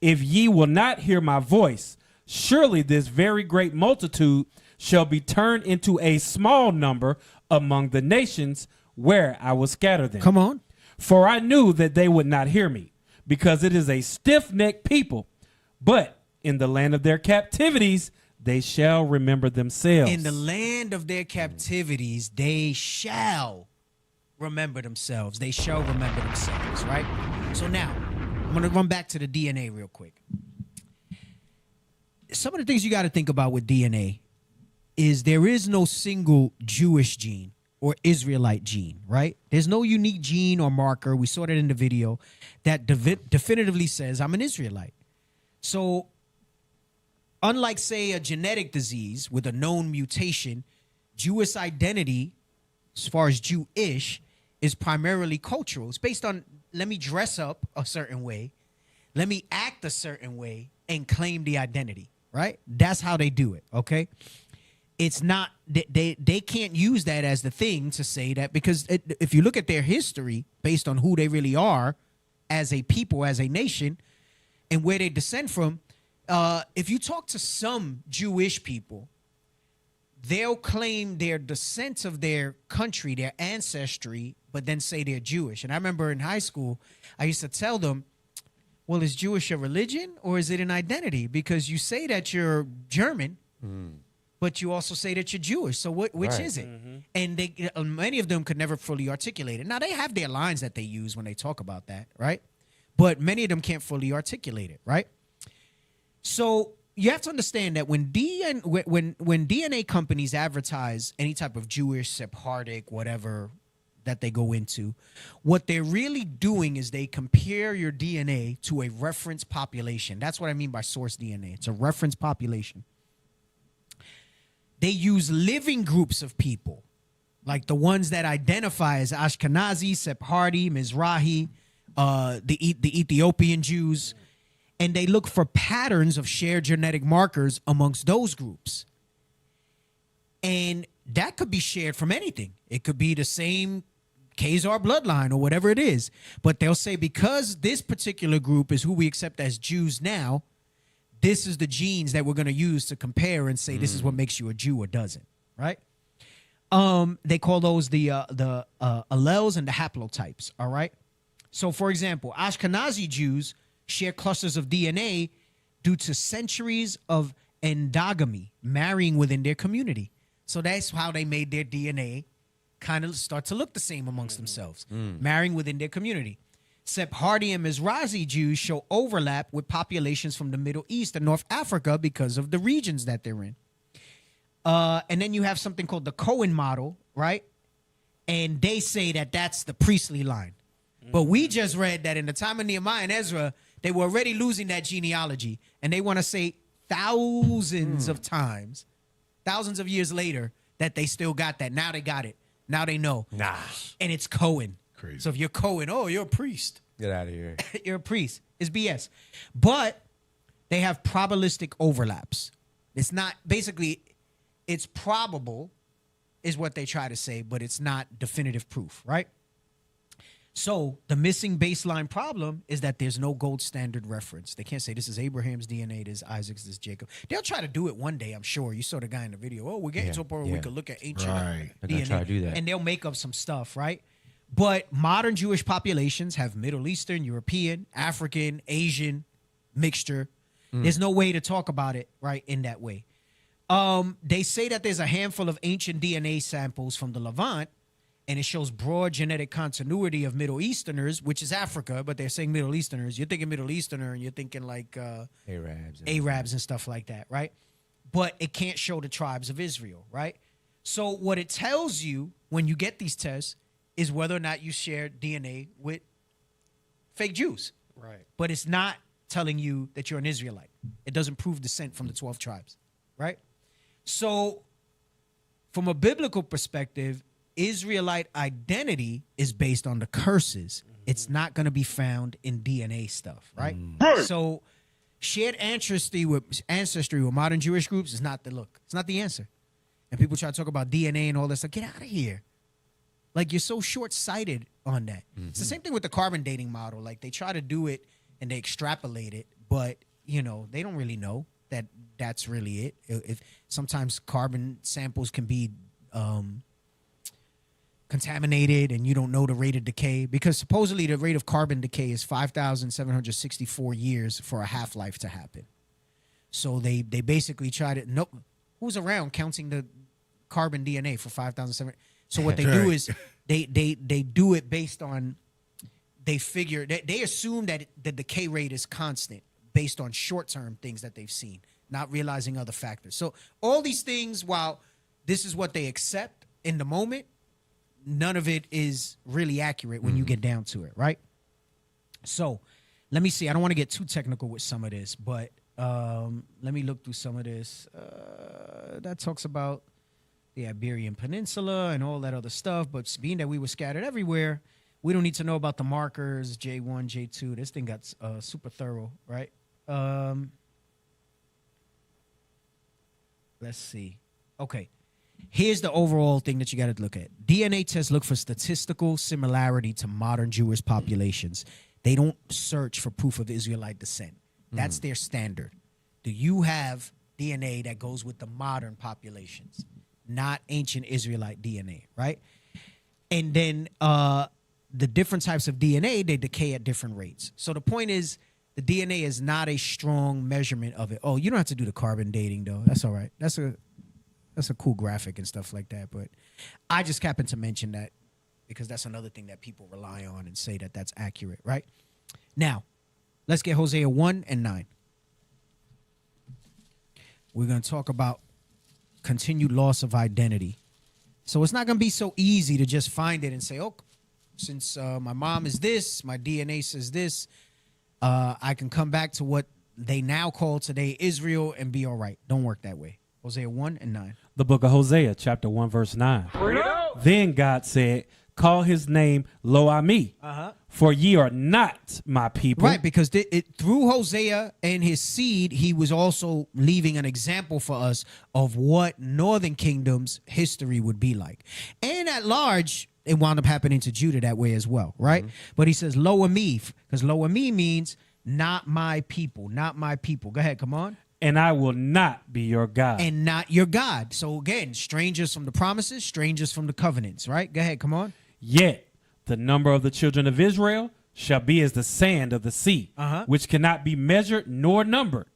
if ye will not hear my voice, surely this very great multitude shall be turned into a small number among the nations where I will scatter them. Come on. For I knew that they would not hear me, because it is a stiff-necked people. But in the land of their captivities, they shall remember themselves. In the land of their captivities, they shall remember themselves. They shall remember themselves, right? So now, I'm going to run back to the DNA real quick. Some of the things you got to think about with DNA is there is no single Jewish gene or Israelite gene, right? There's no unique gene or marker, we saw that in the video, that definitively says I'm an Israelite. So unlike, say, a genetic disease with a known mutation, Jewish identity, as far as Jewish, is primarily cultural. It's based on, let me dress up a certain way, let me act a certain way, and claim the identity, right? That's how they do it, okay? It's not, they can't use that as the thing to say that, because if you look at their history, based on who they really are as a people, as a nation, and where they descend from, if you talk to some Jewish people, they'll claim their descent of their country, their ancestry, but then say they're Jewish. And I remember in high school, I used to tell them, well, is Jewish a religion or is it an identity? Because you say that you're German, but you also say that you're Jewish. So which is it? And they, many of them could never fully articulate it. Now, they have their lines that they use when they talk about that, right? But many of them can't fully articulate it, right? So you have to understand that when DNA companies advertise any type of Jewish, Sephardic, whatever that they go into, what they're really doing is they compare your DNA to a reference population. That's what I mean by source DNA. It's a reference population. They use living groups of people, like the ones that identify as Ashkenazi, Sephardi, Mizrahi, the Ethiopian Jews, and they look for patterns of shared genetic markers amongst those groups. And that could be shared from anything. It could be the same Khazar bloodline or whatever it is. But they'll say, because this particular group is who we accept as Jews now, this is the genes that we're going to use to compare and say this is what makes you a Jew or doesn't, right? They call those the alleles and the haplotypes, all right? So, for example, Ashkenazi Jews share clusters of DNA due to centuries of endogamy, marrying within their community. So that's how they made their DNA kind of start to look the same amongst themselves, marrying within their community. Sephardi and Mizrahi Jews show overlap with populations from the Middle East and North Africa because of the regions that they're in. And then you have something called the Cohen model, right? And they say that that's the priestly line. But we just read that in the time of Nehemiah and Ezra, they were already losing that genealogy. And they want to say thousands of times, thousands of years later, that they still got that. Now they got it. Now they know. Nah. And it's Cohen. Crazy. So if you're Cohen, oh, you're a priest. Get out of here. You're a priest. It's BS. But they have probabilistic overlaps. It's not, basically, it's probable is what they try to say, but it's not definitive proof, right? So the missing baseline problem is that there's no gold standard reference. They can't say this is Abraham's DNA, this is Isaac's, this is Jacob. They'll try to do it one day, I'm sure. You saw the guy in the video. Oh, we're getting to a point where we could look at ancient They're DNA. gonna try to do that. And they'll make up some stuff, right? But modern Jewish populations have Middle Eastern, European, African, Asian mixture. There's no way to talk about it, right, in that way. They say that there's a handful of ancient DNA samples from the Levant, and it shows broad genetic continuity of Middle Easterners, which is Africa, but they're saying Middle Easterners. You're thinking Middle Easterner, and you're thinking like Arabs and stuff like that, right? But it can't show the tribes of Israel, right? So what it tells you when you get these tests is whether or not you share DNA with fake Jews. Right. But it's not telling you that you're an Israelite. It doesn't prove descent from the 12 tribes, right? So from a biblical perspective, Israelite identity is based on the curses. It's not going to be found in DNA stuff, right? So shared ancestry with modern Jewish groups is not the look. It's not the answer. And people try to talk about DNA and all this stuff. Get out of here. Like, you're so short-sighted on that. It's the same thing with the carbon dating model. Like, they try to do it and they extrapolate it, but, you know, they don't really know that that's really it. If sometimes carbon samples can be contaminated and you don't know the rate of decay, because supposedly the rate of carbon decay is 5,764 years for a half-life to happen. So they basically try to, nope, who's around counting the carbon DNA for 5,700? So what they do is they do it based on, they figure, they assume that the decay rate is constant based on short-term things that they've seen, not realizing other factors. So all these things, while this is what they accept in the moment, none of it is really accurate when you get down to it, right? So let me see. I don't want to get too technical with some of this, but let me look through some of this. That talks about the Iberian Peninsula and all that other stuff, but being that we were scattered everywhere, we don't need to know about the markers, J1, J2. This thing got super thorough, right? Let's see. Okay. Here's the overall thing that you got to look at. DNA tests look for statistical similarity to modern Jewish populations. They don't search for proof of Israelite descent. That's their standard. Do you have DNA that goes with the modern populations, not ancient Israelite DNA, right? And then the different types of DNA, they decay at different rates. So the point is, the DNA is not a strong measurement of it. Oh, you don't have to do the carbon dating, though. That's all right. That's a cool graphic and stuff like that. But I just happened to mention that because that's another thing that people rely on and say that that's accurate, right? Now, let's get Hosea 1 and 9. We're going to talk about continued loss of identity. So it's not going to be so easy to just find it and say, oh, since my mom is this, my DNA says this, I can come back to what they now call today Israel and be all right. Don't work that way. Hosea 1 and 9. The book of Hosea, chapter 1, verse 9. Then God said, call his name Lo-Ami, for ye are not my people. Right, because through Hosea and his seed, he was also leaving an example for us of what northern kingdom's history would be like. And at large, it wound up happening to Judah that way as well, right? But he says Lo-Ami, because Lo-Ami means not my people, not my people. Go ahead, come on. And I will not be your God. And not your God. So again, strangers from the promises, strangers from the covenants, right? Go ahead, come on. Yet the number of the children of Israel shall be as the sand of the sea, which cannot be measured nor numbered.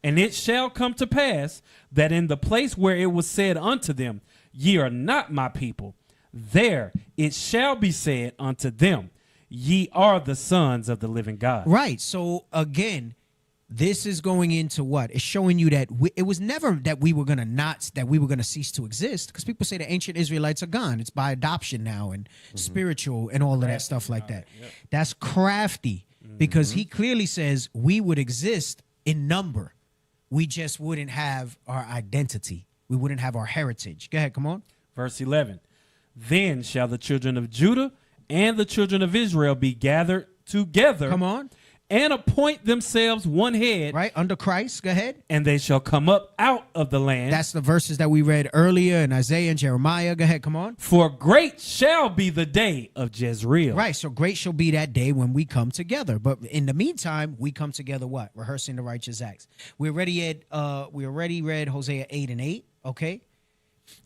And it shall come to pass that in the place where it was said unto them, ye are not my people, there it shall be said unto them, ye are the sons of the living God. Right. So again, This is going into what? It's showing you that it was never that we were going to cease to exist, because people say the ancient Israelites are gone. It's by adoption now and spiritual and all of that stuff like that. That's crafty, because he clearly says we would exist in number. We just wouldn't have our identity. We wouldn't have our heritage. Go ahead, come on. Verse 11. Then shall the children of Judah and the children of Israel be gathered together. Come on. And appoint themselves one head. Right, under Christ. Go ahead. And they shall come up out of the land. That's the verses that we read earlier in Isaiah and Jeremiah. Go ahead, come on. For great shall be the day of Jezreel. Right, so great shall be that day when we come together. But in the meantime, we come together what? Rehearsing the righteous acts. We already read Hosea 8 and 8, okay?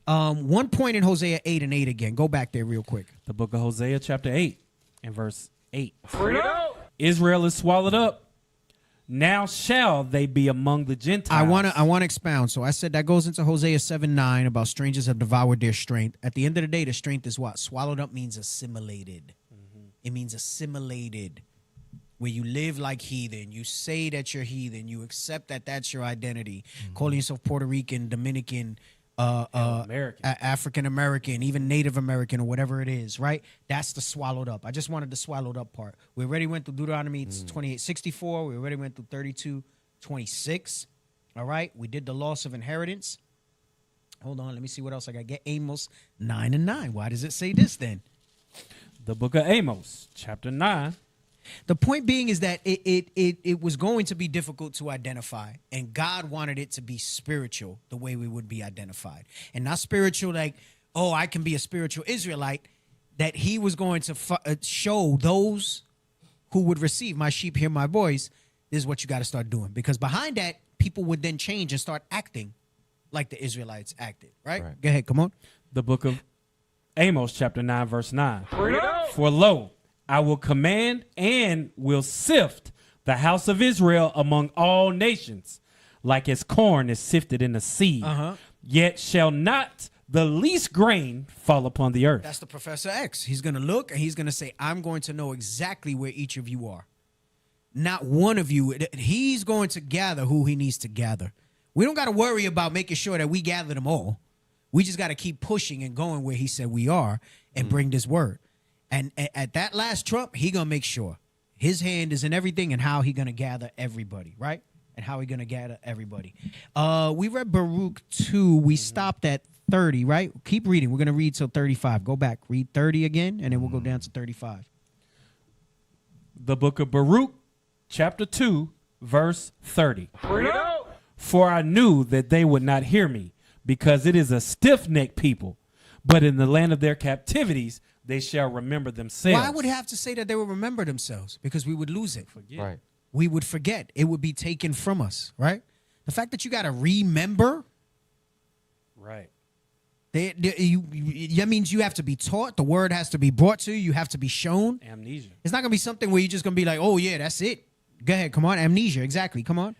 1 point in Hosea 8 and 8 again. Go back there real quick. The book of Hosea chapter 8 and verse 8. Israel is swallowed up. Now shall they be among the Gentiles. I want to expound. So I said that goes into Hosea 7:9 about strangers have devoured their strength. At the end of the day, the strength is what? Swallowed up means assimilated. It means assimilated, where you live like heathen. You say that you're heathen. You accept that that's your identity. Calling yourself Puerto Rican, Dominican, African American, even Native American, or whatever it is, right? That's the swallowed up. I just wanted the swallowed up part. We already went through Deuteronomy 28:64. We already went through 32:26. All right, we did the loss of inheritance. Hold on, let me see what else I got. Get Amos 9 and 9. Why does it say this then? The book of Amos, chapter 9. The point being is that it was going to be difficult to identify, and God wanted it to be spiritual the way we would be identified, and not spiritual like, oh, I can be a spiritual Israelite, that he was going to show those who would receive my sheep hear my voice. This is what you got to start doing, because behind that, people would then change and start acting like the Israelites acted, right? Go ahead, come on. The book of Amos, chapter 9, verse 9. For lo, I will command and will sift the house of Israel among all nations, like as corn is sifted in the sea. Yet shall not the least grain fall upon the earth. That's the Professor X. He's going to look and he's going to say, I'm going to know exactly where each of you are. Not one of you. He's going to gather who he needs to gather. We don't got to worry about making sure that we gather them all. We just got to keep pushing and going where he said we are and bring this word. And at that last trump, he going to make sure his hand is in everything and how he going to gather everybody, right? And how he going to gather everybody. We read Baruch 2. We stopped at 30, right? Keep reading. We're going to read till 35. Go back. Read 30 again, and then we'll go down to 35. The book of Baruch, chapter 2, verse 30. For I knew that they would not hear me, because it is a stiff-necked people. But in the land of their captivities, they shall remember themselves. Why would he have to say that they will remember themselves? Because we would lose it. Right. We would forget. It would be taken from us, right? The fact that you got to remember. Right. That means you have to be taught. The word has to be brought to you. You have to be shown. Amnesia. It's not going to be something where you're just going to be like, oh, yeah, that's it. Go ahead. Come on. Amnesia. Exactly. Come on.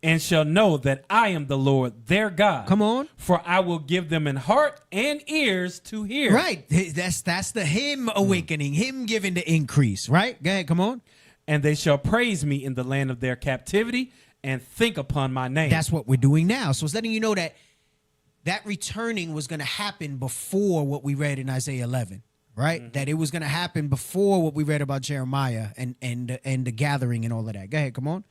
And shall know that I am the Lord their God. Come on. For I will give them an heart and ears to hear. Right. That's the him awakening, him giving the increase. Right. Go ahead. Come on. And they shall praise me in the land of their captivity and think upon my name. That's what we're doing now. So it's letting you know that returning was going to happen before what we read in Isaiah 11. Right. That it was going to happen before what we read about Jeremiah and the gathering and all of that. Go ahead. Come on.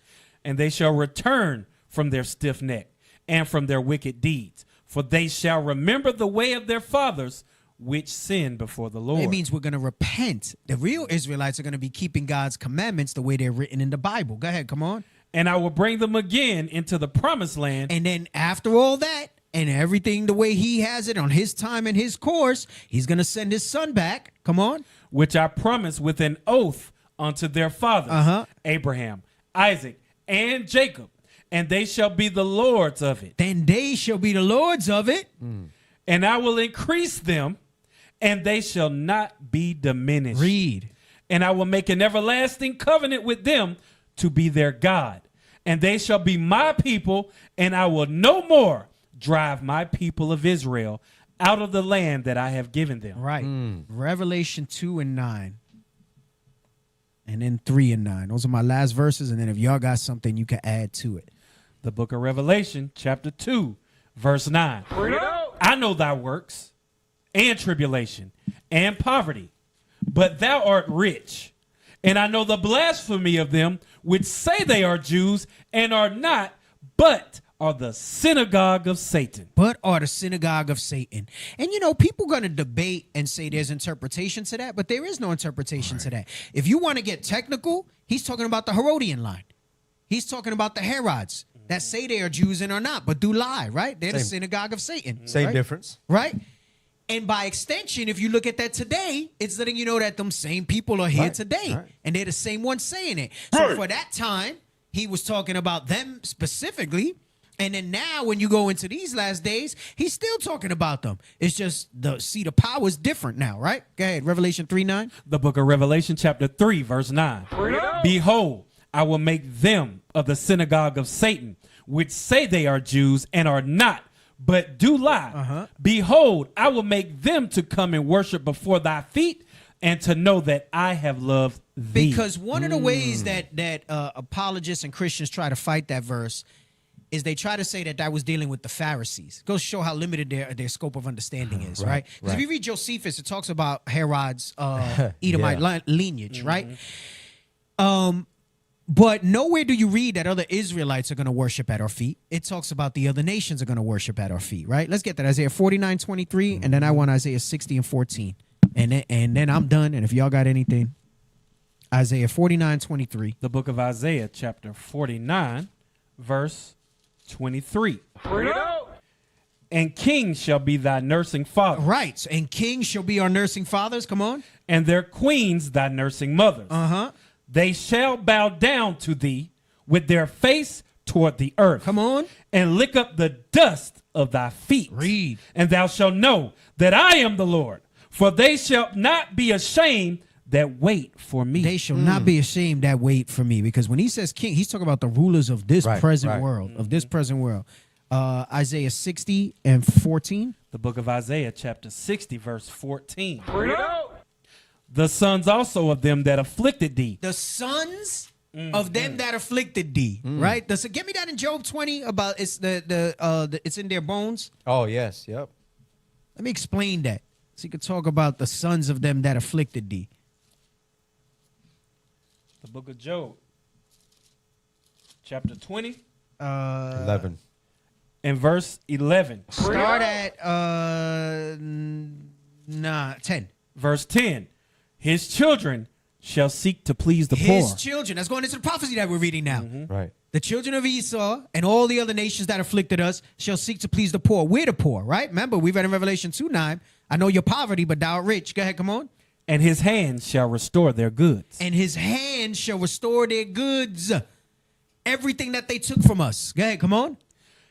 And they shall return from their stiff neck and from their wicked deeds. For they shall remember the way of their fathers, which sinned before the Lord. It means we're going to repent. The real Israelites are going to be keeping God's commandments the way they're written in the Bible. Go ahead, come on. And I will bring them again into the promised land. And then after all that, and everything the way he has it on his time and his course, he's going to send his son back. Come on. Which I promised with an oath unto their fathers, Abraham, Isaac, and Jacob, and they shall be the lords of it. Then they shall be the lords of it. And I will increase them, and they shall not be diminished. Read. And I will make an everlasting covenant with them to be their God. And they shall be my people, and I will no more drive my people of Israel out of the land that I have given them. Right. Revelation 2 and 9. and then 3 and 9. Those are my last verses, and then if y'all got something, you can add to it. The book of Revelation, chapter 2, verse 9. I know thy works and tribulation and poverty, but thou art rich. And I know the blasphemy of them which say they are Jews and are not, but are the synagogue of Satan. But are the synagogue of Satan. And you know, people going to debate and say there's interpretation to that, but there is no interpretation to that. If you want to get technical, he's talking about the Herodian line. He's talking about the Herods that say they are Jews and are not, but do lie, right? They're the synagogue of Satan. Same right? difference. Right? And by extension, if you look at that today, it's letting you know that them same people are here today. Right. And they're the same ones saying it. So for that time, he was talking about them specifically. And then now when you go into these last days, he's still talking about them. It's just the power is different now, right? Go ahead. Revelation 3:9. The book of Revelation, chapter 3, verse 9. Behold, I will make them of the synagogue of Satan, which say they are Jews and are not, but do lie. Behold, I will make them to come and worship before thy feet, and to know that I have loved thee. Because one of the ways that apologists and Christians try to fight that verse is they try to say that was dealing with the Pharisees. Goes to show how limited their scope of understanding is, right? Because if you read Josephus, it talks about Herod's Edomite lineage, right? But nowhere do you read that other Israelites are going to worship at our feet. It talks about the other nations are going to worship at our feet, right? Let's get that. Isaiah 49:23, and then I want Isaiah 60 and 14. And then I'm done. And if y'all got anything, Isaiah 49:23. The book of Isaiah, chapter 49, verse 23. And kings shall be thy nursing fathers. Right. And kings shall be our nursing fathers. Come on. And their queens thy nursing mothers. They shall bow down to thee with their face toward the earth. Come on. And lick up the dust of thy feet. Read. And thou shalt know that I am the Lord. For they shall not be ashamed that wait for me. They shall not be ashamed that wait for me. Because when he says king, he's talking about the rulers of this present world. Of this present world. Isaiah 60 and 14. The book of Isaiah, chapter 60, verse 14. The sons also of them that afflicted thee. The sons of them that afflicted thee. Right? So give me that in Job 20 about it's it's in their bones. Oh, yes. Yep. Let me explain that. So you could talk about the sons of them that afflicted thee. The book of Job, chapter 20. 11. And verse 11. Start at 10. Verse 10. His children shall seek to please the poor. His children. That's going into the prophecy that we're reading now. Right. The children of Esau and all the other nations that afflicted us shall seek to please the poor. We're the poor, right? Remember, we read in Revelation 2:9, I know your poverty, but thou art rich. Go ahead, come on. And his hands shall restore their goods. And his hands shall restore their goods. Everything that they took from us. Go ahead, come on.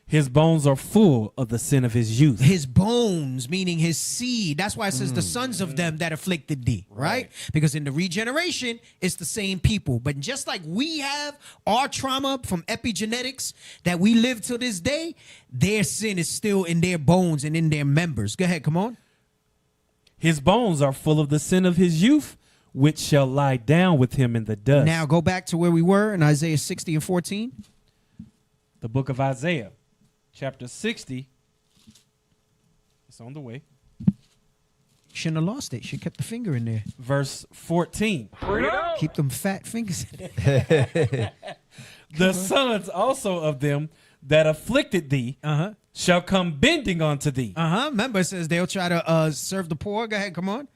His bones are full of the sin of his youth. His bones, meaning his seed. That's why it says the sons of them that afflicted thee, right? Because in the regeneration, it's the same people. But just like we have our trauma from epigenetics that we live to this day, their sin is still in their bones and in their members. Go ahead, come on. His bones are full of the sin of his youth, which shall lie down with him in the dust. Now go back to where we were in Isaiah 60 and 14. The book of Isaiah, chapter 60. It's on the way. Shouldn't have lost it. Should have kept the finger in there. Verse 14. Keep them fat fingers in there. The sons also of them that afflicted thee shall come bending unto thee. Remember, it says they'll try to serve the poor. Go ahead, come on.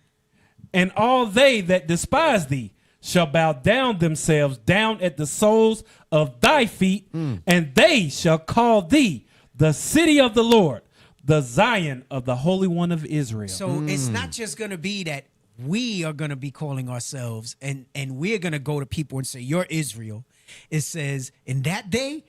And all they that despise thee shall bow down themselves down at the soles of thy feet, and they shall call thee the city of the Lord, the Zion of the Holy One of Israel. So it's not just going to be that we are going to be calling ourselves and we're going to go to people and say, you're Israel. It says in that day,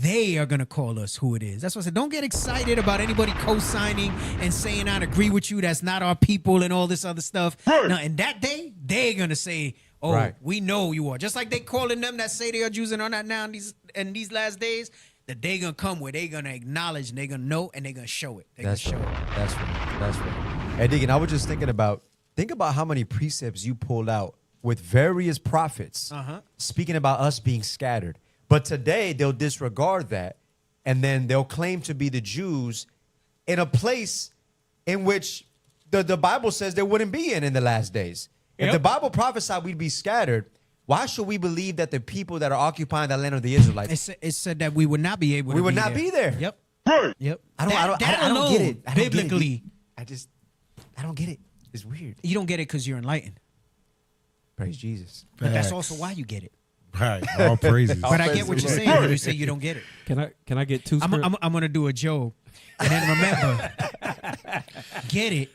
they are going to call us who it is. That's why I said, don't get excited about anybody co-signing and saying, I agree with you. That's not our people and all this other stuff. Now, in that day, they're going to say, oh, we know you are. Just like they calling them that say they are Jews and are not now in these last days, that they're going to come where they're going to acknowledge and they're going to know and they're going to show it. That's right. That's right. Hey, Deacon, I was just think about how many precepts you pulled out with various prophets speaking about us being scattered. But today they'll disregard that, and then they'll claim to be the Jews in a place in which the Bible says they wouldn't be in the last days. If the Bible prophesied we'd be scattered, why should we believe that the people that are occupying the land of the Israelites? It said that we would not be able. We would not be there. Yep. Yep. I don't get it. I don't biblically, get it. I don't get it. It's weird. You don't get it because you're enlightened. Praise Jesus. But that's also why you get it. Right. All praises. But I get what you're saying when you say you don't get it. Can I get two? I'm gonna do a joke, and then remember, get it,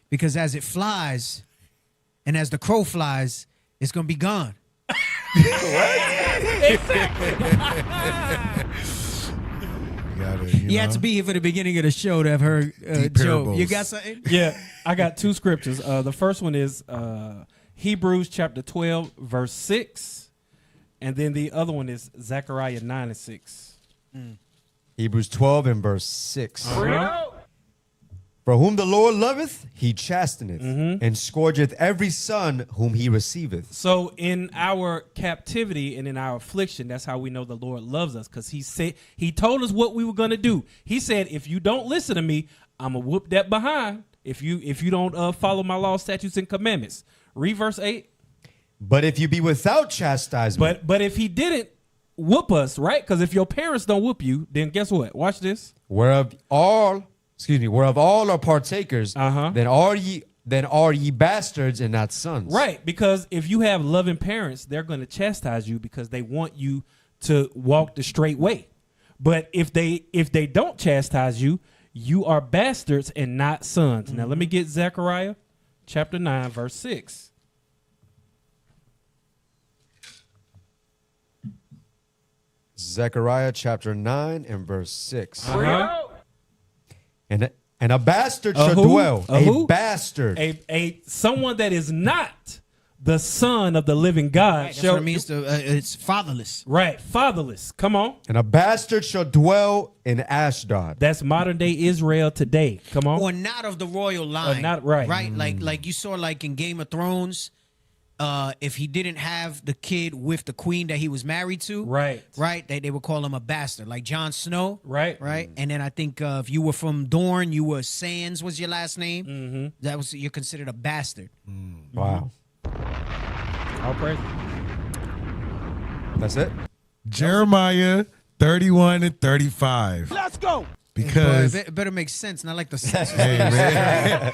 because as it flies, and as the crow flies, it's gonna be gone. You had to be here for the beginning of the show to have heard Joe. You got something? Yeah, I got two scriptures. The first one is Hebrews chapter 12, verse 6. And then the other one is Zechariah 9 and 6. Hebrews 12 and verse 6. For whom the Lord loveth, he chasteneth, and scourgeth every son whom he receiveth. So in our captivity and in our affliction, that's how we know the Lord loves us, because he told us what we were going to do. He said, if you don't listen to me, I'm going to whoop that behind if you don't follow my law, statutes, and commandments. Read verse 8. But if you be without chastisement. But if he didn't whoop us, right? Because if your parents don't whoop you, then guess what? Watch this. Whereof all are partakers, then are ye bastards and not sons. Right, because if you have loving parents, they're going to chastise you because they want you to walk the straight way. But if they don't chastise you, you are bastards and not sons. Now let me get Zechariah chapter 9, verse 6. Zechariah chapter 9 and verse 6. And a bastard shall dwell. A bastard. A someone that is not the son of the living God. Right, that's what it means. It's fatherless. Right, fatherless. Come on. And a bastard shall dwell in Ashdod. That's modern day Israel today. Come on. Or not of the royal line. Not right. Right, like you saw, like in Game of Thrones. If he didn't have the kid with the queen that he was married to, right, they would call him a bastard, like Jon Snow, right. And then I think if you were from Dorne, you were Sands was your last name. You're considered a bastard. Wow. All praise. That's it. Jeremiah 31 and 35. Let's go. Because it better make sense, not like the sense. Hey, man.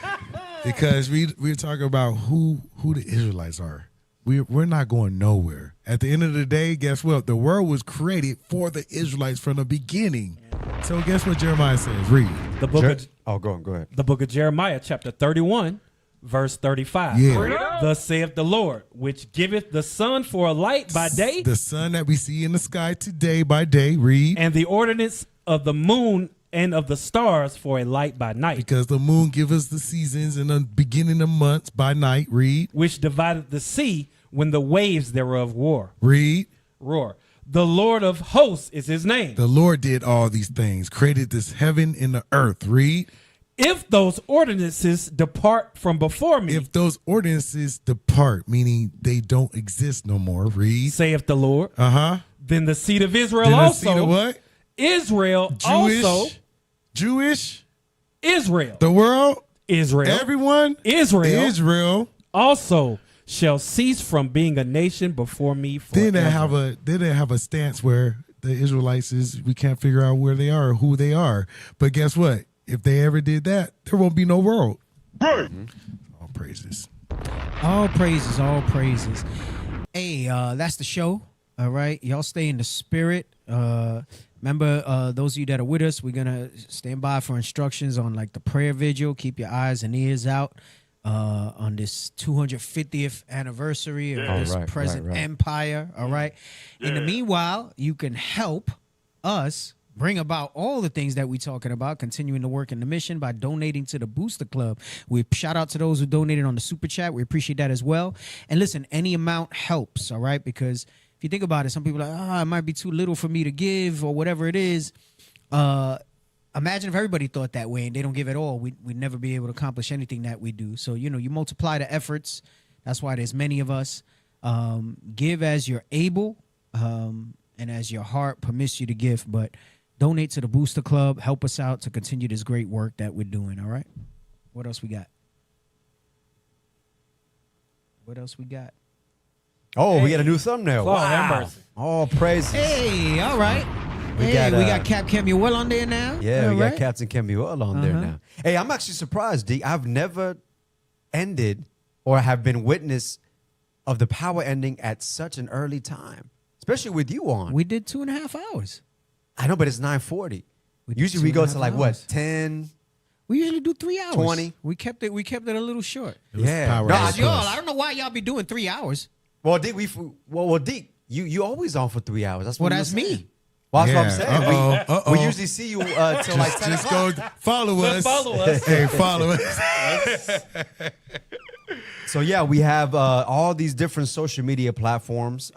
Because we're talking about who the Israelites are. We're not going nowhere. At the end of the day, guess what? The world was created for the Israelites from the beginning. So guess what Jeremiah says? Read. The book go ahead. The book of Jeremiah, chapter 31, verse 35. Yeah. Thus saith the Lord, which giveth the sun for a light by day. The sun that we see in the sky today by day. Read. And the ordinance of the moon and of the stars for a light by night. Because the moon gives us the seasons and the beginning of months by night. Read. Which divided the sea when the waves thereof roar. Roar. The Lord of hosts is his name. The Lord did all these things, created this heaven and the earth. Read. If those ordinances depart from before me. If those ordinances depart, meaning they don't exist no more. Read. Saith the Lord. Then the seed of Israel then also. The seed of what? Israel Jewish. Israel. The world. Israel. Everyone. Israel also shall cease from being a nation before me forever. They didn't have a stance where the Israelites we can't figure out where they are or who they are. But guess what? If they ever did that, there won't be no world. All praises. All praises. All praises. Hey, that's the show. All right. Y'all stay in the spirit. Remember, those of you that are with us, we're going to stand by for instructions on like the prayer vigil. Keep your eyes and ears out on this 250th anniversary of this present empire. All right. In the meanwhile, you can help us bring about all the things that we're talking about, continuing to work in the mission by donating to the Booster Club. We shout out to those who donated on the Super Chat. We appreciate that as well. And listen, any amount helps, all right? Because if you think about it, some people are like, it might be too little for me to give or whatever it is. Imagine if everybody thought that way and they don't give at all. We'd never be able to accomplish anything that we do. So, you multiply the efforts, That's why there's many of us. Give as you're able, and as your heart permits you to give, but donate to the Booster Club. Help us out to continue this great work that we're doing, all right? What else we got? What else we got? Oh, we got a new thumbnail. Lord Wow. have mercy. All praises. Hey, all right. We got Cap Kemuel on there now. Yeah, all we right. got Captain Kemuel on there now. Hey, I'm actually surprised, D. I've never ended or have been witness of the power ending at such an early time, especially with you on. We did 2.5 hours. I know, but it's 9:40. Usually we go to like what, 10? We usually do 3 hours. 20. We kept it a little short. Yeah. Y'all, I don't know why y'all be doing 3 hours. Well, D, D, you always on for 3 hours. That's what that's me. Well, that's what I'm saying. We usually see you till like 10 Just o'clock. go follow us. Follow us. Hey, follow us. So yeah, we have all these different social media platforms.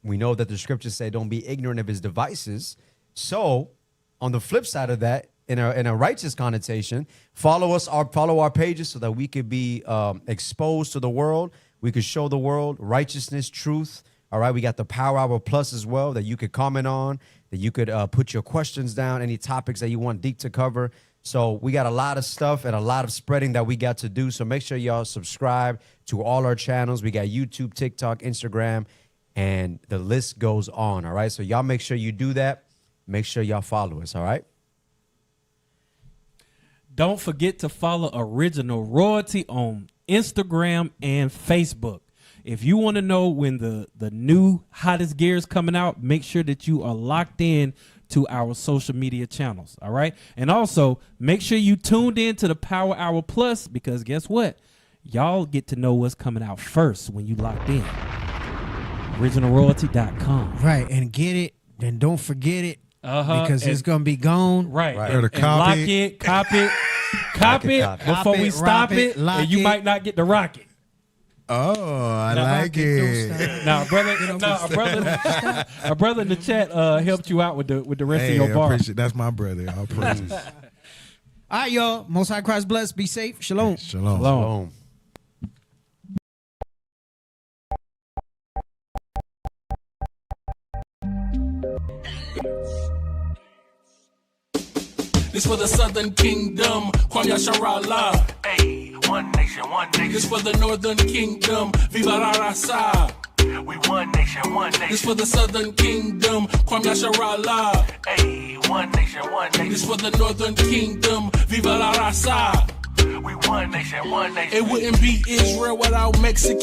We know that the scriptures say don't be ignorant of his devices. So on the flip side of that, in a righteous connotation, follow our pages so that we could be exposed to the world. We could show the world righteousness, truth. All right, we got the Power Hour Plus as well that you could comment on, that you could put your questions down, any topics that you want Deke to cover. So we got a lot of stuff and a lot of spreading that we got to do. So make sure y'all subscribe to all our channels. We got YouTube, TikTok, Instagram, and the list goes on. All right, so y'all make sure you do that. Make sure y'all follow us. All right. Don't forget to follow Original Royalty on Instagram and Facebook. If you want to know when the new hottest gear is coming out, make sure that you are locked in to our social media channels. All right. And also make sure you tuned in to the Power Hour Plus, because guess what? Y'all get to know what's coming out first when you locked in. OriginalRoyalty.com. Right. And get it. Then don't forget it. Because it's going to be gone. Right. Or to And lock copy. it, cop it, cop it before we stop it, and you might not get the rocket. Oh, I like it. Now, brother, a brother in the chat helped you out with the rest of your bar. That's my brother. I'll praise it. All right, y'all. Most High Christ bless. Be safe. Shalom. Shalom. Shalom. This for the Southern Kingdom, Kwam Yasharallah. Hey, one nation, one nation. This for the Northern Kingdom, Viva la Raza. We one nation, one nation. This for the Southern Kingdom, Kwam Yasharallah. Hey, one nation, one nation. This for the Northern Kingdom, Viva la Raza. We one nation, one nation. It wouldn't be Israel without Mexican.